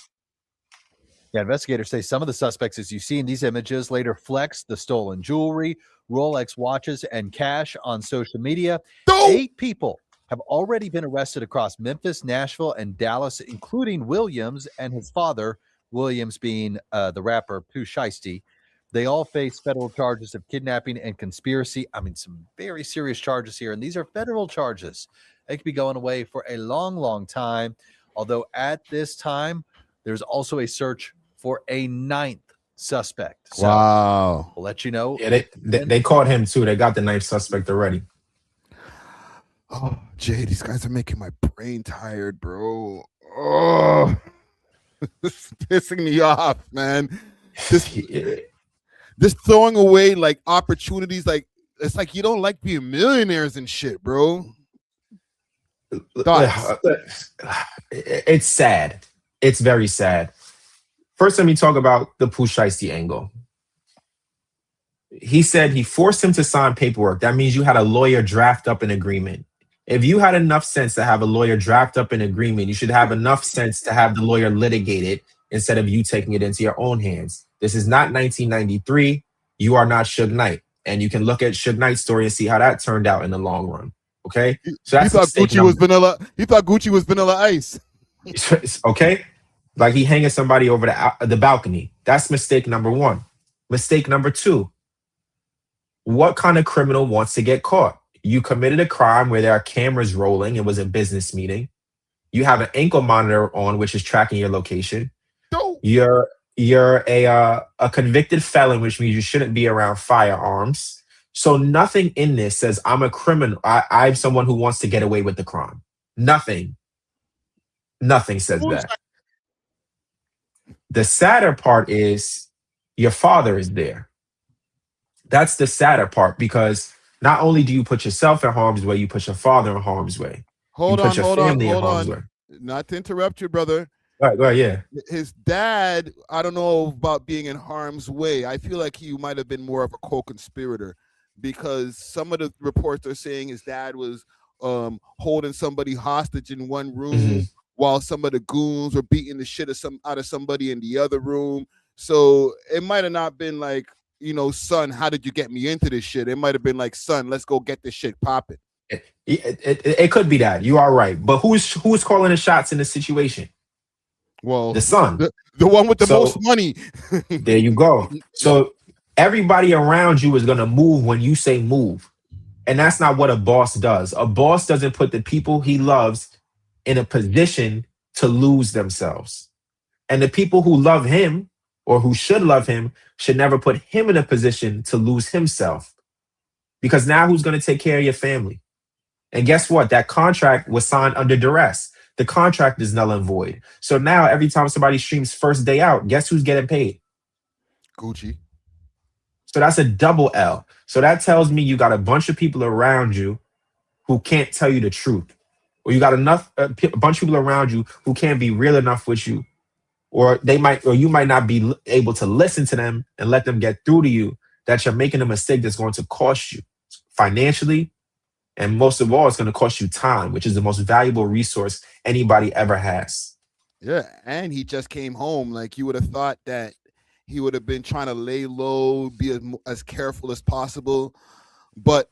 Yeah, investigators say some of the suspects, as you see in these images, later flexed the stolen jewelry, Rolex watches, and cash on social media. 8 people have already been arrested across Memphis, Nashville, and Dallas, including Williams and his father, Williams being the rapper Pooh Shiesty. They all face federal charges of kidnapping and conspiracy. I mean, some very serious charges here, and these are federal charges. They could be going away for a long, long time. Although at this time, there's also a search for a 9th suspect. So Wow. we'll let you know. Yeah, they caught him too. They got the 9th suspect already. Oh, Jay, these guys are making my brain tired, bro. Oh, this is pissing me off, man. This throwing away like opportunities, like it's like you don't like being millionaires and shit, bro. It's sad. It's very sad. First, let me talk about the Pooh Shiesty angle. He said he forced him to sign paperwork. That means you had a lawyer draft up an agreement. If you had enough sense to have a lawyer draft up an agreement, you should have enough sense to have the lawyer litigate it instead of you taking it into your own hands. This is not 1993. You are not Suge Knight. And you can look at Suge Knight's story and see how that turned out in the long run. Okay? So He thought Gucci was vanilla. He thought Gucci was Vanilla Ice. Okay? Like he hanging somebody over the balcony. That's mistake number 1. Mistake number 2. What kind of criminal wants to get caught? You committed a crime where there are cameras rolling. It was a business meeting. You have an ankle monitor on, which is tracking your location. You're a convicted felon, which means you shouldn't be around firearms. So nothing in this says I'm a criminal. I'm someone who wants to get away with the crime. Nothing says that. The sadder part is your father is there. That's the sadder part, because not only do you put yourself in harm's way, you put your father in harm's way. Hold you put on, your hold on, family in hold harm's on. way. Not to interrupt you, brother. Right, yeah. His dad, I don't know about being in harm's way. I feel like he might have been more of a co-conspirator, because some of the reports are saying his dad was holding somebody hostage in one room while some of the goons were beating the shit out of somebody in the other room. So it might have not been like, you know, son, how did you get me into this shit? It might have been like, son, let's go get this shit popping. It could be that. You are right. But who's calling the shots in this situation? Well, the son. The one with the most money. There you go. So everybody around you is going to move when you say move. And that's not what a boss does. A boss doesn't put the people he loves in a position to lose themselves. And the people who love him, or who should love him, should never put him in a position to lose himself. Because now who's going to take care of your family? And guess what? That contract was signed under duress. The contract is null and void. So now every time somebody streams First Day Out, guess who's getting paid? Gucci. So that's a double L. So that tells me you got a bunch of people around you who can't tell you the truth. Or you got a bunch of people around you who can't be real enough with you. Or you might not be able to listen to them and let them get through to you that you're making a mistake that's going to cost you financially. And most of all, it's going to cost you time, which is the most valuable resource anybody ever has. Yeah, and he just came home. Like, you would have thought that he would have been trying to lay low, be as careful as possible, but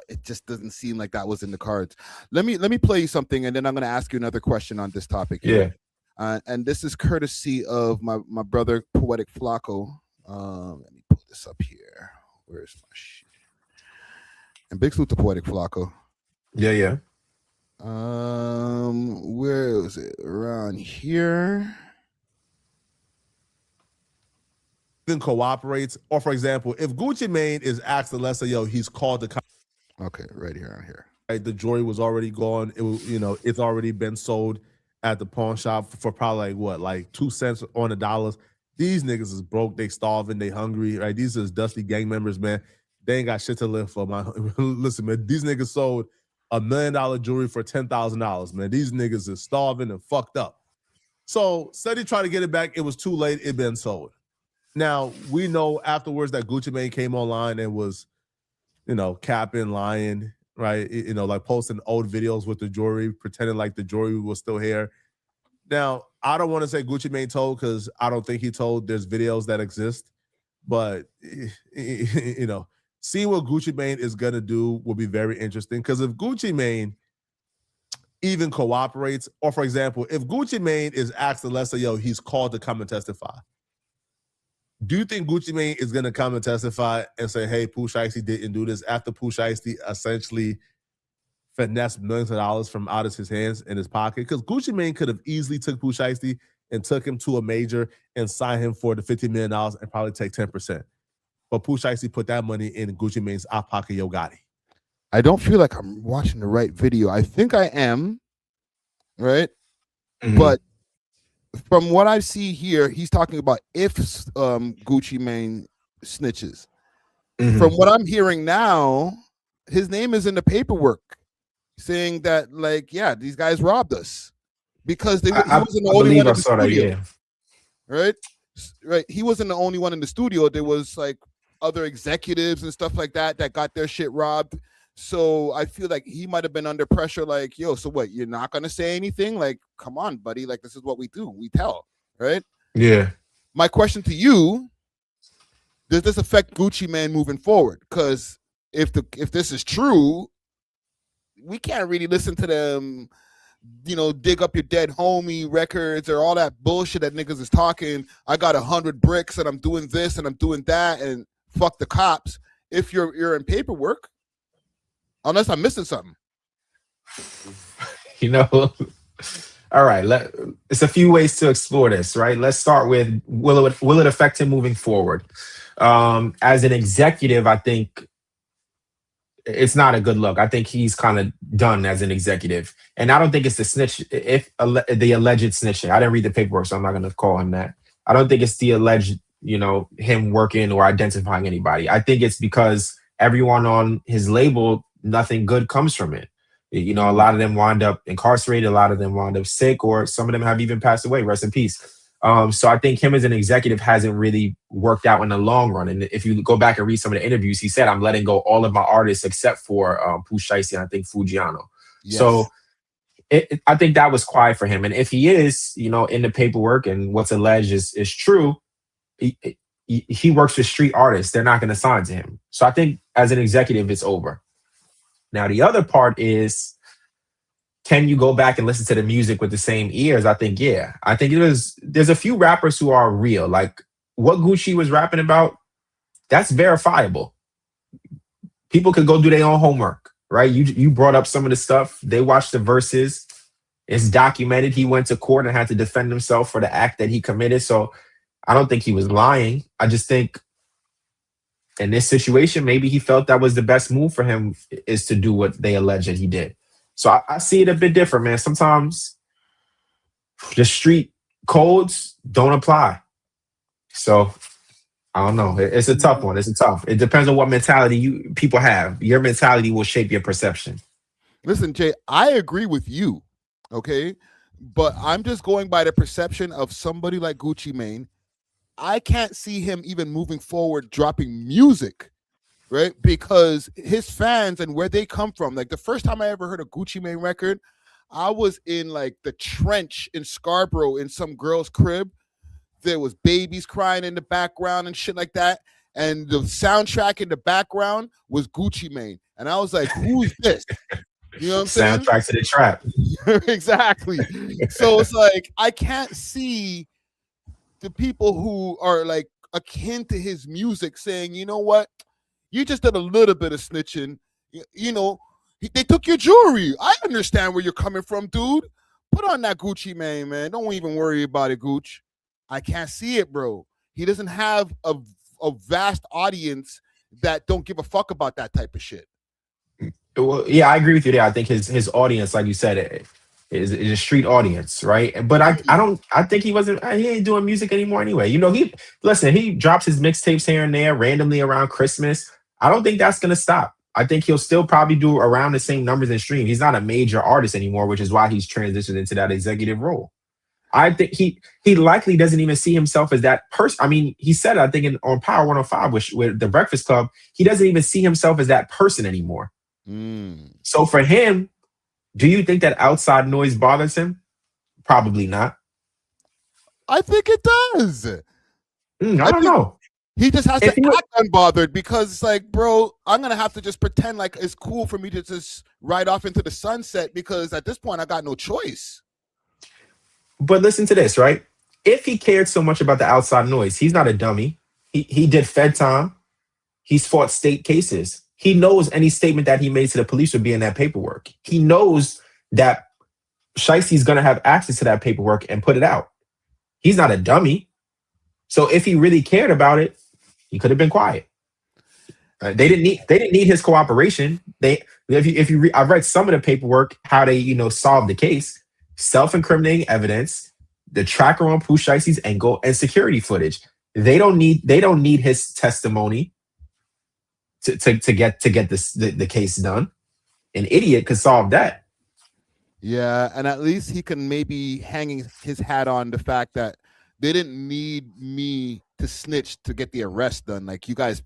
it just doesn't seem like that was in the cards. Let me play you something, and then I'm going to ask you another question on this topic. Yeah. And this is courtesy of my brother, Poetic Flacco. Let me pull this up here. Where's my shit? And big salute to Poetic Flacco. Yeah. Where is it? Around here. Then cooperates, or for example, if Gucci Mane is asked to let's say, yo, he's called the. Okay, right here, on here. Right, the jewelry was already gone. It was, it's already been sold at the pawn shop for probably like 2 cents on the dollars. These niggas is broke, they starving, they hungry, right? These is dusty gang members, man. They ain't got shit to live for, man. Listen, man, these niggas sold $1 million jewelry for $10,000, man. These niggas is starving and fucked up. So said he tried to get it back. It was too late. It been sold. Now, we know afterwards that Gucci Mane came online and was, capping, lying, right? Like posting old videos with the jewelry, pretending like the jewelry was still here. Now, I don't want to say Gucci Mane told because I don't think he told. There's videos that exist, but you know, seeing what Gucci Mane is gonna do will be very interesting. Because if Gucci Mane even cooperates, or for example, if Gucci Mane is asked to let's say, yo, he's called to come and testify. Do you think Gucci Mane is gonna come and testify and say, hey, Pooh Shiesty didn't do this after Pooh Shiesty essentially finessed millions of dollars from out of his hands in his pocket? Because Gucci Mane could have easily took Pooh Shiesty and took him to a major and signed him for the $50 million and probably take 10%. But Pooh Shiesty put that money in Gucci Mane's out pocket Yo Gotti. I don't feel like I'm watching the right video. I think I am, right? But from what I see here, he's talking about if Gucci Mane snitches. From what I'm hearing now, his name is in the paperwork saying that, like, yeah, these guys robbed us because he wasn't the only one in the studio. Right? He wasn't the only one in the studio. There was like other executives and stuff like that that got their shit robbed. So I feel like he might have been under pressure, like, yo, so what? You're not gonna say anything? Like, come on, buddy. Like, this is what we do. We tell, right? Yeah. My question to you: does this affect Gucci Mane moving forward? Because if this is true, we can't really listen to them, you know, dig up your dead homie records or all that bullshit that niggas is talking. I got 100 bricks and I'm doing this and I'm doing that and fuck the cops. If you're in paperwork. Unless I'm missing something. You know, all right. It's a few ways to explore this, right? Let's start with will it affect him moving forward? As an executive, I think it's not a good look. I think he's kind of done as an executive. And I don't think it's the snitch, the alleged snitching. I didn't read the paperwork, so I'm not going to call him that. I don't think it's the alleged, you know, him working or identifying anybody. I think it's because everyone on his label, nothing good comes from it. You know, a lot of them wind up incarcerated, a lot of them wind up sick, or some of them have even passed away. Rest in peace. So I think him as an executive hasn't really worked out in the long run. And if you go back and read some of the interviews, he said, I'm letting go all of my artists except for Pooh Shiesty and I think Fujiano. Yes. So I think that was quiet for him. And if he is, you know, in the paperwork and what's alleged is true, he works with street artists. They're not going to sign to him. So I think as an executive, it's over. Now, the other part is, can you go back and listen to the music with the same ears? I think, yeah. I think there's a few rappers who are real. Like what Gucci was rapping about, that's verifiable. People could go do their own homework, right? You brought up some of the stuff. They watched the verses. It's documented. He went to court and had to defend himself for the act that he committed. So I don't think he was lying. I just think in this situation, maybe he felt that was the best move for him is to do what they allege that he did. So I see it a bit different, man. Sometimes the street codes don't apply. So I don't know. It's a tough one. It depends on what mentality people have. Your mentality will shape your perception. Listen, Jay, I agree with you, okay? But I'm just going by the perception of somebody like Gucci Mane. I can't see him even moving forward, dropping music, right? Because his fans and where they come from, like the first time I ever heard a Gucci Mane record, I was in like the trench in Scarborough in some girl's crib. There was babies crying in the background and shit like that. And the soundtrack in the background was Gucci Mane. And I was like, who is this? You know what I'm saying? Soundtrack to the trap. Exactly. So it's like, I can't see the people who are like akin to his music saying, you know what, you just did a little bit of snitching, you know, they took your jewelry. I understand where you're coming from, dude. Put on that Gucci Mane, man. Don't even worry about it, Gooch. I can't see it, bro. He doesn't have a vast audience that don't give a fuck about that type of shit. Well, yeah, I agree with you there. I think his audience, like you said, is a street audience, right? But I think he ain't doing music anymore anyway. You know, he drops his mixtapes here and there randomly around Christmas. I don't think that's gonna stop. I think he'll still probably do around the same numbers in stream. He's not a major artist anymore, which is why he's transitioned into that executive role. I think he likely doesn't even see himself as that person. I mean, he said, I think on Power 105 with the Breakfast Club, he doesn't even see himself as that person anymore. So for him, do you think that outside noise bothers him? Probably not. I think it does. I don't know. He just has to act unbothered because it's like, bro, I'm gonna have to just pretend like it's cool for me to just ride off into the sunset because at this point I got no choice. But listen to this, right? If he cared so much about the outside noise, he's not a dummy. He did Fed time. He's fought state cases. He knows any statement that he made to the police would be in that paperwork. He knows that Shiesty's gonna have access to that paperwork and put it out. He's not a dummy. So if he really cared about it, he could have been quiet. They didn't need his cooperation. I've read some of the paperwork, how they solved the case, self-incriminating evidence, the tracker on Pooh Shiesty's ankle, and security footage. They don't need his testimony to get the case done. An idiot could solve that. Yeah, and at least he can maybe hang his hat on the fact that they didn't need me to snitch to get the arrest done. Like you guys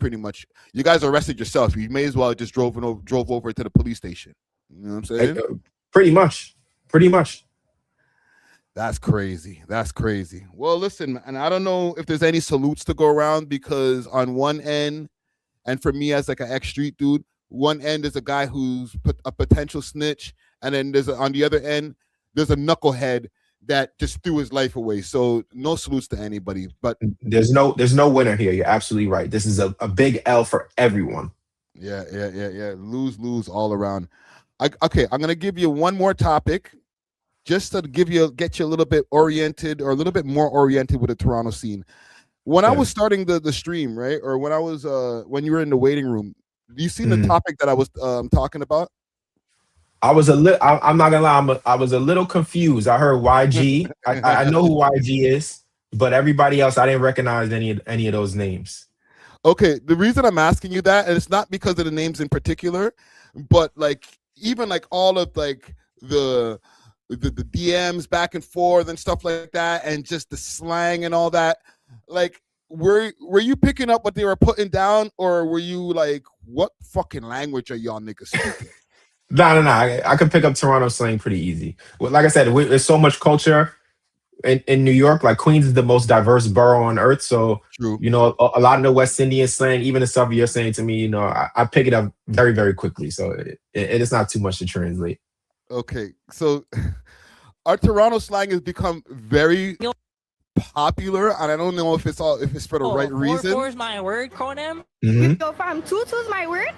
arrested yourself. You may as well just drove over to the police station. You know what I'm saying? Pretty much. That's crazy. Well, listen, and I don't know if there's any salutes to go around because on one end, and for me as like an ex-street dude, one end is a guy who's a potential snitch, and then on the other end, there's a knucklehead that just threw his life away. So no salutes to anybody, but there's no winner here. You're absolutely right. This is a big L for everyone. Yeah. Lose all around. Okay, I'm gonna give you one more topic, just to get you a little bit oriented or a little bit more oriented with the Toronto scene. When I was starting the stream, right, or when I was when you were in the waiting room, you seen the topic that I was talking about? I was I'm not gonna lie. I was a little confused. I heard YG. I know who YG is, but everybody else, I didn't recognize any of those names. Okay, the reason I'm asking you that, and it's not because of the names in particular, but like even like all of like the DMs back and forth and stuff like that, and just the slang and all that. Like, were you picking up what they were putting down, or were you like, what fucking language are y'all niggas speaking? No. I can pick up Toronto slang pretty easy. Well, like I said, there's so much culture in New York. Like Queens is the most diverse borough on earth. So, true. A lot of the West Indian slang, even the stuff you're saying to me, I pick it up very, very quickly. So it is not too much to translate. Okay, so our Toronto slang has become very popular, and I don't know if it's for the right reason. Four is my word, Conan. Go from tutu's my word.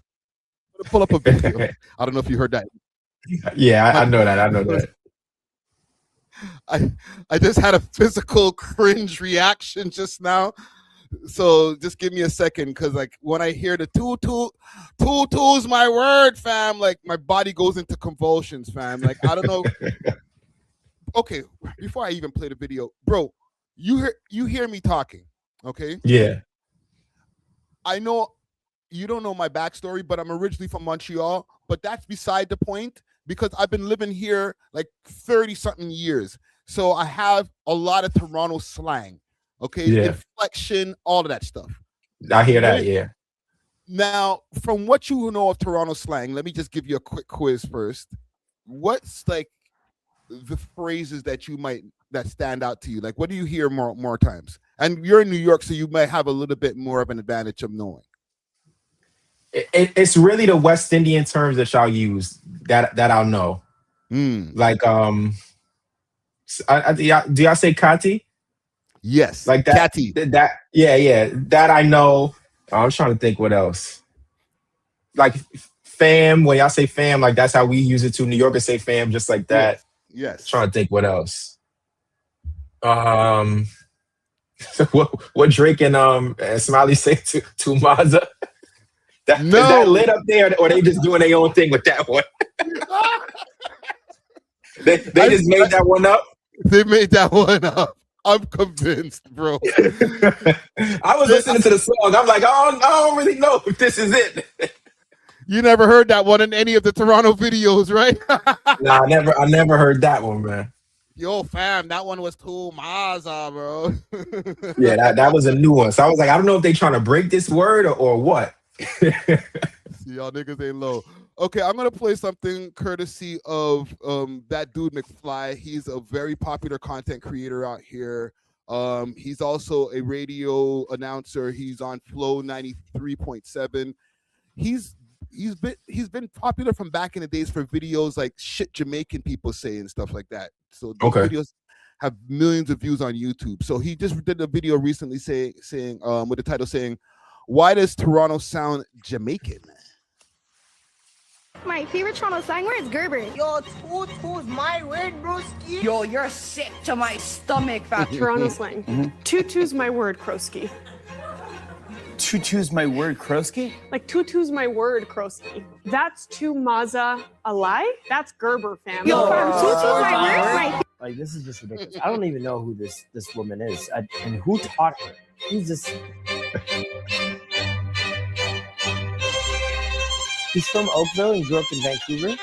Pull up a video. I don't know if you heard that. Yeah, I know that. I just had a physical cringe reaction just now. So just give me a second, because like when I hear the tutu's my word, fam, like my body goes into convulsions, fam. Like I don't know. Okay, before I even play the video, bro, you hear me talking, okay? Yeah. I know you don't know my backstory, but I'm originally from Montreal, but that's beside the point because I've been living here like 30-something years. So I have a lot of Toronto slang, okay? Yeah. Inflection, all of that stuff. I hear that, yeah. Now, from what you know of Toronto slang, let me just give you a quick quiz first. What's like the phrases that stand out to you? Like, what do you hear more times? And you're in New York, so you might have a little bit more of an advantage of knowing. It's really the West Indian terms that y'all use that I'll know. Like, do y'all say kati? Yes, like that. Kati. Yeah. That I know. I'm trying to think what else. Like fam, when y'all say fam, like that's how we use it too. New Yorkers say fam just like that. Yes. Trying to think what else. What Drake and Smiley say to Mazza? Is that lit up there, or they just doing their own thing with that one? they just made that one up? They made that one up. I'm convinced, bro. I was listening to the song. I'm like, I don't really know if this is it. You never heard that one in any of the Toronto videos, right? Nah, I never heard that one, man. Yo, fam, that one was too Mazza, bro. Yeah, that was a new one. So I was like, I don't know if they trying to break this word or what. See, y'all niggas ain't low. Okay, I'm gonna play something courtesy of that dude McFly. He's a very popular content creator out here. He's also a radio announcer. He's on Flow 93.7. He's been popular from back in the days for videos like shit Jamaican people say and stuff like that. So those videos have millions of views on YouTube. So he just did a video recently saying with the title saying, "Why does Toronto sound Jamaican?" My favorite Toronto slang word is Gerber. Yo, toot my word, broski. Yo, you're sick to my stomach, fam. Toronto slang. Tutu's my word, Kroski. Tutu's my word, Kroski? Like tutu's my word, Kroski. That's tu maza a lie? That's Gerber, fam. Yo, tutu's my word. Like, this is just ridiculous. I don't even know who this woman is and who taught her. Who's this? He's from Oakville and grew up in Vancouver. You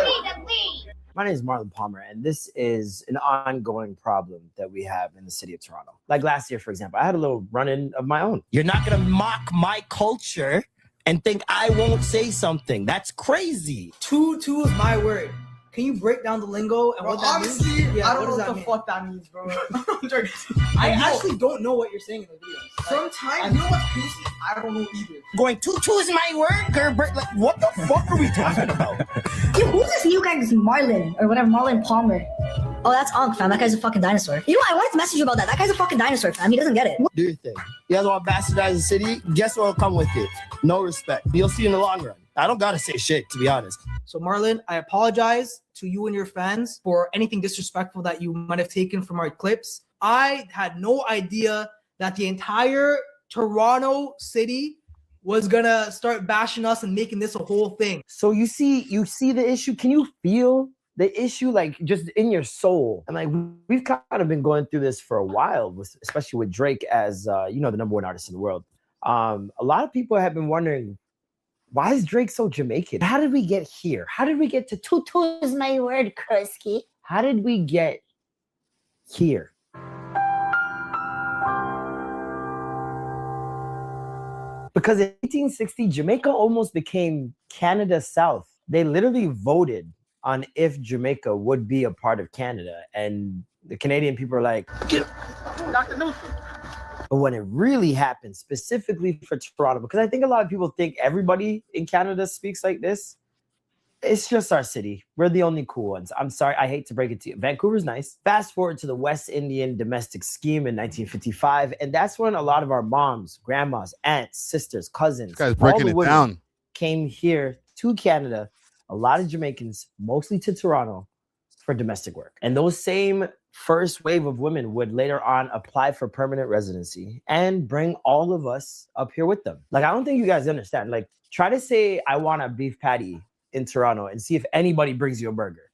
need to leave. My name is Marlon Palmer, and this is an ongoing problem that we have in the city of Toronto. Like last year, for example, I had a little run-in of my own. You're not gonna mock my culture and think I won't say something. That's crazy. Tutu is my word. Can you break down the lingo and what that means? I don't know what the fuck that means, bro. I actually don't know what you're saying in the video. Sometimes, you know what's crazy? I don't know either. Going tutu is my word, Gerber. Like, what the fuck are we talking about? Yo, who's this new guy? This Marlon or whatever, Marlon Palmer. Oh, that's Ankh, fam. That guy's a fucking dinosaur. You know, I wanted to message you about that. That guy's a fucking dinosaur, fam. He doesn't get it. Do your thing. You guys want to bastardize the city? Guess what will come with it? No respect. You'll see in the long run. I don't gotta say shit, to be honest. So, Marlon, I apologize to you and your fans for anything disrespectful that you might have taken from our clips. I had no idea that the entire Toronto city was gonna start bashing us and making this a whole thing. So you see the issue. Can you feel the issue, like, just in your soul? And like, we've kind of been going through this for a while, especially with Drake as the #1 artist in the world. A lot of people have been wondering, why is Drake so Jamaican? How did we get here? How did we get to tutu is my word, Kroski? How did we get here? Because in 1860, Jamaica almost became Canada South. They literally voted on if Jamaica would be a part of Canada. And the Canadian people are like, get Dr. Newton. But when it really happened, specifically for Toronto, because I think a lot of people think everybody in Canada speaks like this, it's just our city. We're the only cool ones. I'm sorry, I hate to break it to you. Vancouver's nice. Fast forward to the West Indian domestic scheme in 1955, and that's when a lot of our moms, grandmas, aunts, sisters, cousins, This guy's breaking it down. came here to Canada. A lot of Jamaicans, mostly to Toronto, for domestic work. And those same first wave of women would later on apply for permanent residency and bring all of us up here with them. Like, I don't think you guys understand. Like, try to say, I want a beef patty in Toronto and see if anybody brings you a burger.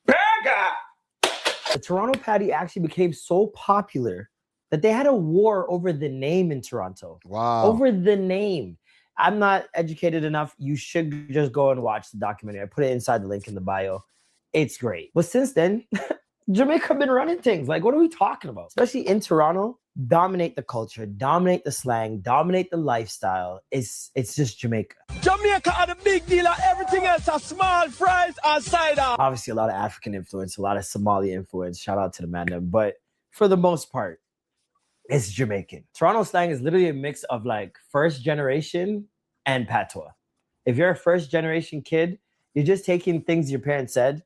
Burger! The Toronto patty actually became so popular that they had a war over the name in Toronto. Wow. Over the name. I'm not educated enough. You should just go and watch the documentary. I put it inside the link in the bio. It's great. But since then, Jamaica been running things. Like, what are we talking about? Especially in Toronto, dominate the culture, dominate the slang, dominate the lifestyle. It's just Jamaica. Jamaica are the big deal, and everything else are small fries and cider. Obviously, a lot of African influence, a lot of Somali influence. Shout out to the man. But for the most part, it's Jamaican. Toronto slang is literally a mix of like first generation and patois. If you're a first generation kid, you're just taking things your parents said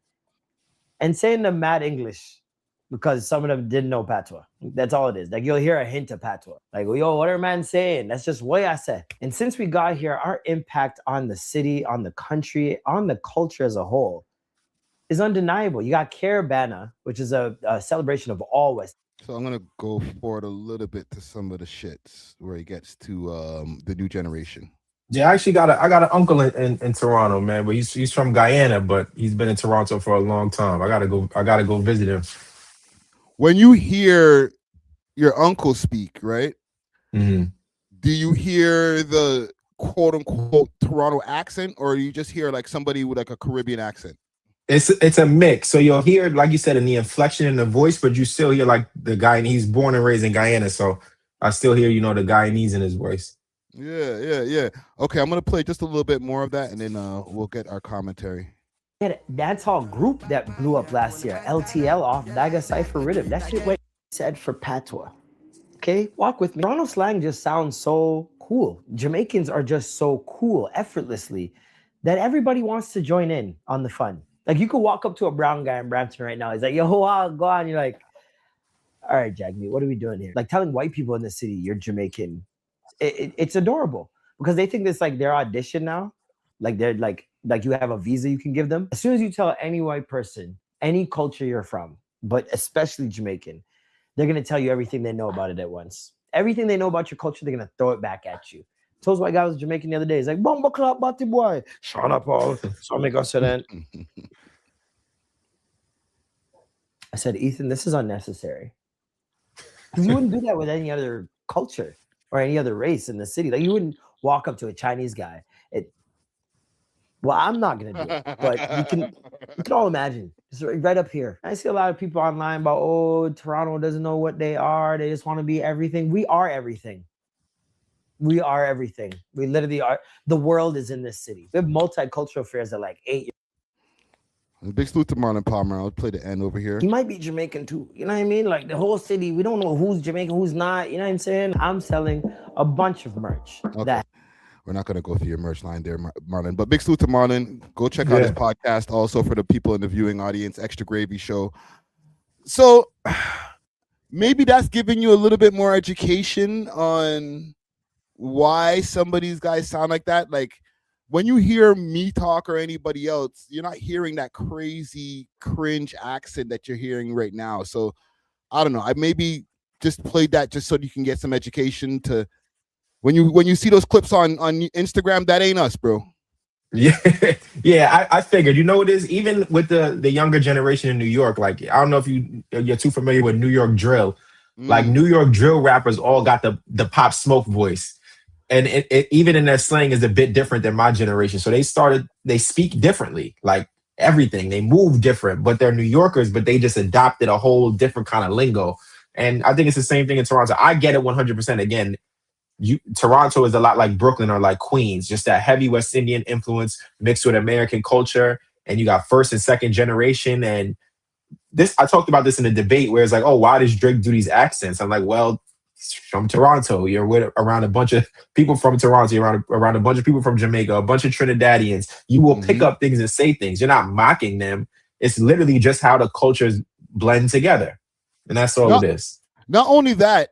and saying them mad English because some of them didn't know patois. That's all it is. Like, you'll hear a hint of patois. Like, yo, what are man saying? That's just what I said. And since we got here, our impact on the city, on the country, on the culture as a whole is undeniable. You got Caravana, which is a celebration of all West. So I'm gonna go forward a little bit to some of the shits where he gets to the new generation. Yeah, I got an uncle in Toronto, man, but he's from Guyana, but he's been in Toronto for a long time. I gotta go visit him. When you hear your uncle speak, right? Mm-hmm. Do you hear the quote unquote Toronto accent, or do you just hear like somebody with like a Caribbean accent? It's a mix. So you'll hear, like you said, in the inflection in the voice, but you still hear like the guy. He's born and raised in Guyana, so I still hear, the Guyanese in his voice. Yeah. Okay, I'm gonna play just a little bit more of that, and then we'll get our commentary. had a dancehall group that blew up last year. LTL off Daga Cypher Rhythm. That shit went said for patois. Okay, walk with me. Toronto slang just sounds so cool. Jamaicans are just so cool, effortlessly, that everybody wants to join in on the fun. Like you could walk up to a brown guy in Brampton right now. He's like, yo, wow, go on. You're like, all right, Jagmeet, what are we doing here? Like telling white people in the city you're Jamaican. It's adorable because they think it's like their audition now. Like they're like you have a visa you can give them. As soon as you tell any white person, any culture you're from, but especially Jamaican, they're going to tell you everything they know about it at once. Everything they know about your culture, they're going to throw it back at you. Told my guy was Jamaican the other day. He's like, Bomba clap, batty boy. Shut up, all. So make us say that. I said, Ethan, this is unnecessary. Because you wouldn't do that with any other culture or any other race in the city. Like you wouldn't walk up to a Chinese guy. Well, I'm not going to do it, but you can all imagine. It's right up here. I see a lot of people online about, oh, Toronto doesn't know what they are. They just want to be everything. We are everything. We are everything. We literally are. The world is in this city. We have multicultural fairs that like 8 years. Big salute to Marlon Palmer. I'll play the end over here. He might be Jamaican too. You know what I mean? Like the whole city, we don't know who's Jamaican, who's not. You know what I'm saying? I'm selling a bunch of merch. Okay. We're not going to go through your merch line there, Marlon. But big salute to Marlon. Go check out his podcast also for the people in the viewing audience, Extra Gravy Show. So maybe that's giving you a little bit more education on why some of these guys sound like that. Like when you hear me talk or anybody else, you're not hearing that crazy cringe accent that you're hearing right now. So I don't know. I maybe just played that just so you can get some education to when you see those clips on Instagram, that ain't us, bro. Yeah, yeah. I figured. You know what it is? Even with the younger generation in New York, like I don't know if you're too familiar with New York drill. Like New York drill rappers all got the Pop Smoke voice, and it even in their slang is a bit different than my generation. So they speak differently, like everything. They move different, but they're New Yorkers, but they just adopted a whole different kind of lingo. And I think it's the same thing in Toronto. I get it 100%. Again, Toronto is a lot like Brooklyn or like Queens, just that heavy West Indian influence mixed with American culture. And you got first and second generation. And this, I talked about this in a debate where it's like, oh, why does Drake do these accents? I'm like, well, from Toronto, you're around a bunch of people from Toronto, you're around a bunch of people from Jamaica, a bunch of Trinidadians. You will pick up things and say things. You're not mocking them. It's literally just how the cultures blend together. And that's all it is. Not only that,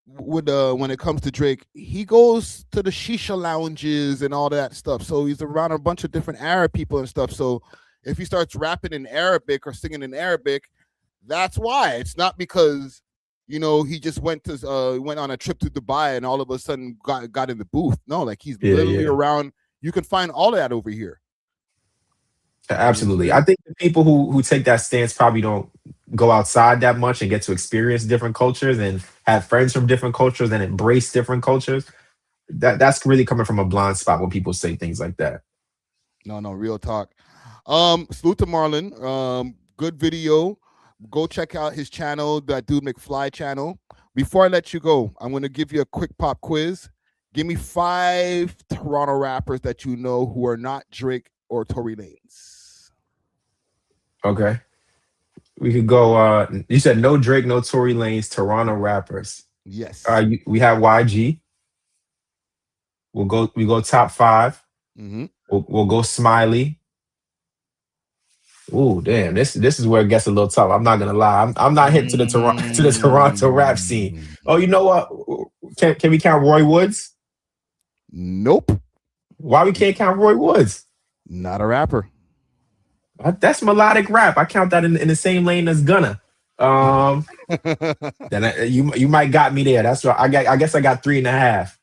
when it comes to Drake, he goes to the shisha lounges and all that stuff. So he's around a bunch of different Arab people and stuff. So if he starts rapping in Arabic or singing in Arabic, that's why. It's not because, he just went on a trip to Dubai and all of a sudden got in the booth. No, like he's literally around. You can find all of that over here. Absolutely. I think the people who take that stance probably don't go outside that much and get to experience different cultures and have friends from different cultures and embrace different cultures. That's really coming from a blind spot when people say things like that. No, real talk. Salute to Marlon. Good video. Go check out his channel, that Dude McFly channel. Before I let you go, I'm going to give you a quick pop quiz. Give me 5 Toronto rappers that you know who are not Drake or Tory Lanez. Okay. We could go, you said no Drake, no Tory Lanez, Toronto rappers. Yes. We have YG. We go top 5. We'll go Smiley. Ooh, damn! This is where it gets a little tough. I'm not gonna lie. I'm not hip to the Toronto rap scene. Oh, you know what? Can we count Roy Woods? Nope. Why we can't count Roy Woods? Not a rapper. That's melodic rap. I count that in the same lane as Gunna. Then you might got me there. That's right. I guess I got 3.5.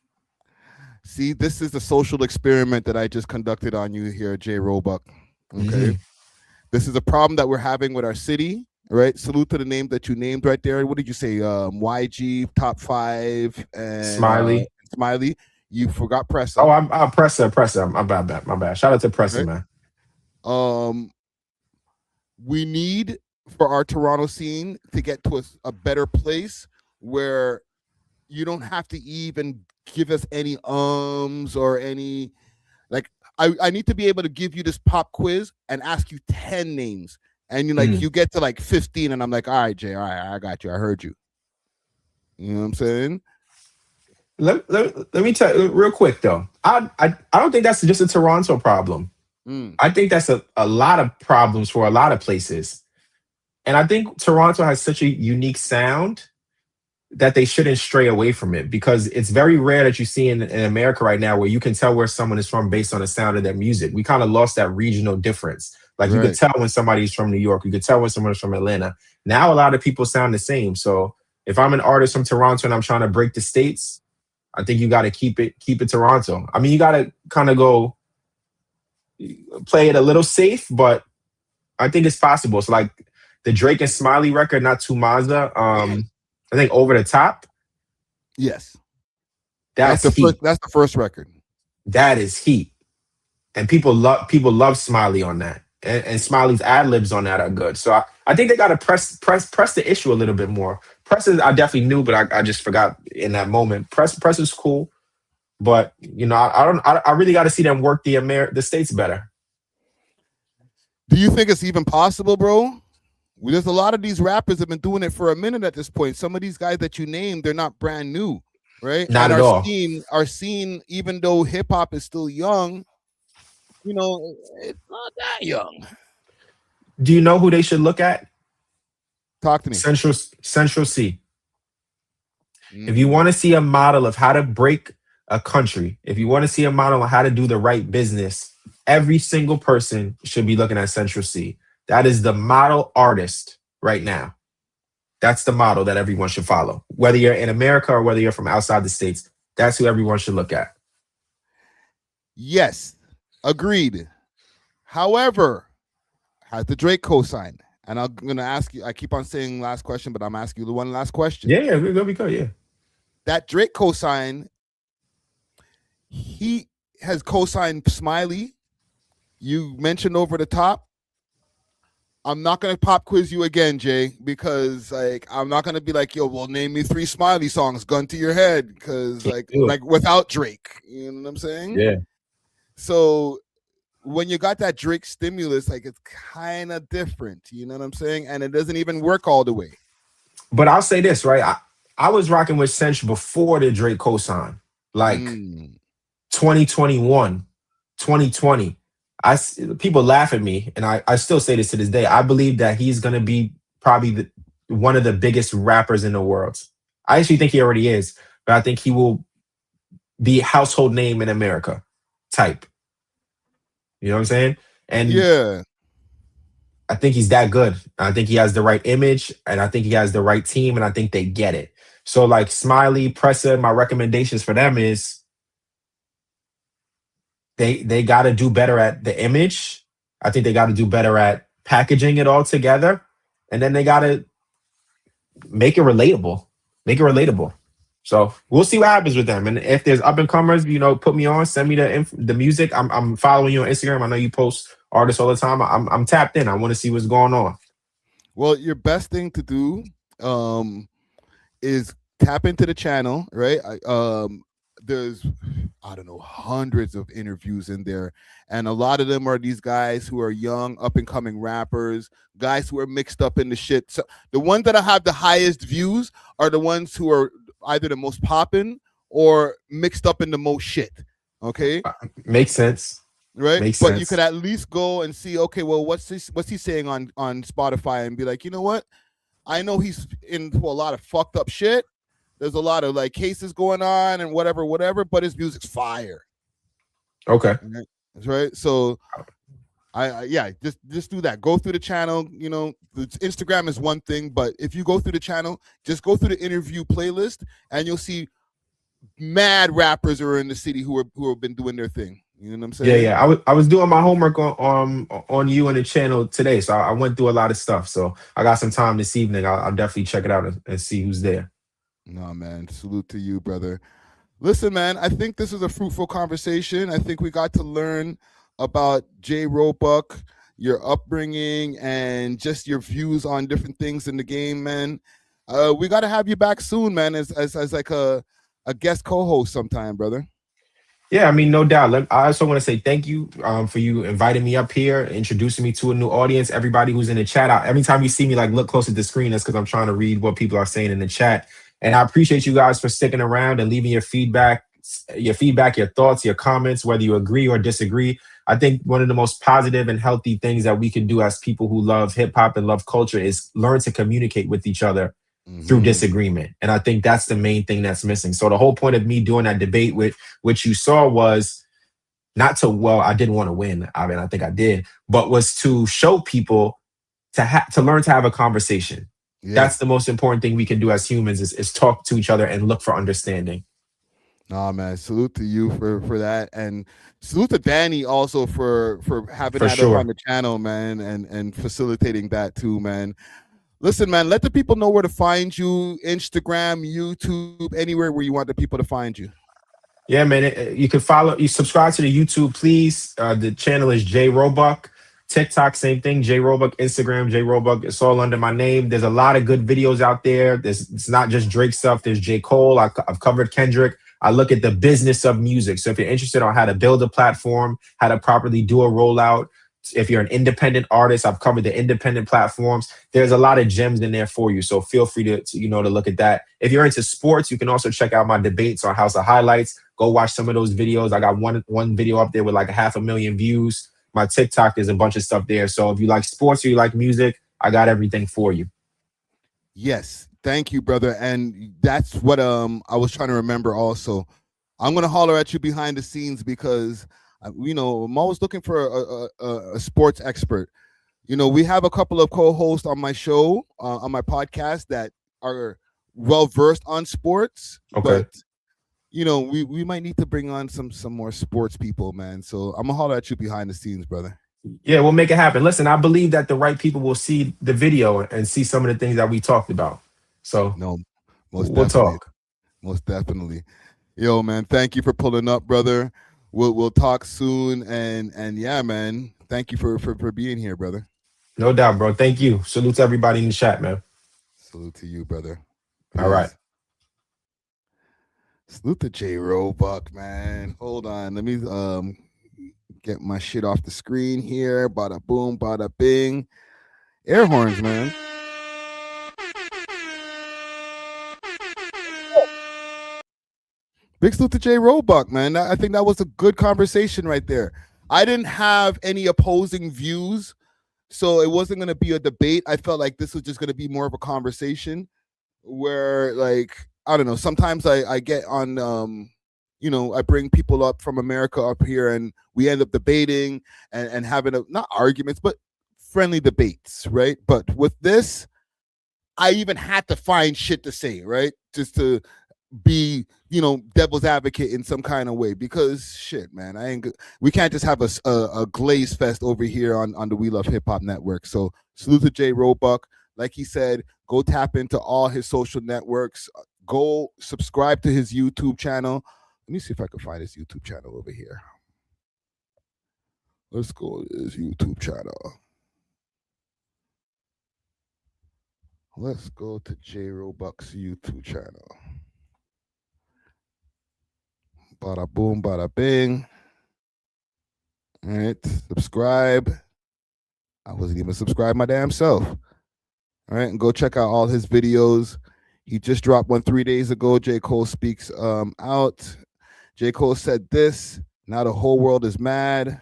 See, this is the social experiment that I just conducted on you here, Jay Roebuck. Okay. This is a problem that we're having with our city, right? Salute to the name that you named right there. What did you say? YG, top 5, and Smiley. Smiley. You forgot Presser. Oh, I'm Presser. My bad. Shout out to Presser, man. We need for our Toronto scene to get to a better place where you don't have to even give us any or any, like, I need to be able to give you this pop quiz and ask you 10 names. And you like you get to like 15, and I'm like, all right, Jay, all right, I got you. I heard you. You know what I'm saying? Let me tell you real quick though. I don't think that's just a Toronto problem. I think that's a lot of problems for a lot of places. And I think Toronto has such a unique sound that they shouldn't stray away from it, because it's very rare that you see in America right now where you can tell where someone is from based on the sound of their music. We kind of lost that regional difference. Like you could tell when somebody's from New York, you could tell when someone's from Atlanta. Now a lot of people sound the same. So if I'm an artist from Toronto and I'm trying to break the States, I think you got to keep it Toronto. I mean, you got to kind of go play it a little safe, but I think it's possible. So like the Drake and Smiley record, Not Too Mazda, I think Over the Top. Yes. That's the first record. That is heat. And people love Smiley on that. And Smiley's ad-libs on that are good. So I think they got to press the issue a little bit more. Press is, I definitely knew, but I just forgot in that moment. Press is cool. But, you know, I really got to see them work the States better. Do you think it's even possible, bro? There's a lot of these rappers have been doing it for a minute at this point. Some of these guys that you named, they're not brand new, right? Not at all. Our scene, even though hip hop is still young, you know, it's not that young. Do you know who they should look at? Talk to me. Central C. If you want to see a model of how to break a country, if you want to see a model of how to do the right business, every single person should be looking at Central C. That is the model artist right now. That's the model that everyone should follow. Whether you're in America or whether you're from outside the States, that's who everyone should look at. Yes, agreed. However, has the Drake cosign? And I'm going to ask you, I keep on saying last question, but I'm asking you the one last question. Yeah, we're going to be good, yeah. That Drake cosign, he has cosigned Smiley. You mentioned Over the Top. I'm not gonna pop quiz you again, Jay, because like I'm not gonna be like, yo, well, name me 3 Smiley songs, gun to your head, because like without Drake, you know what I'm saying? Yeah. So when you got that Drake stimulus, like it's kind of different, you know what I'm saying? And it doesn't even work all the way. But I'll say this, right? I was rocking with Cinch before the Drake cosign, like 2021, 2020. People laugh at me, and I still say this to this day. I believe that he's going to be probably one of the biggest rappers in the world. I actually think he already is, but I think he will be a household name in America type. You know what I'm saying? And yeah, I think he's that good. I think he has the right image, and I think he has the right team, and I think they get it. So like Smiley, Pressa, my recommendations for them is they got to do better at the image. I think they got to do better at packaging it all together. And then they got to make it relatable. So we'll see what happens with them. And if there's up and comers, you know, put me on, send me the music. I'm following you on Instagram. I know you post artists all the time. I'm tapped in. I want to see what's going on. Well, your best thing to do is tap into the channel, right? There's, I don't know, hundreds of interviews in there. And a lot of them are these guys who are young, up and coming rappers, guys who are mixed up in the shit. So the ones that have the highest views are the ones who are either the most poppin' or mixed up in the most shit. Okay? Makes sense. Right? Makes but sense. You could at least go and see, okay, well, what's he saying on Spotify, and be like, you know what? I know he's into a lot of fucked up shit. There's a lot of like cases going on and whatever, but his music's fire. Okay. That's right. So I just do that. Go through the channel. You know, Instagram is one thing, but if you go through the channel, just go through the interview playlist and you'll see mad rappers who are in the city who have been doing their thing. You know what I'm saying? Yeah. I was doing my homework on you and the channel today. So I went through a lot of stuff. So I got some time this evening. I'll definitely check it out and see who's there. No, man. Salute to you, brother. Listen, man, I think this is a fruitful conversation. I think we got to learn about Jay Roebuck, your upbringing, and just your views on different things in the game, man. We got to have you back soon, man, as like a guest co-host sometime, brother. Yeah, I mean, no doubt. I also want to say thank you for you inviting me up here, introducing me to a new audience. Everybody who's in the chat, every time you see me like look close at the screen, that's because I'm trying to read what people are saying in the chat. And I appreciate you guys for sticking around and leaving your feedback, your thoughts, your comments, whether you agree or disagree. I think one of the most positive and healthy things that we can do as people who love hip hop and love culture is learn to communicate with each other through disagreement. And I think that's the main thing that's missing. So the whole point of me doing that debate with which you saw was not to, well, I didn't want to win. I mean, I think I did, but was to show people to learn to have a conversation. Yeah. That's the most important thing we can do as humans is talk to each other and look for understanding. Nah, man, salute to you for that, and salute to Danny also for having that up on the channel, man, and facilitating that too, man. Listen, man, let the people know where to find you: Instagram, YouTube, anywhere where you want the people to find you. Yeah, man, you can subscribe to the YouTube, please. The channel is Jay Roebuck. TikTok, same thing, Jay Roebuck. Instagram, Jay Roebuck. It's all under my name. There's a lot of good videos out there. It's not just Drake stuff. There's J. Cole. I've covered Kendrick. I look at the business of music. So if you're interested on how to build a platform, how to properly do a rollout, if you're an independent artist, I've covered the independent platforms. There's a lot of gems in there for you. So feel free to look at that. If you're into sports, you can also check out my debates on House of Highlights. Go watch some of those videos. I got one video up there with like 500,000 views. My TikTok, there's a bunch of stuff there. So if you like sports or you like music, I got everything for you. Yes. Thank you, brother. And that's what I was trying to remember also. I'm going to holler at you behind the scenes because I'm always looking for a sports expert. We have a couple of co-hosts on my show, on my podcast that are well-versed on sports. Okay. But, we might need to bring on some more sports people, man. So I'm going to holler at you behind the scenes, brother. Yeah, we'll make it happen. Listen, I believe that the right people will see the video and see some of the things that we talked about. So we'll talk. Most definitely. Yo, man, thank you for pulling up, brother. We'll talk soon, and yeah, man, thank you for being here, brother. No doubt, bro. Thank you. Salute to everybody in the chat, man. Salute to you, brother. Peace. All right. Salute to Jay Roebuck, man. Hold on, let me get my shit off the screen here. Bada boom, bada bing. Air horns, man. Big salute to Jay Roebuck, man. I think that was a good conversation right there. I didn't have any opposing views, so it wasn't going to be a debate. I felt like this was just going to be more of a conversation where, like, I don't know, sometimes I get on, I bring people up from America up here and we end up debating and having not arguments, but friendly debates, right? But with this, I even had to find shit to say, right? Just to be devil's advocate in some kind of way, because shit, man, we can't just have a glaze fest over here on the We Love Hip Hop Network. So salute to Jay Roebuck. Like he said, go tap into all his social networks, go subscribe to his YouTube channel. Let me see if I can find his YouTube channel over here. Let's go to his YouTube channel. Let's go to Jay Roebuck's YouTube channel. Bada boom, bada bing. All right, subscribe. I wasn't even subscribed my damn self. All right, and go check out all his videos. He just dropped one 3 days ago. J. Cole Speaks Out. J. Cole said this: now the whole world is mad.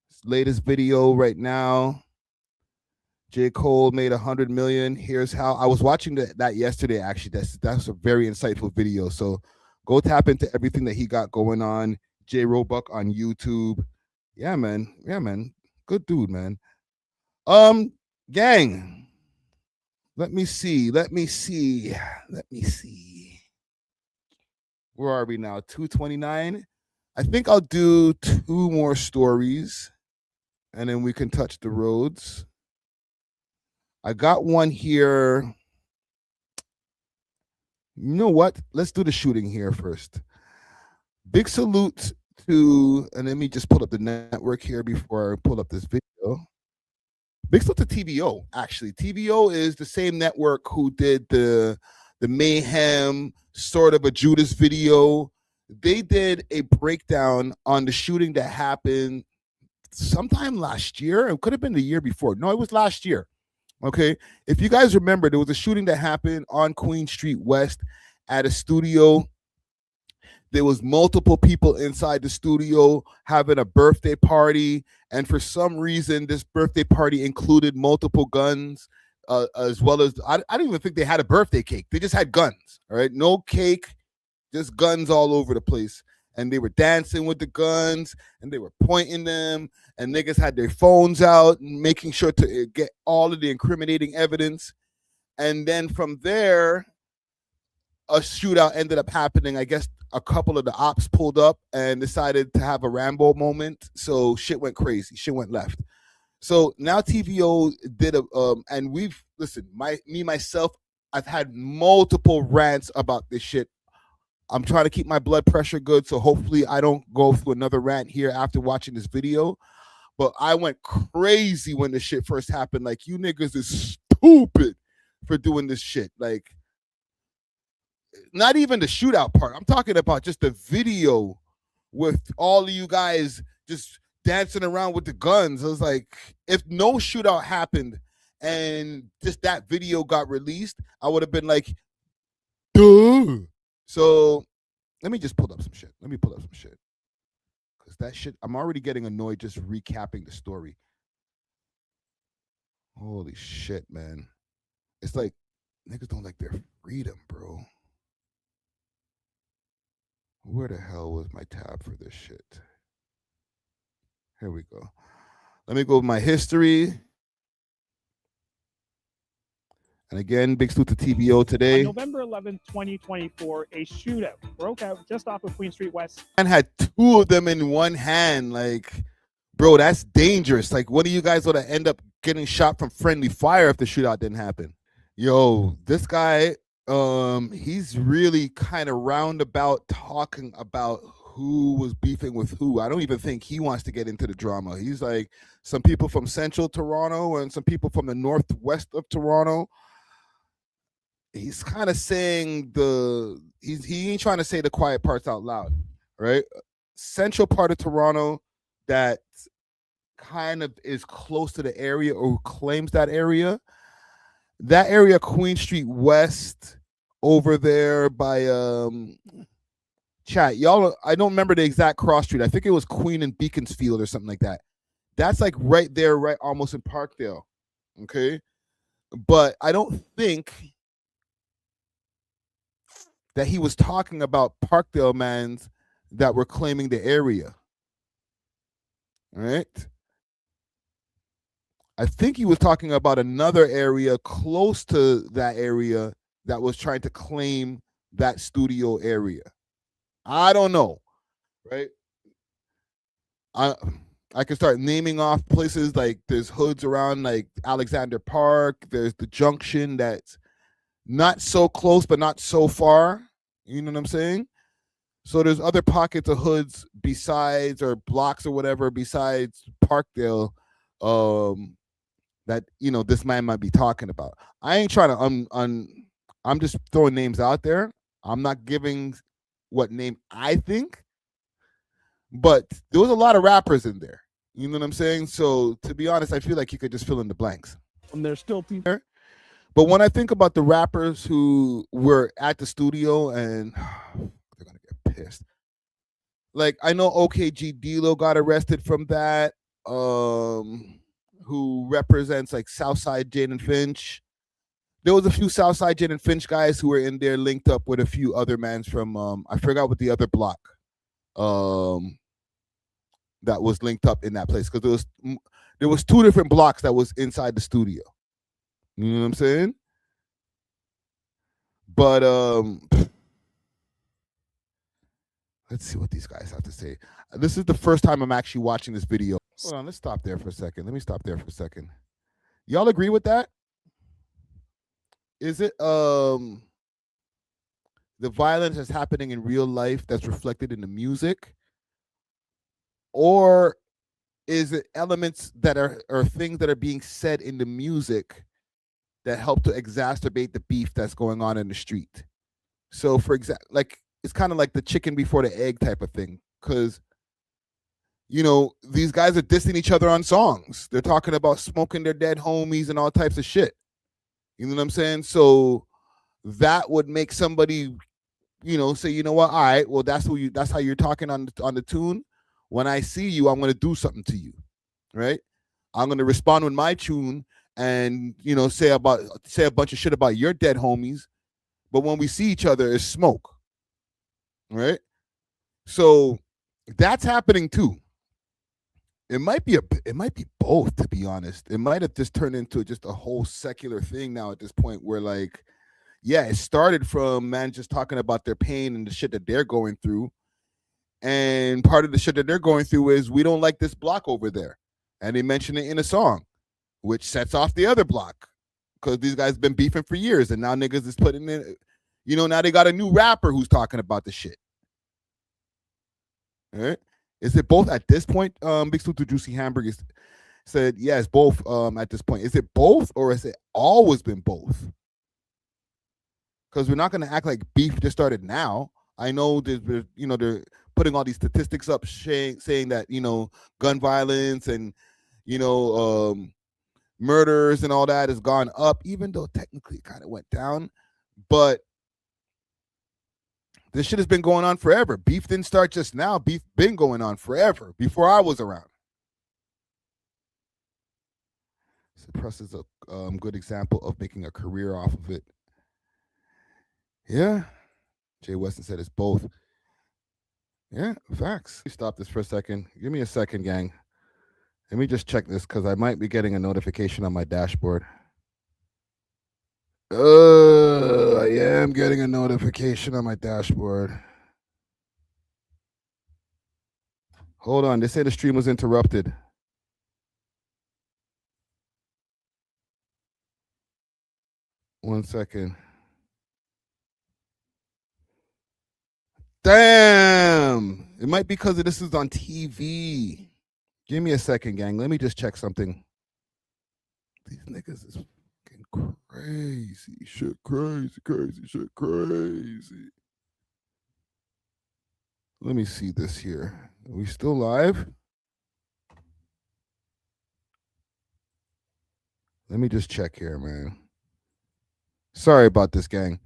His latest video right now. J. Cole made 100 million. Here's how. I was watching that yesterday, actually. That's a very insightful video. So go tap into everything that he got going on. Jay Roebuck on YouTube. Yeah, man. Yeah, man. Good dude, man. Gang. Let me see. Where are we now? 2:29. I think I'll do 2 more stories and then we can touch the roads. I got one here. You know what? Let's do the shooting here first. Big salute to, and let me just pull up the network here before I pull up this video. Big salute to TVO, actually. TVO is the same network who did the Mayhem, sort of a Judas video. they did a breakdown on the shooting that happened sometime last year. It could have been the year before. No, it was last year. Okay. If you guys remember, there was a shooting that happened on Queen Street West at a studio. There was multiple people inside the studio having a birthday party. And for some reason, this birthday party included multiple guns, as well as, I don't even think they had a birthday cake. They just had guns, all right? No cake, just guns all over the place. And they were dancing with the guns, and they were pointing them, and niggas had their phones out, and making sure to get all of the incriminating evidence. And then from there, a shootout ended up happening. I guess a couple of the ops pulled up and decided to have a Rambo moment. So shit went crazy. Shit went left. So now TVO did and we've, listen, myself, I've had multiple rants about this shit. I'm trying to keep my blood pressure good, so hopefully I don't go through another rant here after watching this video. But I went crazy when this shit first happened. Like, you niggas is stupid for doing this shit. Like, not even the shootout part. I'm talking about just the video with all of you guys just dancing around with the guns. I was like, if no shootout happened and just that video got released, I would have been like, duh. So let me just pull up some shit. Because that shit, I'm already getting annoyed just recapping the story. Holy shit, man. It's like, niggas don't like their freedom, bro. Where the hell was my tab for this shit? Here we go. Let me go with my history. And again, big salute to TVO today. On November 11th, 2024, a shootout broke out just off of Queen Street West. And had two of them in one hand. Like, bro, that's dangerous. Like, one of you guys would have end up getting shot from friendly fire if the shootout didn't happen. Yo, this guy, he's really kind of roundabout talking about who was beefing with who. I don't even think he wants to get into the drama. He's like, some people from central Toronto and some people from the northwest of Toronto. He's kind of saying he ain't trying to say the quiet parts out loud, right? Central part of Toronto that kind of is close to the area or claims that area. That area, Queen Street West, over there by chat. Y'all, I don't remember the exact cross street. I think it was Queen and Beaconsfield or something like that. That's like right there, right almost in Parkdale. Okay. But I don't think that he was talking about Parkdale mans that were claiming the area. All right. I think he was talking about another area close to that area that was trying to claim that studio area. I don't know, right? I can start naming off places like there's hoods around like Alexander Park. There's the Junction that's not so close but not so far. You know what I'm saying? So there's other pockets of hoods besides or blocks or whatever besides Parkdale that, you know, this man might be talking about. I ain't trying to I'm just throwing names out there. I'm not giving what name I think, but there was a lot of rappers in there. You know what I'm saying? So to be honest, I feel like you could just fill in the blanks. And there's still people there. But when I think about the rappers who were at the studio and they're gonna get pissed. Like, I know OKG D-Lo got arrested from that. Who represents like Southside Jane and Finch. There was a few Southside Jane and Finch guys who were in there linked up with a few other mans from I forgot what the other block that was linked up in that place, because there was two different blocks that was inside the studio. You know what I'm saying? But let's see what these guys have to say. This is the first time I'm actually watching this video. Hold on, let's stop there for a second. Let me stop there for a second. Y'all agree with that? Is it the violence that's happening in real life that's reflected in the music? Or is it elements that are things that are being said in the music that help to exacerbate the beef that's going on in the street? So for example, like it's kind of like the chicken before the egg type of thing, because you know, these guys are dissing each other on songs. They're talking about smoking their dead homies and all types of shit. You know what I'm saying? So that would make somebody, you know, say, you know what? All right, well, that's how you're talking on the tune. When I see you, I'm gonna do something to you, right? I'm gonna respond with my tune and, you know, say a bunch of shit about your dead homies. But when we see each other, it's smoke, right? So that's happening too. It might be both, to be honest. It might have just turned into just a whole secular thing now at this point, where like, yeah, it started from man just talking about their pain and the shit that they're going through, and part of the shit that they're going through is we don't like this block over there, and they mention it in a song, which sets off the other block, because these guys been beefing for years, and now niggas is putting in, you know, now they got a new rapper who's talking about the shit. All right. Is it both at this point? Big Salute to Juicy Hamburgers said, yeah, it's both at this point. Is it both, or has it always been both? Because we're not going to act like beef just started now. I know there's, you know, they're putting all these statistics up saying that, you know, gun violence and, you know, murders and all that has gone up, even though technically it kind of went down. But this shit has been going on forever. Beef didn't start just now. Beef been going on forever, before I was around. Press is a good example of making a career off of it. Yeah. Jay Weston said it's both. Yeah, facts. Stop this for a second. Give me a second, gang. Let me just check this, because I might be getting a notification on my dashboard. I am getting a notification on my dashboard. Hold on. They say the stream was interrupted. One second. Damn. It might be because this is on TV. Give me a second, gang. Let me just check something. These niggas is fucking crazy. Shit crazy, shit crazy. Let me see this here. Are we still live? Let me just check here, man. Sorry about this, gang.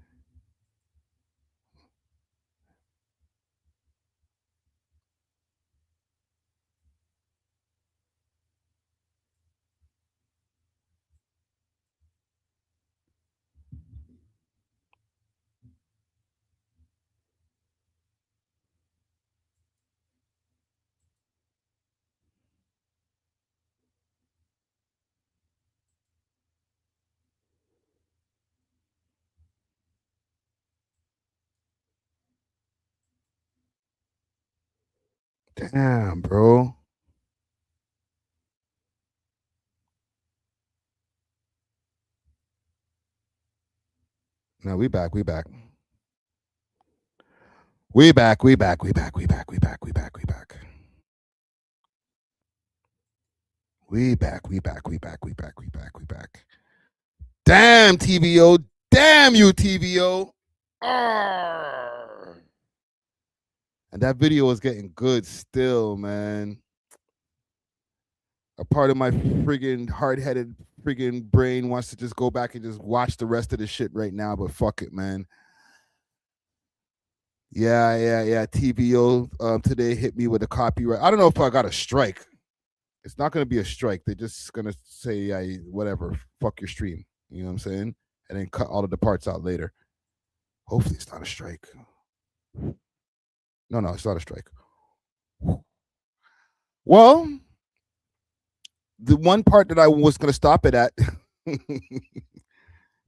Damn, bro. No, we back. We back. We back. We back. We back. We back. We back. We back. We back. We back. We back. We back. We back. We back. We back. Damn, TVO. Damn you, TVO. Arr. And that video was getting good still, man. A part of my friggin' hard-headed friggin' brain wants to just go back and just watch the rest of the shit right now, but fuck it, man. Yeah. TVO today hit me with a copyright. I don't know if I got a strike. It's not going to be a strike. They're just going to say, whatever, fuck your stream. You know what I'm saying? And then cut all of the parts out later. Hopefully it's not a strike. No, it's not a strike. Well, the one part that I was going to stop it at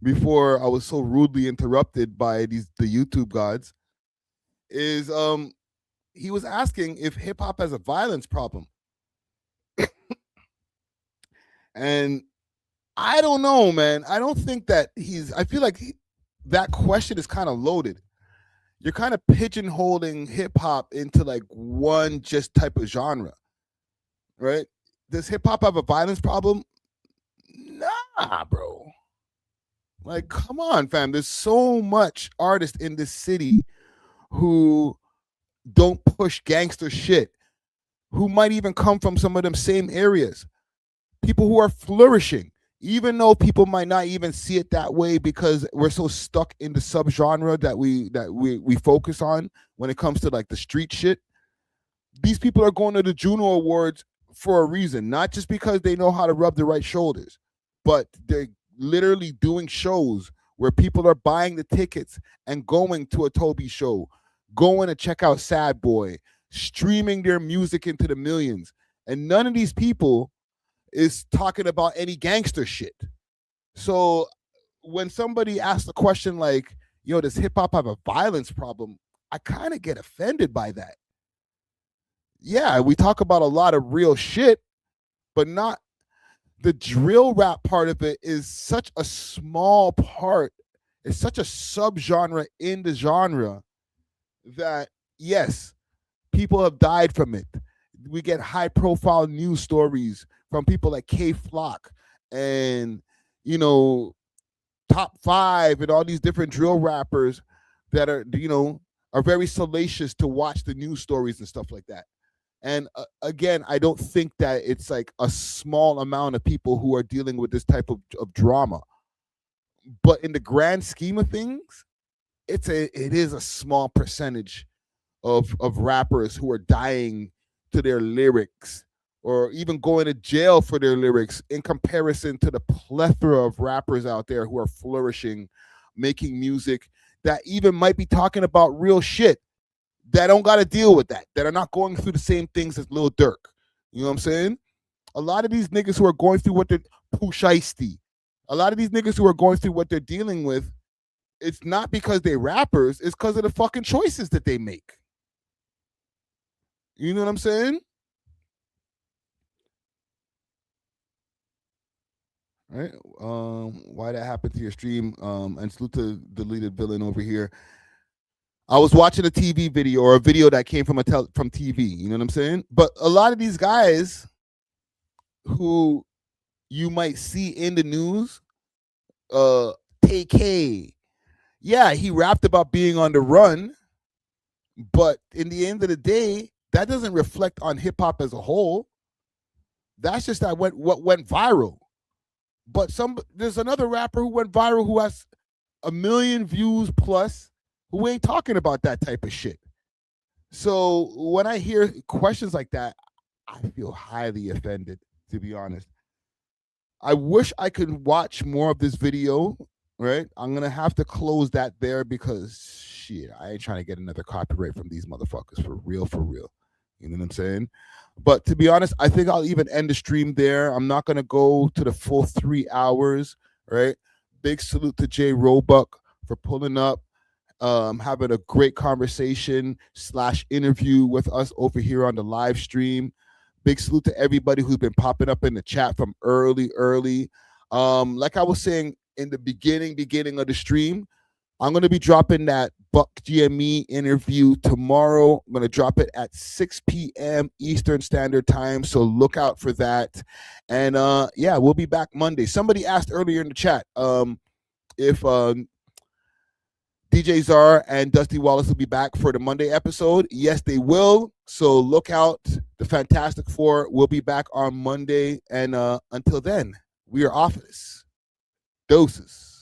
before I was so rudely interrupted by the YouTube gods is he was asking if hip hop has a violence problem. And I don't know, man. I don't think that I feel like that question is kind of loaded. You're kind of pigeonholing hip hop into like one just type of genre, right? Does hip hop have a violence problem? Nah, bro. Like, come on, fam. There's so much artists in this city who don't push gangster shit, who might even come from some of them same areas, people who are flourishing, even though people might not even see it that way because we're so stuck in the subgenre that we focus on when it comes to like the street shit. These people are going to the Juno Awards for a reason, not just because they know how to rub the right shoulders, but they're literally doing shows where people are buying the tickets and going to a Toby show, going to check out Sad Boy, streaming their music into the millions. And none of these people is talking about any gangster shit. So when somebody asks a question like, does hip hop have a violence problem? I kind of get offended by that. Yeah, we talk about a lot of real shit, but not the drill rap part of it is such a small part. It's such a subgenre in the genre that, yes, people have died from it. We get high profile news stories from people like K Flock and, Top 5 and all these different drill rappers that are, are very salacious to watch the news stories and stuff like that. And again, I don't think that it's like a small amount of people who are dealing with this type of drama. But in the grand scheme of things, it is a small percentage of rappers who are dying to their lyrics or even going to jail for their lyrics in comparison to the plethora of rappers out there who are flourishing, making music that even might be talking about real shit, that don't got to deal with that are not going through the same things as Lil Durk. You know what I'm saying? A lot of these niggas who are going through what they're Pooh Shiesty, a lot of these niggas who are going through what they're dealing with, it's not because they're rappers, it's because of the fucking choices that they make. You know what I'm saying? Right? Why that happened to your stream? And salute to Deleted Villain over here. I was watching a TV video or a video that came from from TV. You know what I'm saying? But a lot of these guys who you might see in the news, TK, yeah, he rapped about being on the run, but in the end of the day, that doesn't reflect on hip hop as a whole. That's just what went viral. But there's another rapper who went viral who has 1 million views plus, who ain't talking about that type of shit. So when I hear questions like that, I feel highly offended, to be honest. I wish I could watch more of this video, right? I'm going to have to close that there because, shit, I ain't trying to get another copyright from these motherfuckers, for real, for real. You know what I'm saying? But to be honest, I think I'll even end the stream there. I'm not going to go to the full 3 hours, right? Big salute to Jay Roebuck for pulling up, having a great conversation / interview with us over here on the live stream. Big salute to everybody who's been popping up in the chat from early. Like I was saying in the beginning of the stream, I'm going to be dropping that Buck GME interview tomorrow. I'm going to drop it at 6 p.m. Eastern Standard Time, so look out for that. And yeah, we'll be back Monday. Somebody asked earlier in the chat if DJ Czar and Dusty Wallace will be back for the Monday episode. Yes, they will. So look out. The Fantastic Four will be back on Monday. And until then, we are off of this. Doses.